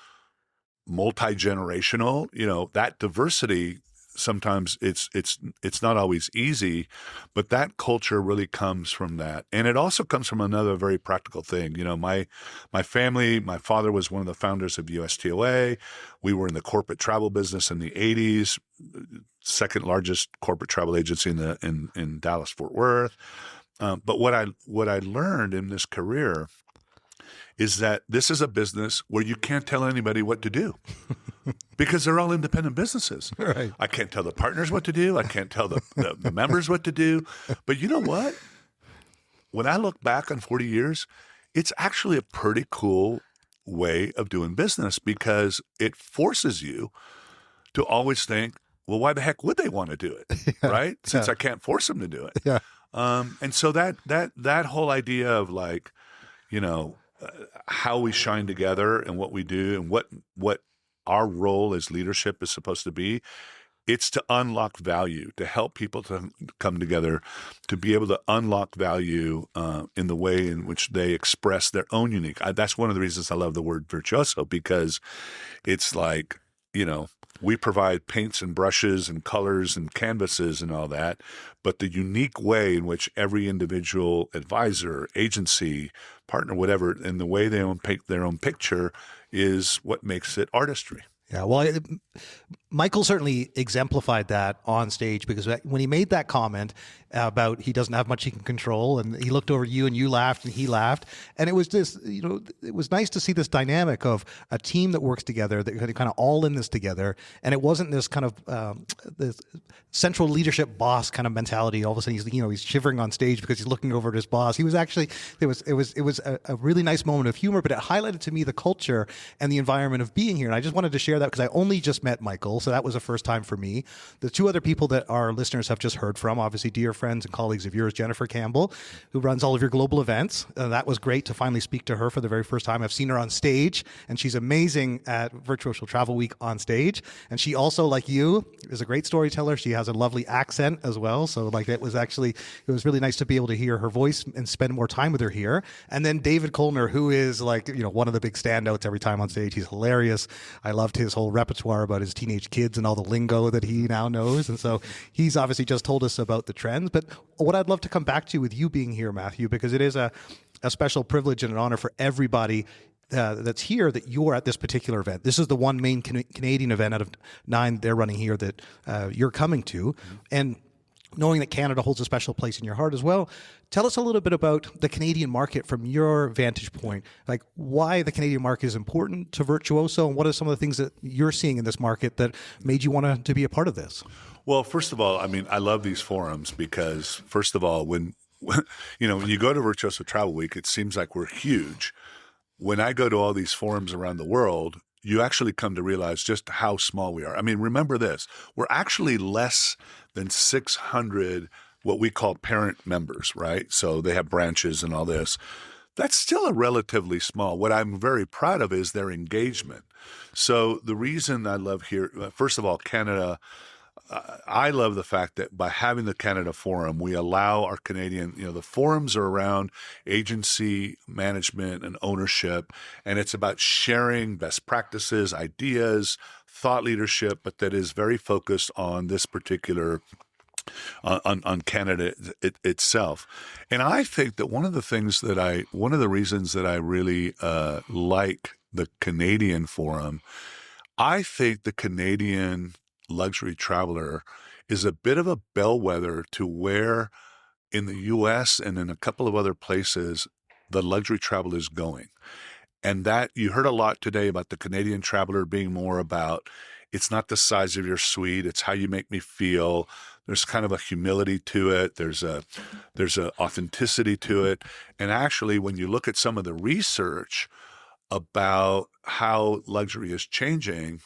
multi-generational, you know, that diversity, sometimes it's not always easy, but that culture really comes from that. And it also comes from another very practical thing. You know, my family, my father was one of the founders of USTOA. We were in the corporate travel business in the 80s, second largest corporate travel agency in Dallas, Fort Worth. But what I learned in this career is that this is a business where you can't tell anybody what to do because they're all independent businesses. Right. I can't tell the partners what to do. I can't tell the members what to do. But you know what? When I look back on 40 years, it's actually a pretty cool way of doing business because it forces you to always think, well, why the heck would they want to do it, right? Since I can't force them to do it. Yeah. And so that whole idea of like, you know, how we shine together and what we do and what our role as leadership is supposed to be, it's to unlock value, to help people to come together, to be able to unlock value in the way in which they express their own unique. That's one of the reasons I love the word virtuoso, because it's like, you know, we provide paints and brushes and colors and canvases and all that, but the unique way in which every individual advisor, agency, partner, whatever, and the way they paint their own picture is what makes it artistry. Yeah, well, Michael certainly exemplified that on stage, because when he made that comment about he doesn't have much he can control, and he looked over at you and you laughed and he laughed, and it was this, you know, it was nice to see this dynamic of a team that works together, that kind of all in this together, and it wasn't this kind of this central leadership boss kind of mentality. All of a sudden, he's shivering on stage because he's looking over at his boss. He was actually it was a really nice moment of humor, but it highlighted to me the culture and the environment of being here, and I just wanted to share that because I only just met Michael, so that was a first time for me. The two other people that our listeners have just heard from, obviously dear friends and colleagues of yours, Jennifer Campbell, who runs all of your global events. That was great to finally speak to her for the very first time. I've seen her on stage, and she's amazing at Virtuoso Travel Week on stage. And she also, like you, is a great storyteller. She has a lovely accent as well. So like it was really nice to be able to hear her voice and spend more time with her here. And then David Kolner, who is like, you know, one of the big standouts every time on stage. He's hilarious. I loved his whole repertoire about his teenage kids and all the lingo that he now knows. And so he's obviously just told us about the trends. But what I'd love to come back to with you being here, Matthew, because it is a special privilege and an honor for everybody that's here that you're at this particular event. This is the one main Canadian event out of 9 they're running here that you're coming to. Mm-hmm. And knowing that Canada holds a special place in your heart as well, tell us a little bit about the Canadian market from your vantage point, like why the Canadian market is important to Virtuoso, and what are some of the things that you're seeing in this market that made you want to be a part of this? Well, first of all, I mean, I love these forums because, first of all, when you go to Virtuoso Travel Week, it seems like we're huge. When I go to all these forums around the world, you actually come to realize just how small we are. I mean, remember this, we're actually less than 600 what we call parent members, right? So they have branches and all this. That's still a relatively small. What I'm very proud of is their engagement. So the reason I love here, first of all, Canada, I love the fact that by having the Canada Forum, we allow our Canadian, the forums are around agency management and ownership, and it's about sharing best practices, ideas, thought leadership, but that is very focused on this particular on Canada itself. And I think that one of the reasons that I really like the Canadian Forum, I think the Canadian luxury traveler is a bit of a bellwether to where in the US and in a couple of other places the luxury travel is going. And that you heard a lot today about the Canadian traveler being more about, it's not the size of your suite, it's how you make me feel. There's kind of a humility to it. There's a authenticity to it. And actually, when you look at some of the research about how luxury is changing,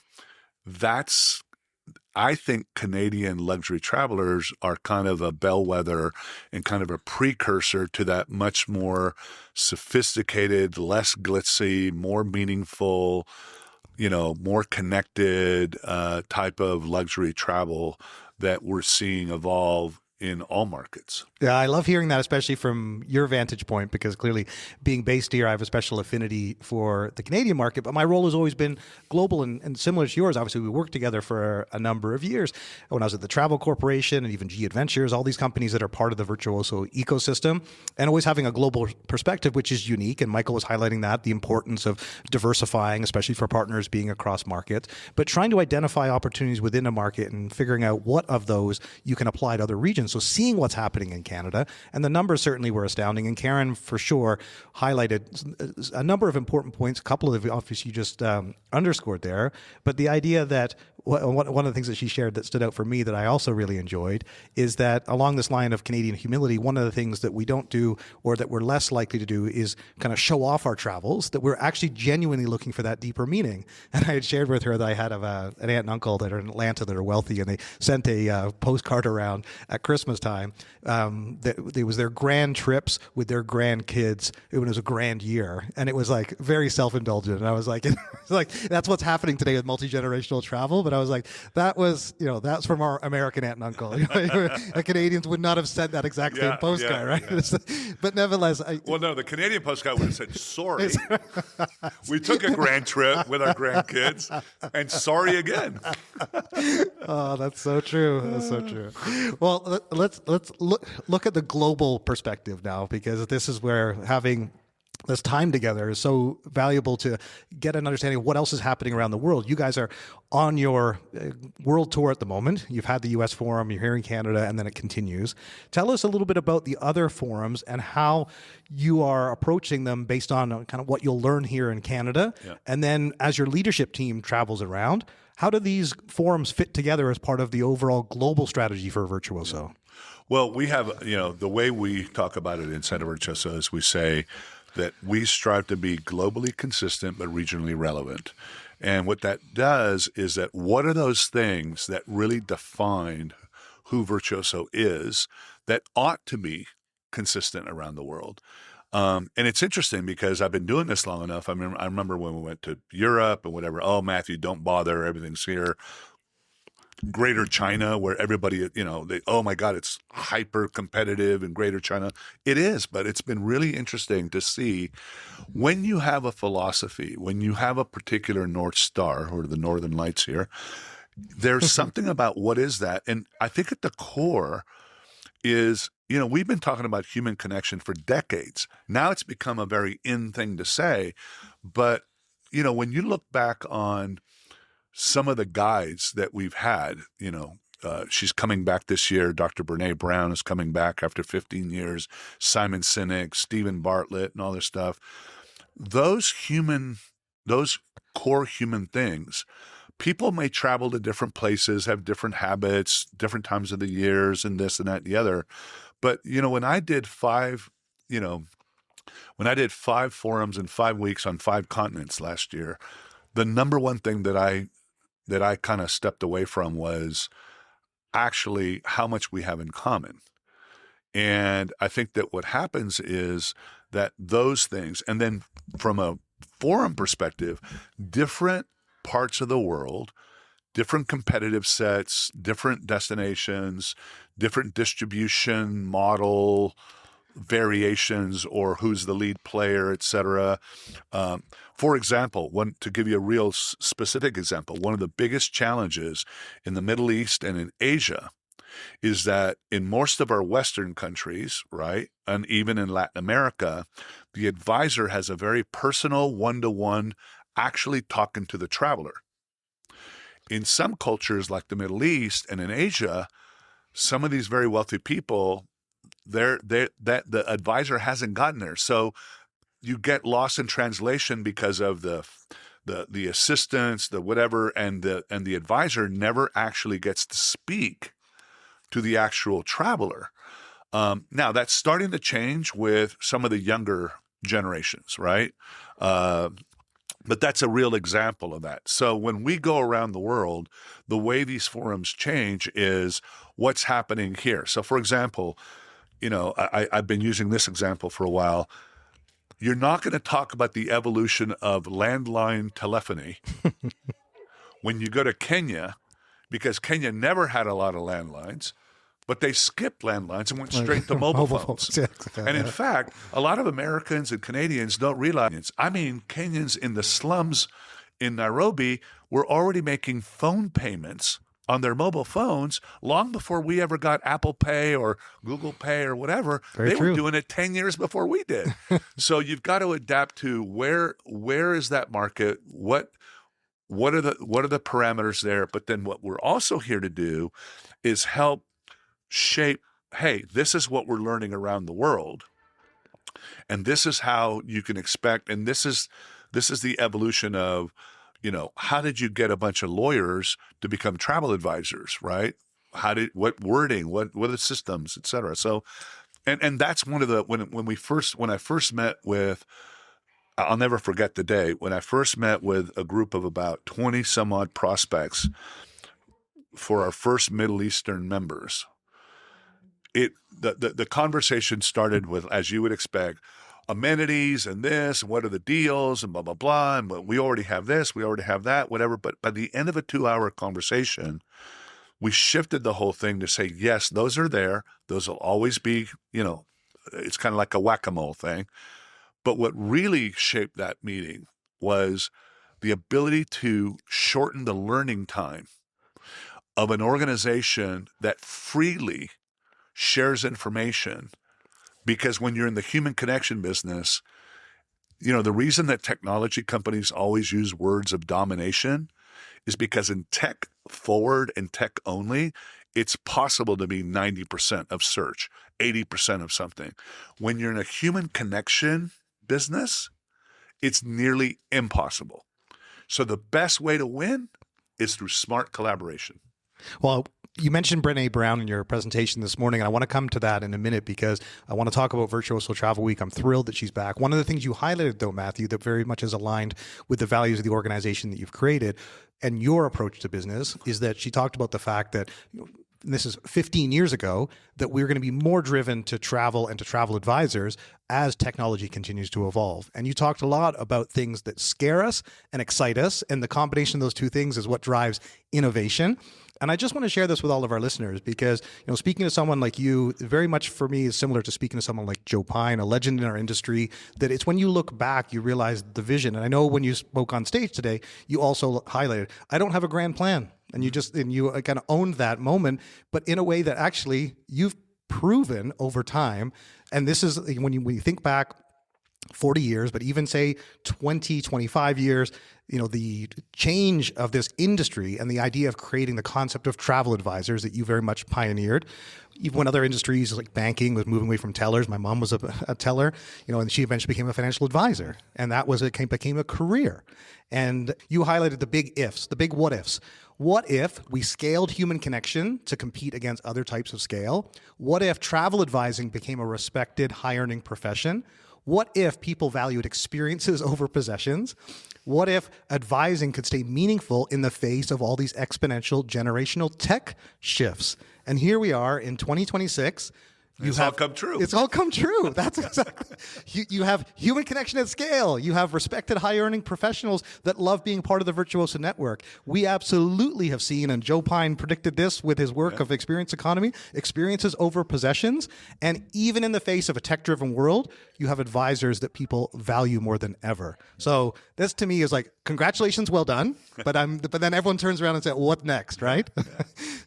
I think Canadian luxury travelers are kind of a bellwether and kind of a precursor to that much more sophisticated, less glitzy, more meaningful, more connected type of luxury travel that we're seeing evolve in all markets. Yeah, I love hearing that, especially from your vantage point, because clearly being based here, I have a special affinity for the Canadian market, but my role has always been global and similar to yours. Obviously, we worked together for a number of years when I was at the Travel Corporation and even G Adventures, all these companies that are part of the Virtuoso ecosystem, and always having a global perspective, which is unique. And Michael was highlighting that, the importance of diversifying, especially for partners being across markets, but trying to identify opportunities within a market and figuring out what of those you can apply to other regions. So seeing what's happening in Canada, and the numbers certainly were astounding. And Karen, for sure, highlighted a number of important points. A couple of the obvious you just underscored there, but the idea that one of the things that she shared that stood out for me that I also really enjoyed is that along this line of Canadian humility, one of the things that we don't do or that we're less likely to do is kind of show off our travels, that we're actually genuinely looking for that deeper meaning. And I had shared with her that I had an aunt and uncle that are in Atlanta that are wealthy, and they sent a postcard around at Christmas time. That it was their grand trips with their grandkids. It was a grand year, and it was like very self-indulgent. And I was like, that's what's happening today with multi-generational travel. But I was like, that's from our American aunt and uncle. The Canadians would not have sent that exact same postcard, right? Yeah. But nevertheless, the Canadian postcard would have said, sorry, we took a grand trip with our grandkids, and sorry again. Oh, that's so true. That's so true. Well, let's look at the global perspective now, because this is where having this time together is so valuable to get an understanding of what else is happening around the world. You guys are on your world tour at the moment. You've had the US Forum, you're here in Canada, and then it continues. Tell us a little bit about the other forums and how you are approaching them based on kind of what you'll learn here in Canada. Yeah. And then as your leadership team travels around, how do these forums fit together as part of the overall global strategy for Virtuoso? Yeah. Well, we have, the way we talk about it inside of Virtuoso is we say that we strive to be globally consistent but regionally relevant. And what that does is that what are those things that really define who Virtuoso is that ought to be consistent around the world? And it's interesting because I've been doing this long enough. I remember when we went to Europe and whatever, oh, Matthew, don't bother, everything's here. Greater China, where everybody, oh my God, it's hyper competitive in Greater China. It is, but it's been really interesting to see when you have a philosophy, when you have a particular North Star, or the Northern Lights here, there's something about what is that. And I think at the core is, we've been talking about human connection for decades. Now it's become a very in thing to say. But, when you look back on some of the guides that we've had, she's coming back this year. Dr. Brene Brown is coming back after 15 years. Simon Sinek, Stephen Bartlett, and all this stuff. Those core human things, people may travel to different places, have different habits, different times of the years, and this and that and the other. But, when I did five forums in 5 weeks on 5 continents last year, the number one thing that I kind of stepped away from was actually how much we have in common. And I think that what happens is that those things, and then from a forum perspective, different parts of the world different competitive sets, different destinations, different distribution model variations, or who's the lead player, et cetera. For example, to give you a real specific example, one of the biggest challenges in the Middle East and in Asia is that in most of our Western countries, right, and even in Latin America, the advisor has a very personal one-to-one, actually talking to the traveler. In some cultures like the Middle East and in Asia, some of these very wealthy people, the advisor hasn't gotten there. So you get lost in translation because of the assistants, the whatever, and the advisor never actually gets to speak to the actual traveler. Now that's starting to change with some of the younger generations, right? But that's a real example of that. So when we go around the world, the way these forums change is what's happening here. So for example, I've been using this example for a while. You're not going to talk about the evolution of landline telephony when you go to Kenya, because Kenya never had a lot of landlines, but they skipped landlines and went straight to mobile phones. And in fact, a lot of Americans and Canadians don't realize, Kenyans in the slums in Nairobi were already making phone payments on their mobile phones long before we ever got Apple Pay or Google Pay or whatever. They were doing it 10 years before we did. So you've got to adapt to where is that market? What are the parameters there? But then what we're also here to do is help shape, hey, this is what we're learning around the world. And this is how you can expect, and this is the evolution of, how did you get a bunch of lawyers to become travel advisors, right? What wording, what are the systems, et cetera. So, and that's one of the, when I first met with, I'll never forget the day when I first met with a group of about 20 some odd prospects for our first Middle Eastern members. The conversation started with, as you would expect, amenities and this, and what are the deals, and blah, blah, blah, and we already have this, we already have that, whatever. But by the end of a 2-hour conversation, we shifted the whole thing to say, yes, those are there. Those will always be, it's kind of like a whack-a-mole thing. But what really shaped that meeting was the ability to shorten the learning time of an organization that freely shares information. Because when you're in the human connection business, the reason that technology companies always use words of domination is because in tech forward and tech only, it's possible to be 90% of search, 80% of something. When you're in a human connection business, it's nearly impossible. So the best way to win is through smart collaboration. Well, you mentioned Brené Brown in your presentation this morning, and I want to come to that in a minute because I want to talk about Virtuoso Travel Week. I'm thrilled that she's back. One of the things you highlighted, though, Matthew, that very much is aligned with the values of the organization that you've created and your approach to business is that she talked about the fact that, and this is 15 years ago, that we're going to be more driven to travel and to travel advisors as technology continues to evolve. And you talked a lot about things that scare us and excite us, and the combination of those two things is what drives innovation. And I just want to share this with all of our listeners because, speaking to someone like you, very much for me is similar to speaking to someone like Joe Pine, a legend in our industry, that it's when you look back, you realize the vision. And I know when you spoke on stage today, you also highlighted, I don't have a grand plan. And you kind of owned that moment, but in a way that actually you've proven over time. And this is when you think back 40 years, but even say 20, 25 years, the change of this industry and the idea of creating the concept of travel advisors that you very much pioneered. Even when other industries like banking was moving away from tellers, my mom was a teller, and she eventually became a financial advisor. And that became a career. And you highlighted the big ifs, the big what ifs. What if we scaled human connection to compete against other types of scale? What if travel advising became a respected, high-earning profession? What if people valued experiences over possessions? What if advising could stay meaningful in the face of all these exponential generational tech shifts? And here we are in 2026. It's all come true. It's all come true. That's exactly. You have human connection at scale. You have respected, high-earning professionals that love being part of the Virtuoso network. We absolutely have seen, and Joe Pine predicted this with his work of experience economy, experiences over possessions. And even in the face of a tech-driven world, you have advisors that people value more than ever. So this, to me, is like, congratulations, well done. But then everyone turns around and says, what next, right?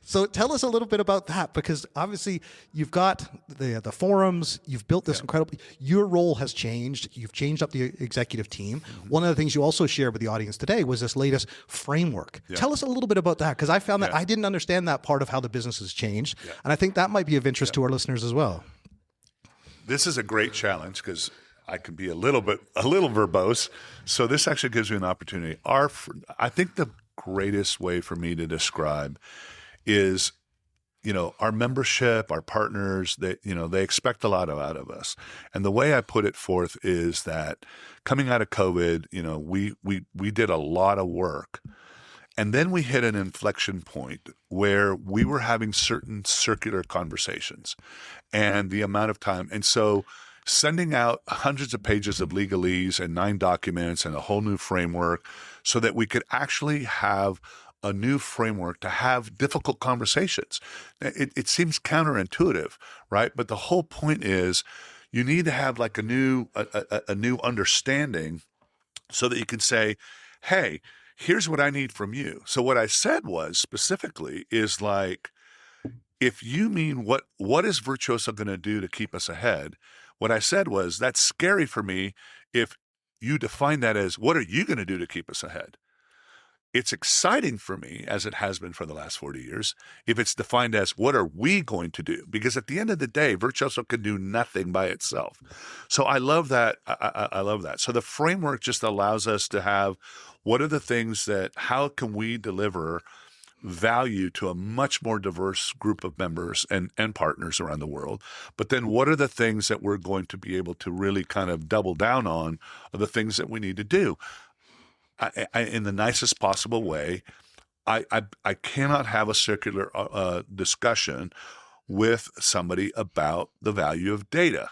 So tell us a little bit about that, because obviously you've got the forums, you've built this incredible, your role has changed, you've changed up the executive team. One of the things you also shared with the audience today was this latest framework. Tell us a little bit about that, because I found that I didn't understand that part of how the business has changed. And I think that might be of interest to our listeners as well. This is a great challenge because I can be a little verbose. So this actually gives me an opportunity. I think the greatest way for me to describe is, our membership, our partners, they expect a lot out of us. And the way I put it forth is that coming out of COVID, we did a lot of work. And then we hit an inflection point where we were having certain circular conversations and the amount of time. And so sending out hundreds of pages of legalese and 9 documents and a whole new framework so that we could actually have a new framework to have difficult conversations. It seems counterintuitive, right? But the whole point is you need to have like a new understanding so that you can say, hey, here's what I need from you. So what I said was specifically is like, if you mean what is Virtuoso going to do to keep us ahead? What I said was, that's scary for me if you define that as, what are you going to do to keep us ahead? It's exciting for me, as it has been for the last 40 years, if it's defined as, what are we going to do? Because at the end of the day, Virtuoso can do nothing by itself. So I love that. I love that. So the framework just allows us to have, what are the things how can we deliver value to a much more diverse group of members and partners around the world? But then what are the things that we're going to be able to really kind of double down on, are the things that we need to do? In the nicest possible way, I cannot have a circular discussion with somebody about the value of data.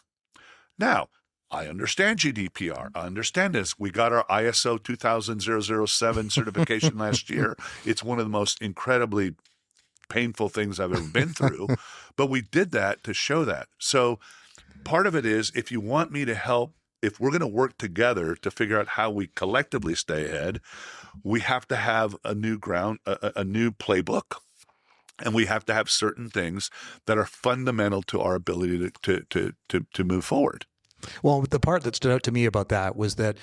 Now, I understand GDPR. I understand this. We got our ISO 20007 certification last year. It's one of the most incredibly painful things I've ever been through, but we did that to show that. So part of it is, if you want me to help, if we're going to work together to figure out how we collectively stay ahead, we have to have a new playbook, and we have to have certain things that are fundamental to our ability to move forward. Well, the part that stood out to me about that was that,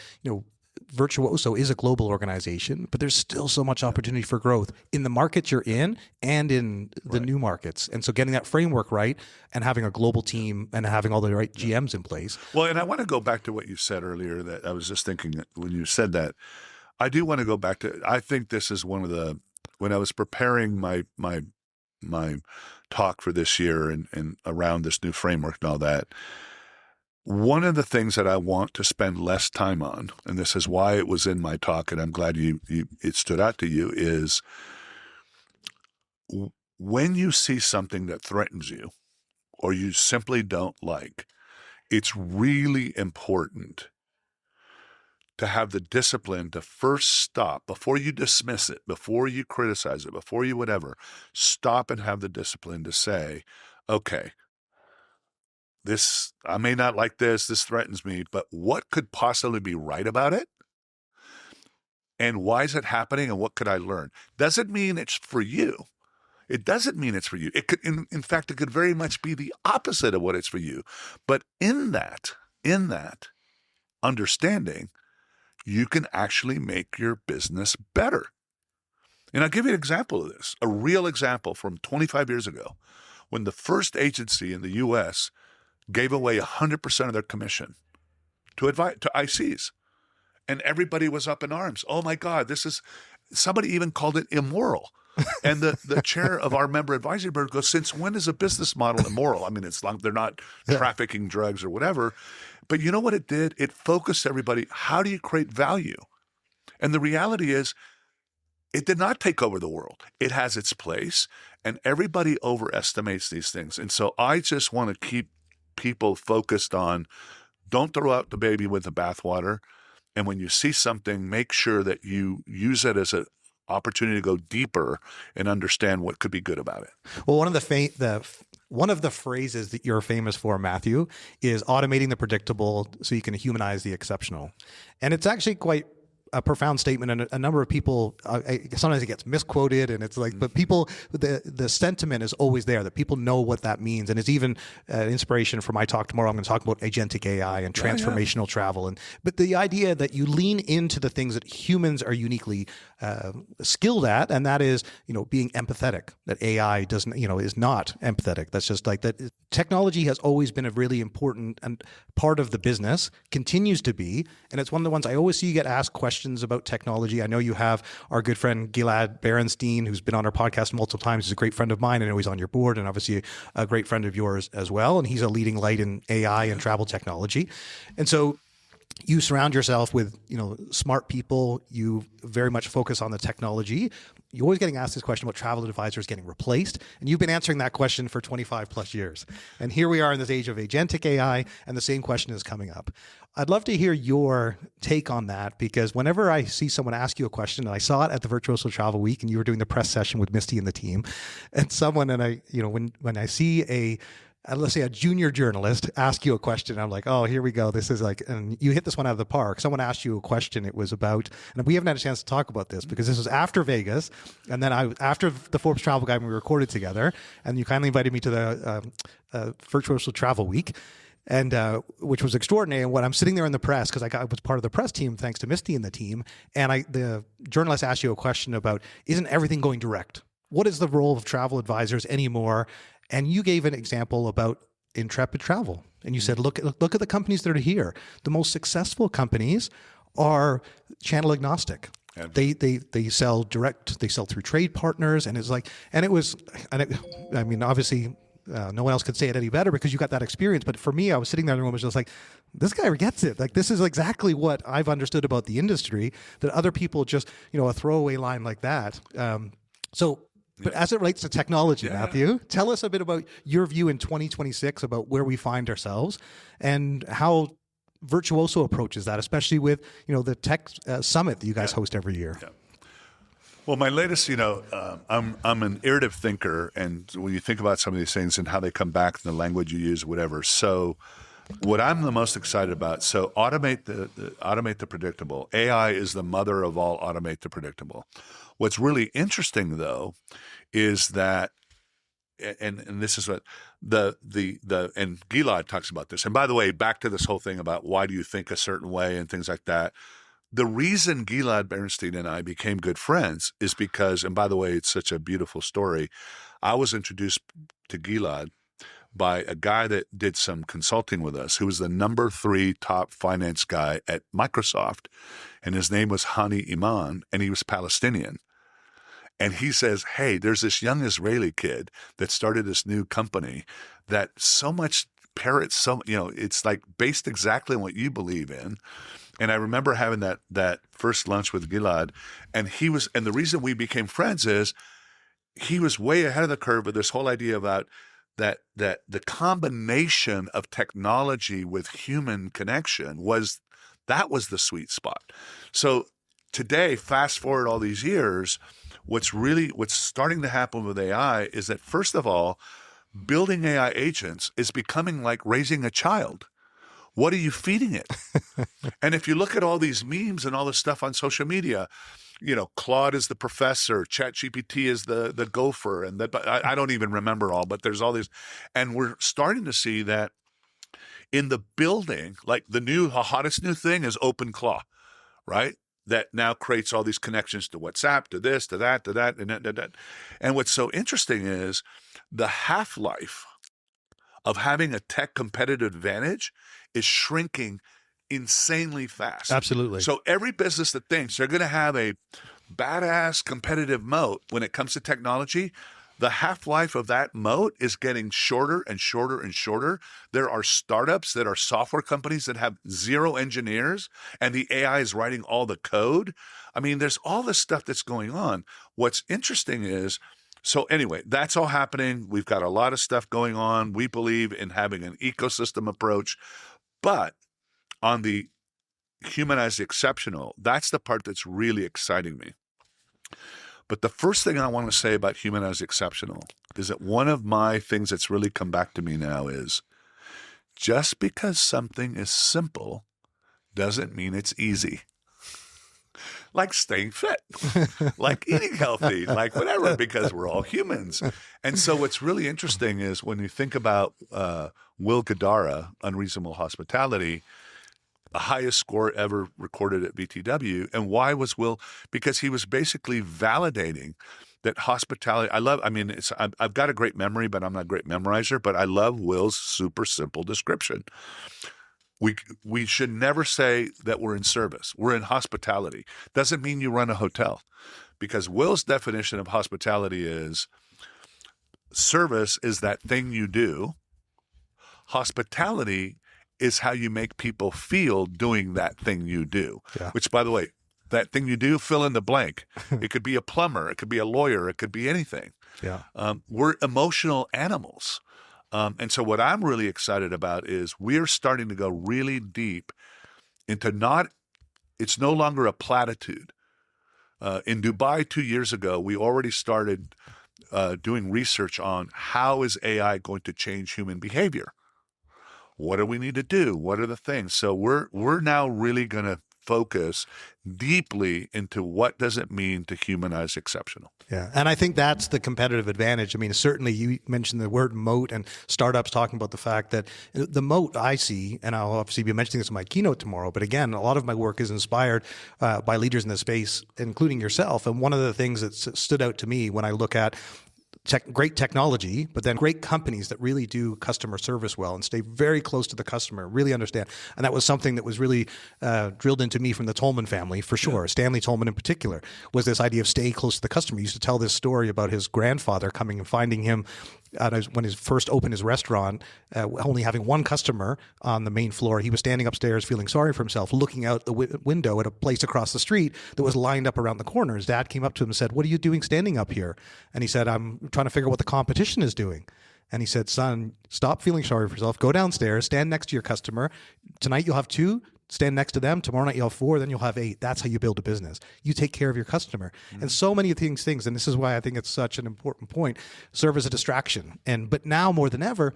Virtuoso is a global organization, but there's still so much opportunity for growth in the markets you're in and in the new markets. And so getting that framework right and having a global team and having all the right GMs in place. Well, and I want to go back to what you said earlier, that I was just thinking that when you said that, I do want to go back to, I think this is one of the, when I was preparing my talk for this year and around this new framework and all that, one of the things that I want to spend less time on, and this is why it was in my talk, and I'm glad it stood out to you, is when you see something that threatens you or you simply don't like, it's really important to have the discipline to first stop before you dismiss it, before you criticize it, before you whatever. Stop and have the discipline to say, okay, I may not like this threatens me, but what could possibly be right about it? And why is it happening? And what could I learn? Doesn't mean it's for you. It doesn't mean it's for you. It could, in fact, it could very much be the opposite of what it's for you. But in that understanding, you can actually make your business better. And I'll give you an example of this, a real example from 25 years ago, when the first agency in the U.S. gave away 100% of their commission to ICs. And everybody was up in arms. Oh my God, somebody even called it immoral. And the chair of our member advisory board goes, since when is a business model immoral? I mean, it's like they're not trafficking drugs or whatever. But you know what it did? It focused everybody. How do you create value? And the reality is, It did not take over the world. It has its place, and everybody overestimates these things. And so I just want to keep people focused on, don't throw out the baby with the bathwater. And when you see something, make sure that you use it as an opportunity to go deeper and understand what could be good about it. Well, one of the phrases that you're famous for, Matthew, is automating the predictable so you can humanize the exceptional. And it's actually quite a profound statement, and a number of people, sometimes it gets misquoted, and it's like, but people, the sentiment is always there, that people know what that means. And it's even inspiration for my talk tomorrow. I'm going to talk about agentic AI and transformational travel. But the idea that you lean into the things that humans are uniquely skilled at, and that is, being empathetic, that AI doesn't, is not empathetic. That's just like that. Technology has always been a really important and part of the business, continues to be. And it's one of the ones I always see you get asked questions about technology. I know you have our good friend Gilad Berenstein, who's been on our podcast multiple times. He's a great friend of mine. I know he's on your board, and obviously a great friend of yours as well. And he's a leading light in AI and travel technology. And so you surround yourself with, smart people. You very much focus on the technology. You're always getting asked this question about travel advisors getting replaced. And you've been answering that question for 25 plus years. And here we are in this age of agentic AI, and the same question is coming up. I'd love to hear your take on that, because whenever I see someone ask you a question, and I saw it at the Virtuoso Travel Week, and you were doing the press session with Misty and the team, and when I see let's say a junior journalist ask you a question, I'm like, oh, here we go. This is like, and you hit this one out of the park. Someone asked you a question. It was about, and we haven't had a chance to talk about this because this was after Vegas. And then after the Forbes Travel Guide, we recorded together, and you kindly invited me to the Virtuoso Travel Week, and which was extraordinary. And when I'm sitting there in the press, because I was part of the press team thanks to Misty and the team, and the journalist asked you a question about, isn't everything going direct? What is the role of travel advisors anymore? And you gave an example about Intrepid Travel. And you said, look at the companies that are here. The most successful companies are channel agnostic. Yeah. They sell direct, they sell through trade partners. And it's like, obviously, no one else could say it any better because you got that experience. But for me, I was sitting there in the room, was just like, this guy gets it. Like, this is exactly what I've understood about the industry, that other people just, a throwaway line like that. But as it relates to technology, Matthew, tell us a bit about your view in 2026 about where we find ourselves and how Virtuoso approaches that, especially with, the tech summit that you guys host every year. Yeah. Well, my latest, I'm an iterative thinker, and when you think about some of these things and how they come back in the language you use, whatever. So what I'm the most excited about, automate the predictable. AI is the mother of all automate the predictable. What's really interesting, though, is that, and this is what and Gilad talks about this. And by the way, back to this whole thing about why do you think a certain way and things like that. The reason Gilad Berenstein and I became good friends is because, and by the way, it's such a beautiful story. I was introduced to Gilad by a guy that did some consulting with us, who was the number 3 top finance guy at Microsoft. And his name was Hani Iman, and he was Palestinian. And he says, hey, there's this young Israeli kid that started this new company that so much parrots, it's like based exactly on what you believe in. And I remember having that first lunch with Gilad, and the reason we became friends is he was way ahead of the curve with this whole idea about that the combination of technology with human connection was the sweet spot. So today, fast forward all these years, what's starting to happen with AI is that, first of all, building AI agents is becoming like raising a child. What are you feeding it? And if you look at all these memes and all this stuff on social media, Claude is the professor, ChatGPT is the gopher, and I don't even remember all, but there's all these. And we're starting to see that in the building, like the hottest new thing is OpenClaw, right? That now creates all these connections to WhatsApp, to this, to that, and. And what's so interesting is the half-life of having a tech competitive advantage is shrinking insanely fast. Absolutely. So every business that thinks they're going to have a badass competitive moat when it comes to technology, the half-life of that moat is getting shorter and shorter and shorter. There are startups that are software companies that have 0 engineers, and the AI is writing all the code. I mean, there's all this stuff that's going on. What's interesting is, so anyway, that's all happening. We've got a lot of stuff going on. We believe in having an ecosystem approach, but on the humanize the exceptional, that's the part that's really exciting me. But the first thing I want to say about humanize the exceptional is that one of my things that's really come back to me now is just because something is simple doesn't mean it's easy. Like staying fit, like eating healthy, like whatever, because we're all humans. And so what's really interesting is when you think about Will Gadara, Unreasonable Hospitality, the highest score ever recorded at VTW. And why was Will? Because he was basically validating that hospitality. I've got a great memory, but I'm not a great memorizer, but I love Will's super simple description. We should never say that we're in service. We're in hospitality. Doesn't mean you run a hotel, because Will's definition of hospitality is service is that thing you do. Hospitality is how you make people feel doing that thing you do, which, by the way, that thing you do, fill in the blank. It could be a plumber. It could be a lawyer. It could be anything. We're emotional animals. And so what I'm really excited about is we're starting to go really deep into it's no longer a platitude. In Dubai 2 years ago, we already started doing research on how is AI going to change human behavior. What do we need to do? What are the things? So we're now really going to focus deeply into what does it mean to humanize exceptional. Yeah. And I think that's the competitive advantage. I mean, certainly you mentioned the word moat and startups talking about the fact that the moat I see, and I'll obviously be mentioning this in my keynote tomorrow, but again, a lot of my work is inspired by leaders in the space, including yourself. And one of the things that stood out to me when I look at great technology, but then great companies that really do customer service well and stay very close to the customer, really understand. And that was something that was really drilled into me from the Tolman family, for sure. Stanley Tolman in particular, was this idea of stay close to the customer. He used to tell this story about his grandfather coming and finding him when he first opened his restaurant, only having one customer on the main floor. He was standing upstairs feeling sorry for himself, looking out the window at a place across the street that was lined up around the corner. His dad came up to him and said, "What are you doing standing up here?" And he said, "I'm trying to figure out what the competition is doing." And he said, "Son, stop feeling sorry for yourself. Go downstairs, stand next to your customer. Tonight you'll have 2. Stand next to them. Tomorrow night you'll have 4, then you'll have 8. That's how you build a business. You take care of your customer." And so many things, and this is why I think it's such an important point, serve as a distraction. But now more than ever,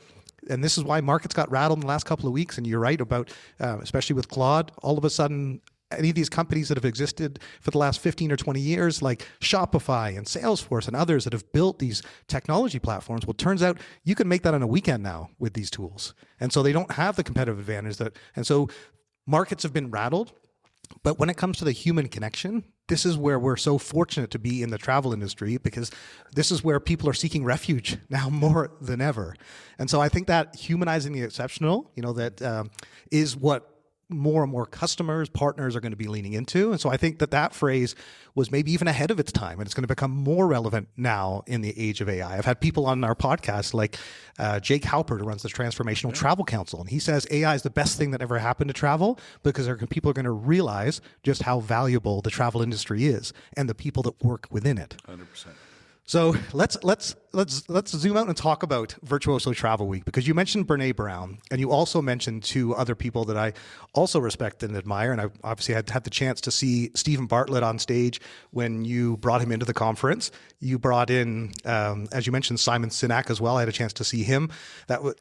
and this is why markets got rattled in the last couple of weeks, and you're right about, especially with Claude, all of a sudden, any of these companies that have existed for the last 15 or 20 years, like Shopify and Salesforce and others that have built these technology platforms, well, it turns out you can make that on a weekend now with these tools. And so they don't have the competitive advantage and so markets have been rattled, but when it comes to the human connection, this is where we're so fortunate to be in the travel industry, because this is where people are seeking refuge now more than ever. And so I think that humanizing the exceptional, that is what more and more customers, partners are going to be leaning into. And so I think that phrase was maybe even ahead of its time, and it's going to become more relevant now in the age of AI. I've had people on our podcast like Jake Halpert, who runs the Transformational Travel Council, and he says AI is the best thing that ever happened to travel, because people are going to realize just how valuable the travel industry is and the people that work within it. 100%. So let's zoom out and talk about Virtuoso Travel Week, because you mentioned Brene Brown, and you also mentioned 2 other people that I also respect and admire. And I obviously had the chance to see Stephen Bartlett on stage when you brought him into the conference. You brought in, as you mentioned, Simon Sinek as well. I had a chance to see him.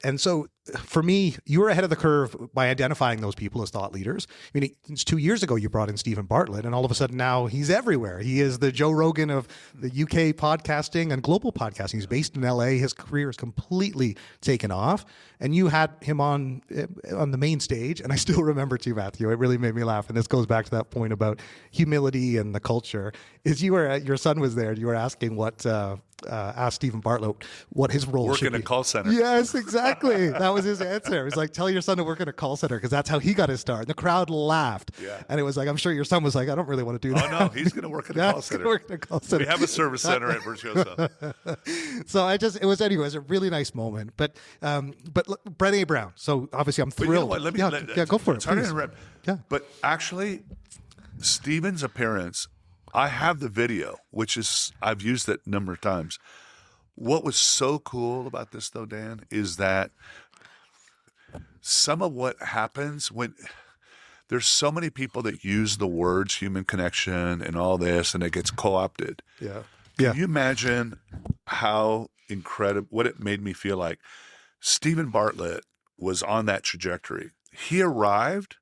And so for me, you were ahead of the curve by identifying those people as thought leaders. I mean, it's 2 years ago you brought in Stephen Bartlett, and all of a sudden now he's everywhere. He is the Joe Rogan of the UK podcasting and global podcasting. He's based in LA. His career is completely taken off, and you had him on the main stage. And I still remember too, Matthew. It really made me laugh. And this goes back to that point about humility and the culture. Is your son was there. You were asking what asked Stephen Bartlett what his role Work should in a be. call center. Yes, exactly. That was his answer. It was like, tell your son to work in a call center because that's how he got his start. And the crowd laughed. Yeah. And it was like, I'm sure your son was like, I don't really want to do that. Oh, no, he's going to work in a Yeah, call he's gonna center. work in a call center. We have a service center at Virtuoso. So it was a really nice moment. But look, Brené Brown. So obviously I'm But you know thrilled. what? Let me, Go for it. Sorry to Please. interrupt. Yeah. But actually, Stephen's appearance, I have the video, which is, I've used it a number of times. What was so cool about this, though, Dan, is that some of what happens when there's so many people that use the words human connection and all this, and it gets co-opted. Yeah. Can you imagine how incredible, what it made me feel like? Stephen Bartlett was on that trajectory. He arrived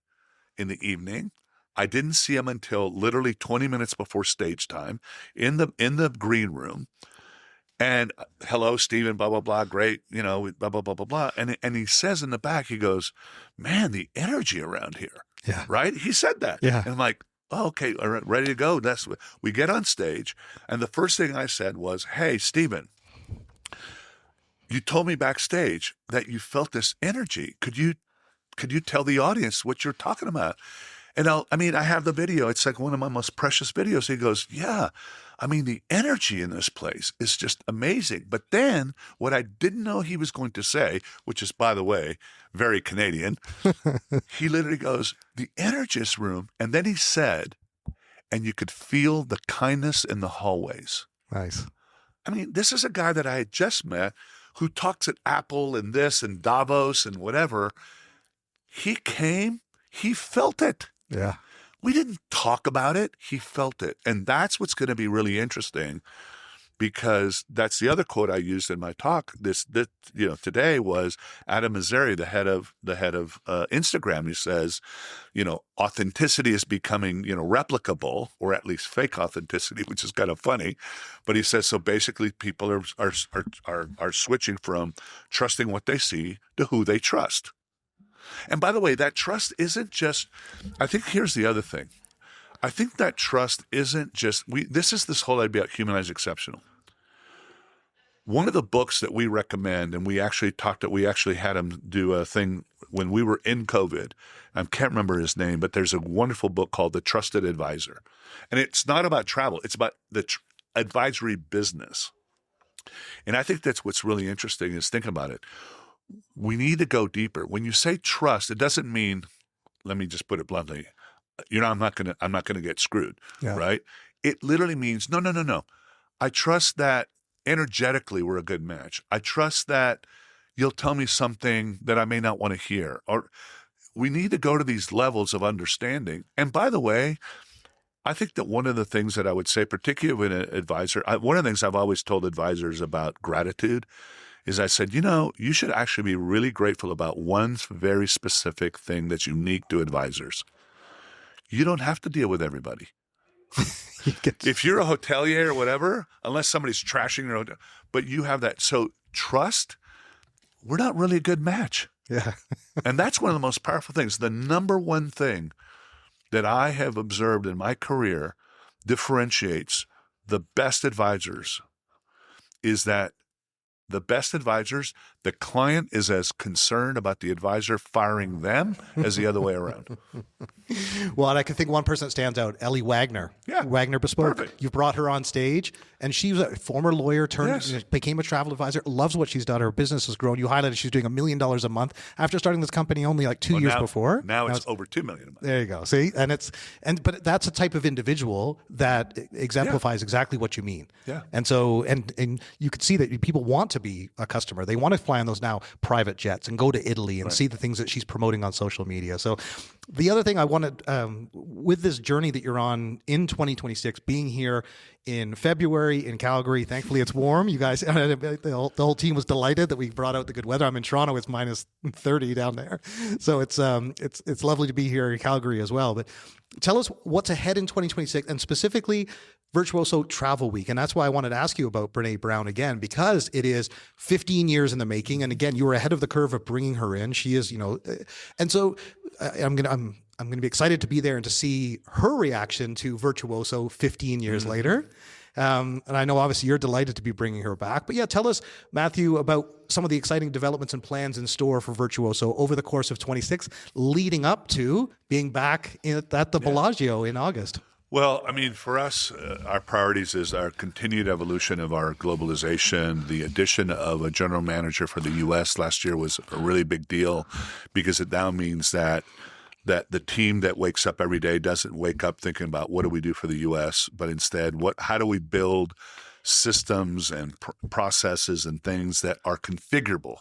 in the evening. I didn't see him until literally 20 minutes before stage time in the green room. And hello, Stephen, blah, blah, blah, great, blah, blah, blah, blah, blah. And he says in the back, he goes, man, the energy around here. Yeah. Right? He said that. Yeah. And I'm like, oh, okay, all right, ready to go. We get on stage. And the first thing I said was, hey, Stephen, you told me backstage that you felt this energy. Could you tell the audience what you're talking about? And I have the video. It's like one of my most precious videos. He goes, yeah, the energy in this place is just amazing. But then what I didn't know he was going to say, which is, by the way, very Canadian, he literally goes, the energy in this room. And then he said, and you could feel the kindness in the hallways. Nice. This is a guy that I had just met who talks at Apple and this and Davos and whatever. He came, he felt it. Yeah. We didn't talk about it. He felt it. And that's what's going to be really interesting, because that's the other quote I used in my talk today was Adam Mosseri, the head of Instagram. He says, authenticity is becoming, replicable, or at least fake authenticity, which is kind of funny. But he says, so basically people are switching from trusting what they see to who they trust. And by the way, that trust isn't just, I think here's the other thing. I think that trust isn't just, this is this whole idea about humanized exceptional. One of the books that we recommend, and we actually had him do a thing when we were in COVID. I can't remember his name, but there's a wonderful book called The Trusted Advisor. And it's not about travel. It's about the advisory business. And I think that's what's really interesting is thinking about it. We need to go deeper. When you say trust, it doesn't mean, let me just put it bluntly, I'm not gonna get screwed, right? It literally means no. I trust that energetically we're a good match. I trust that you'll tell me something that I may not want to hear. Or we need to go to these levels of understanding. And by the way, I think that one of the things that I would say, particularly with an advisor, one of the things I've always told advisors about gratitude is I said, you should actually be really grateful about one very specific thing that's unique to advisors. You don't have to deal with everybody. If you're a hotelier or whatever, unless somebody's trashing your hotel, but you have that. So trust, we're not really a good match. Yeah. And that's one of the most powerful things. The number one thing that I have observed in my career differentiates the best advisors is that the best advisors, the client is as concerned about the advisor firing them as the other way around. Well, and I can think one person that stands out, Ellie Wagner. Yeah. Wagner Bespoke. Perfect. You brought her on stage, and she was a former lawyer became a travel advisor, loves what she's done. Her business has grown. You highlighted she's doing $1 million a month after starting this company only like 2 years before. Now it's over $2 million a month. There you go. See, but that's a type of individual that exemplifies exactly what you mean. Yeah. And so, and you could see that people want to be a customer. They want to fly on those now private jets and go to Italy and see the things that she's promoting on social media. So the other thing I wanted, with this journey that you're on in 2026, being here in February in Calgary, thankfully it's warm. You guys, the whole team was delighted that we brought out the good weather. I'm in Toronto, it's minus 30 down there. So it's lovely to be here in Calgary as well. But tell us what's ahead in 2026 and specifically Virtuoso Travel Week. And that's why I wanted to ask you about Brené Brown again, because it is 15 years in the making. And again, you were ahead of the curve of bringing her in. She is, and so I'm going to be excited to be there and to see her reaction to Virtuoso 15 years later. And I know obviously you're delighted to be bringing her back. But yeah, tell us, Matthew, about some of the exciting developments and plans in store for Virtuoso over the course of 26, leading up to being back at the Bellagio in August. Well, I mean, for us, our priorities is our continued evolution of our globalization. The addition of a general manager for the U.S. last year was a really big deal because it now means that the team that wakes up every day doesn't wake up thinking about what do we do for the U.S., but instead, how do we build systems and processes and things that are configurable.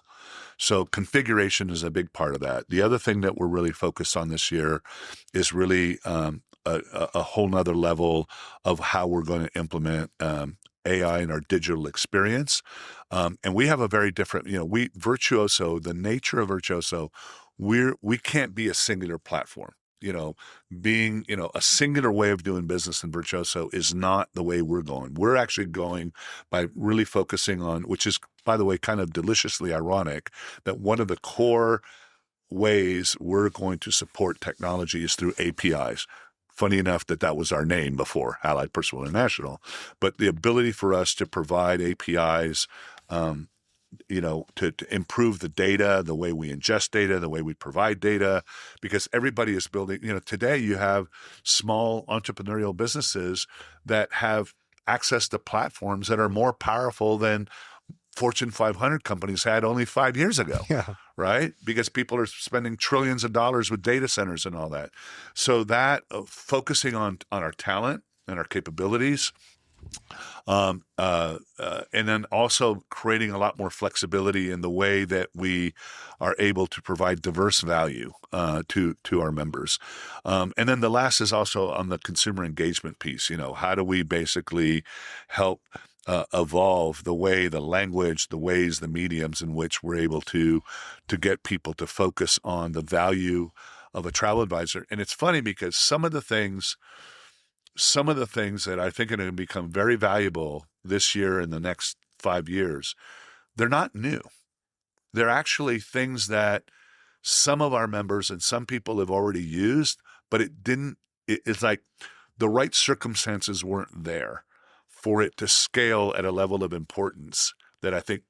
So configuration is a big part of that. The other thing that we're really focused on this year is really a whole nother level of how we're going to implement AI in our digital experience. And we have a very different, Virtuoso, the nature of Virtuoso, we can't be a singular platform. Being, a singular way of doing business in Virtuoso is not the way we're going. We're actually going by really focusing on, which is, by the way, kind of deliciously ironic, that one of the core ways we're going to support technology is through APIs. Funny enough that was our name before, Allied Personal International. But the ability for us to provide APIs, to improve the data, the way we ingest data, the way we provide data, because everybody is building, today you have small entrepreneurial businesses that have access to platforms that are more powerful than Fortune 500 companies had only 5 years ago, right? Because people are spending trillions of dollars with data centers and all that. So that focusing on our talent and our capabilities, and then also creating a lot more flexibility in the way that we are able to provide diverse value to our members. And then the last is also on the consumer engagement piece. How do we basically help evolve the way, the language, the ways, the mediums in which we're able to get people to focus on the value of a travel advisor. And it's funny because some of the things that I think are going to become very valuable this year and the next 5 years, they're not new. They're actually things that some of our members and some people have already used, but it's like the right circumstances weren't there for it to scale at a level of importance that I think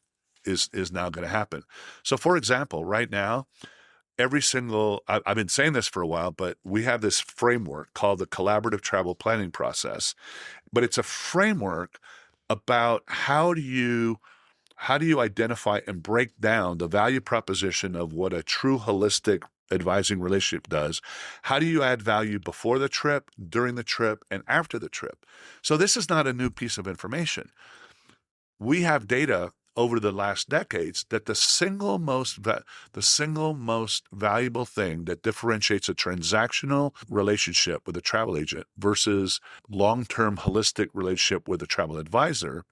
is now going to happen. So for example, right now, I've been saying this for a while, but we have this framework called the collaborative travel planning process. But it's a framework about how do you identify and break down the value proposition of what a true holistic advising relationship does. How do you add value before the trip, during the trip, and after the trip? So this is not a new piece of information. We have data over the last decades that the single most valuable thing that differentiates a transactional relationship with a travel agent versus long-term holistic relationship with a travel advisor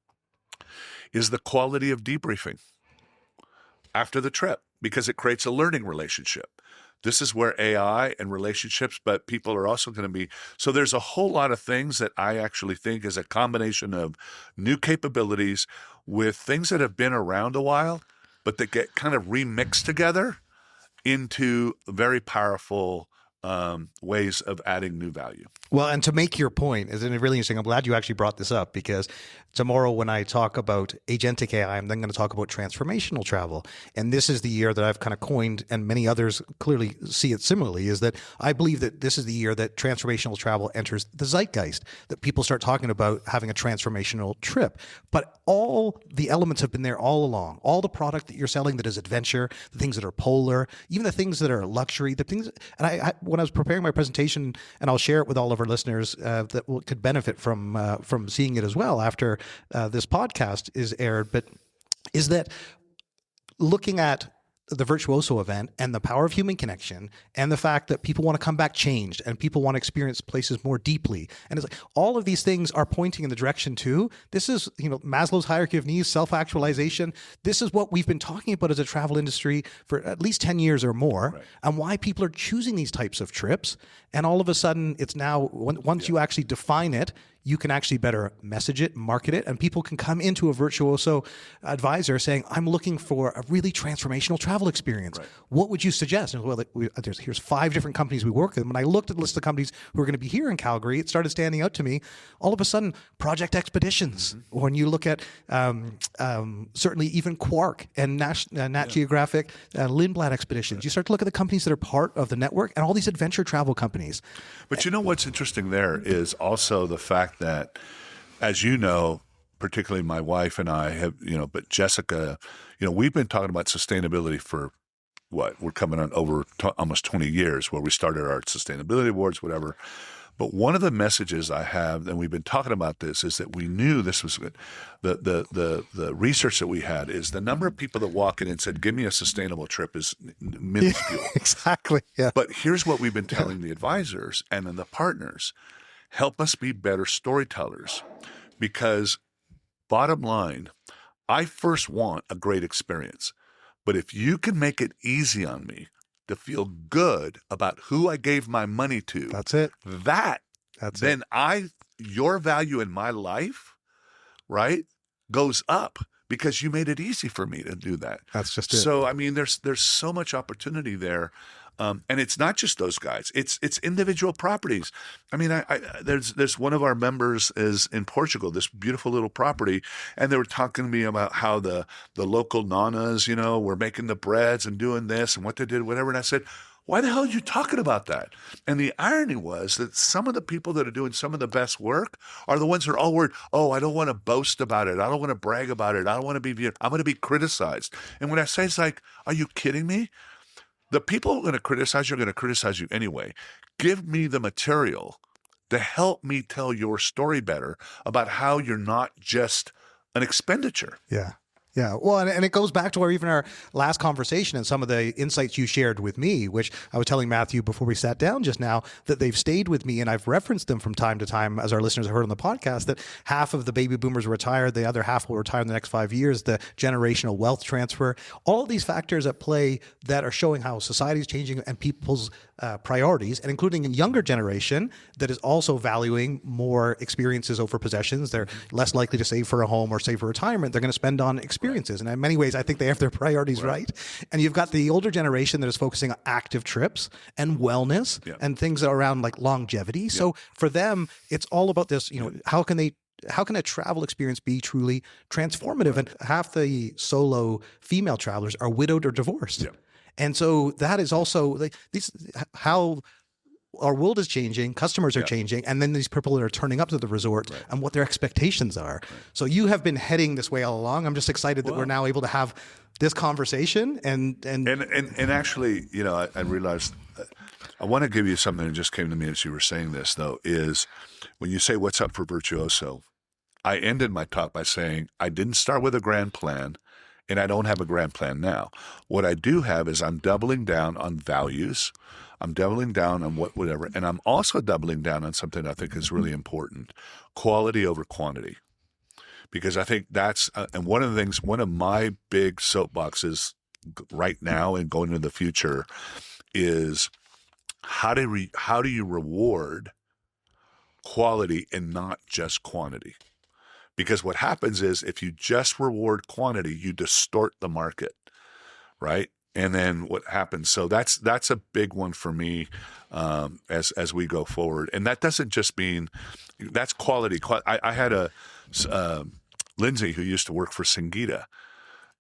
is the quality of debriefing after the trip, because it creates a learning relationship. This is where AI and relationships, but people are also going to be. So there's a whole lot of things that I actually think is a combination of new capabilities with things that have been around a while, but that get kind of remixed together into very powerful ways of adding new value. Well, and to make your point, isn't it really interesting? I'm glad you actually brought this up, because tomorrow when I talk about agentic AI, I'm then going to talk about transformational travel. And this is the year that I've kind of coined, and many others clearly see it similarly, is that I believe that this is the year that transformational travel enters the zeitgeist, that people start talking about having a transformational trip. But all the elements have been there all along. All the product that you're selling that is adventure, the things that are polar, even the things that are luxury, the things. And when I was preparing my presentation, and I'll share it with all of our listeners that could benefit from seeing it as well after this podcast is aired, but is that looking at the Virtuoso event and the power of human connection and the fact that people want to come back changed and people want to experience places more deeply. And it's like all of these things are pointing in the direction to, this is, Maslow's hierarchy of needs, self-actualization. This is what we've been talking about as a travel industry for at least 10 years or more, right, and why people are choosing these types of trips. And all of a sudden it's now, once you actually define it, you can actually better message it, market it, and people can come into a Virtuoso advisor saying, I'm looking for a really transformational travel experience. Right. What would you suggest? And well, here's 5 different companies we work with. When I looked at the list of companies who are going to be here in Calgary, it started standing out to me. All of a sudden, Project Expeditions. Mm-hmm. When you look at certainly even Quark and Nat Geographic, Lindblad Expeditions, you start to look at the companies that are part of the network and all these adventure travel companies. But you know what's interesting there is also the fact that, as you know, particularly my wife and I have, but Jessica, we've been talking about sustainability for we're coming on over almost 20 years, where we started our sustainability awards, whatever. But one of the messages I have, and we've been talking about this, is that we knew this was good. The research that we had is the number of people that walk in and said, give me a sustainable trip is minuscule. Yeah, exactly. Yeah. But here's what we've been telling the advisors and then the partners: help us be better storytellers, because bottom line, I first want a great experience. But if you can make it easy on me to feel good about who I gave my money to, that's it. Then your value in my life, right, goes up because you made it easy for me to do that. That's just it. So, I mean, there's so much opportunity there. And it's not just those guys. It's individual properties. I mean, there's one of our members is in Portugal, this beautiful little property, and they were talking to me about how the local nanas, were making the breads and doing this and what they did, whatever. And I said, why the hell are you talking about that? And the irony was that some of the people that are doing some of the best work are the ones that are all worried, I don't want to boast about it. I don't want to brag about it. I don't want to be, I'm going to be criticized. And when I say, it's like, are you kidding me? The people who are going to criticize you are going to criticize you anyway. Give me the material to help me tell your story better about how you're not just an expenditure. Yeah. Yeah. Well, and it goes back to our even our last conversation and some of the insights you shared with me, which I was telling Matthew before we sat down just now, that they've stayed with me, and I've referenced them from time to time, as our listeners have heard on the podcast, that half of the baby boomers retired, the other half will retire in the next 5 years, the generational wealth transfer, all of these factors at play that are showing how society is changing and people's priorities, and including a younger generation that is also valuing more experiences over possessions. They're less likely to save for a home or save for retirement. They're going to spend on experiences. And in many ways, I think they have their priorities right. And you've got the older generation that is focusing on active trips and wellness and things around like longevity. So for them, it's all about this, how can a travel experience be truly transformative? And half the solo female travelers are widowed or divorced. And so that is also like how our world is changing, customers are changing, and then these people that are turning up to the resort and what their expectations are. So you have been heading this way all along. I'm just excited that we're now able to have this conversation and actually, I realized I want to give you something that just came to me as you were saying this, though, is when you say what's up for Virtuoso, I ended my talk by saying I didn't start with a grand plan. And I don't have a grand plan now. What I do have is I'm doubling down on values. I'm doubling down on whatever. And I'm also doubling down on something I think is really important: quality over quantity. Because I think that's, and one of my big soapboxes right now and going into the future is how do you reward quality and not just quantity? Because what happens is if you just reward quantity, you distort the market, right? And then what happens? So that's a big one for me as we go forward. And that doesn't just mean that's quality. I had a Lindsay who used to work for Singita.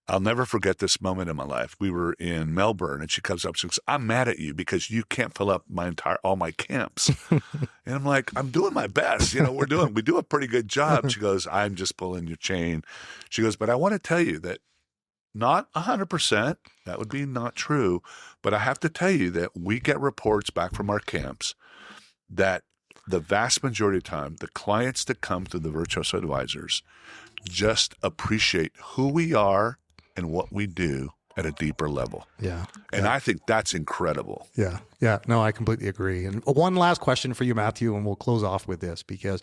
I'll never forget this moment in my life. We were in Melbourne, and she comes up and says, "I'm mad at you because you can't fill up all my camps." And I'm like, "I'm doing my best. We do a pretty good job." She goes, "I'm just pulling your chain." She goes, "But I want to tell you that not 100%, that would be not true, but I have to tell you that we get reports back from our camps that the vast majority of the time, the clients that come to the Virtuoso advisors just appreciate who we are and what we do at a deeper level." And I think that's incredible. No, I completely agree. And one last question for you, Matthew, and we'll close off with this, because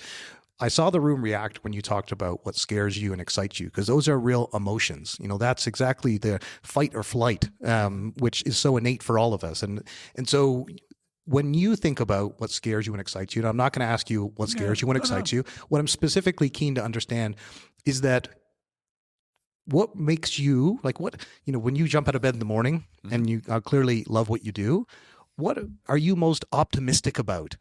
I saw the room react when you talked about what scares you and excites you, because those are real emotions. That's exactly the fight or flight, which is so innate for all of us. And so when you think about what scares you and excites you, and I'm not going to ask you what scares you and excites you, what I'm specifically keen to understand is that what makes you, like what, when you jump out of bed in the morning and you clearly love what you do, what are you most optimistic about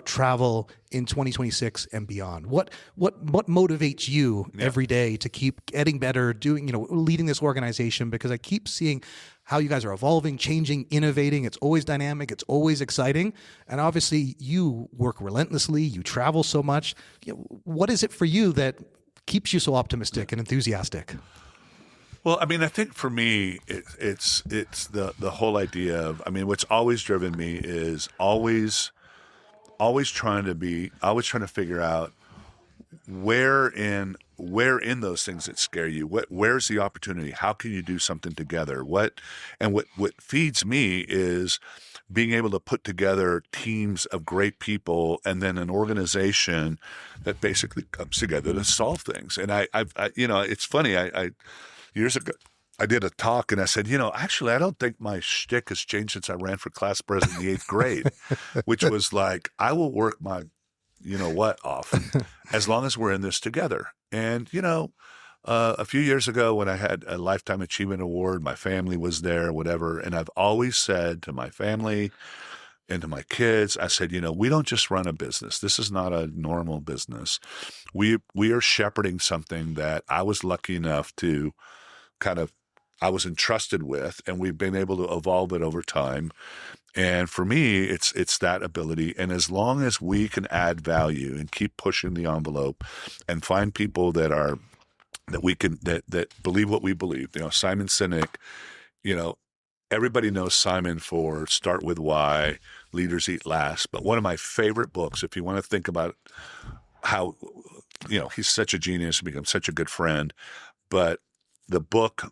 travel in 2026 and beyond? What motivates you every day to keep getting better, doing, leading this organization? Because I keep seeing how you guys are evolving, changing, innovating. It's always dynamic. It's always exciting. And obviously you work relentlessly. You travel so much. What is it for you that keeps you so optimistic and enthusiastic? Well, I mean, I think for me, it's the whole idea of, I mean, what's always driven me is always trying to figure out where in those things that scare you, where's the opportunity? How can you do something together? What feeds me is being able to put together teams of great people and then an organization that basically comes together to solve things. And I it's funny, years ago, I did a talk and I said, actually, I don't think my shtick has changed since I ran for class president in the 8th grade, which was like, I will work my, off as long as we're in this together. And, a few years ago when I had a Lifetime Achievement Award, my family was there, whatever. And I've always said to my family and to my kids, I said, we don't just run a business. This is not a normal business. We are shepherding something that I was lucky enough to I was entrusted with, and we've been able to evolve it over time. And for me, it's that ability. And as long as we can add value and keep pushing the envelope and find people that believe what we believe, Simon Sinek, everybody knows Simon for Start With Why, Leaders Eat Last. But one of my favorite books, if you want to think about how, he's such a genius, become such a good friend, but the book,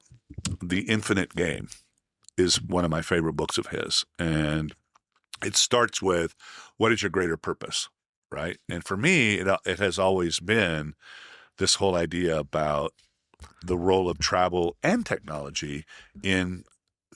The Infinite Game, is one of my favorite books of his. And it starts with, what is your greater purpose, right? And for me, it has always been this whole idea about the role of travel and technology in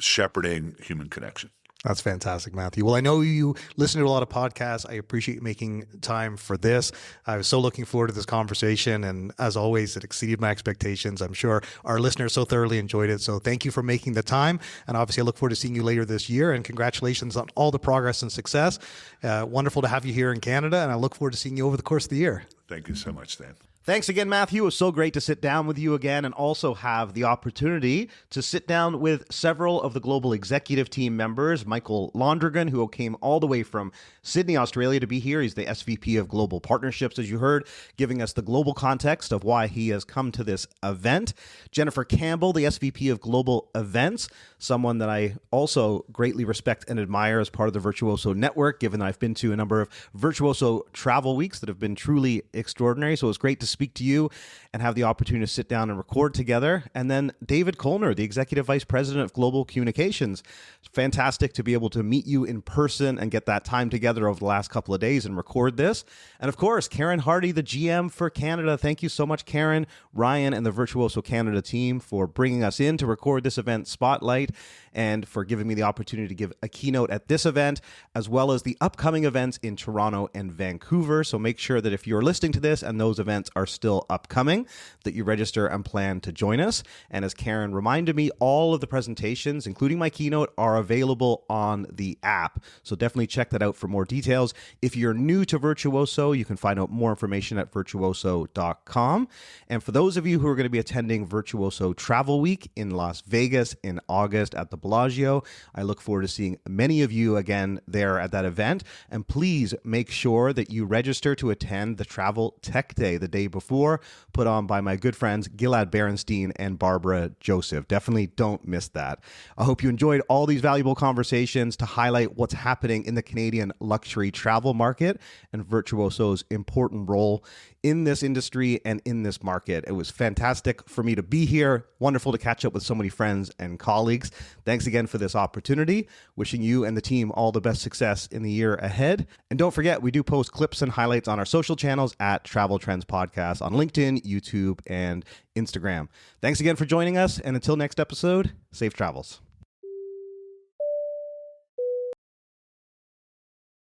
shepherding human connection. That's fantastic, Matthew. Well, I know you listen to a lot of podcasts. I appreciate you making time for this. I was so looking forward to this conversation. And as always, it exceeded my expectations. I'm sure our listeners so thoroughly enjoyed it. So thank you for making the time. And obviously, I look forward to seeing you later this year. And congratulations on all the progress and success. Wonderful to have you here in Canada. And I look forward to seeing you over the course of the year. Thank you so much, Dan. Thanks again, Matthew. It was so great to sit down with you again and also have the opportunity to sit down with several of the global executive team members. Michael Londregan, who came all the way from Sydney, Australia to be here. He's the SVP of Global Partnerships, as you heard, giving us the global context of why he has come to this event. Jennifer Campbell, the SVP of Global Events, someone that I also greatly respect and admire as part of the Virtuoso network, given that I've been to a number of Virtuoso travel weeks that have been truly extraordinary. So it was great to speak to you and have the opportunity to sit down and record together. And then David Kolner, the Executive Vice President of Global Communications. It's fantastic to be able to meet you in person and get that time together over the last couple of days and record this. And of course, Karen Hardie, the GM for Canada. Thank you so much, Karen, Ryan, and the Virtuoso Canada team for bringing us in to record this event spotlight and for giving me the opportunity to give a keynote at this event, as well as the upcoming events in Toronto and Vancouver. So make sure that if you're listening to this and those events are still upcoming, that you register and plan to join us. And as Karen reminded me, all of the presentations, including my keynote, are available on the app. So definitely check that out for more details. If you're new to Virtuoso, you can find out more information at virtuoso.com. And for those of you who are going to be attending Virtuoso Travel Week in Las Vegas in August at the Bellagio, I look forward to seeing many of you again there at that event. And please make sure that you register to attend the Travel Tech Day the day before, put on by my good friends Gilad Berenstein and Barbara Joseph. Definitely don't miss that. I hope you enjoyed all these valuable conversations to highlight what's happening in the Canadian luxury travel market and Virtuoso's important role in this industry and in this market. It was fantastic for me to be here. Wonderful to catch up with so many friends and colleagues. Thanks again for this opportunity. Wishing you and the team all the best success in the year ahead. And don't forget, we do post clips and highlights on our social channels at Travel Trends Podcast on LinkedIn, YouTube, and Instagram. Thanks again for joining us. And until next episode, safe travels.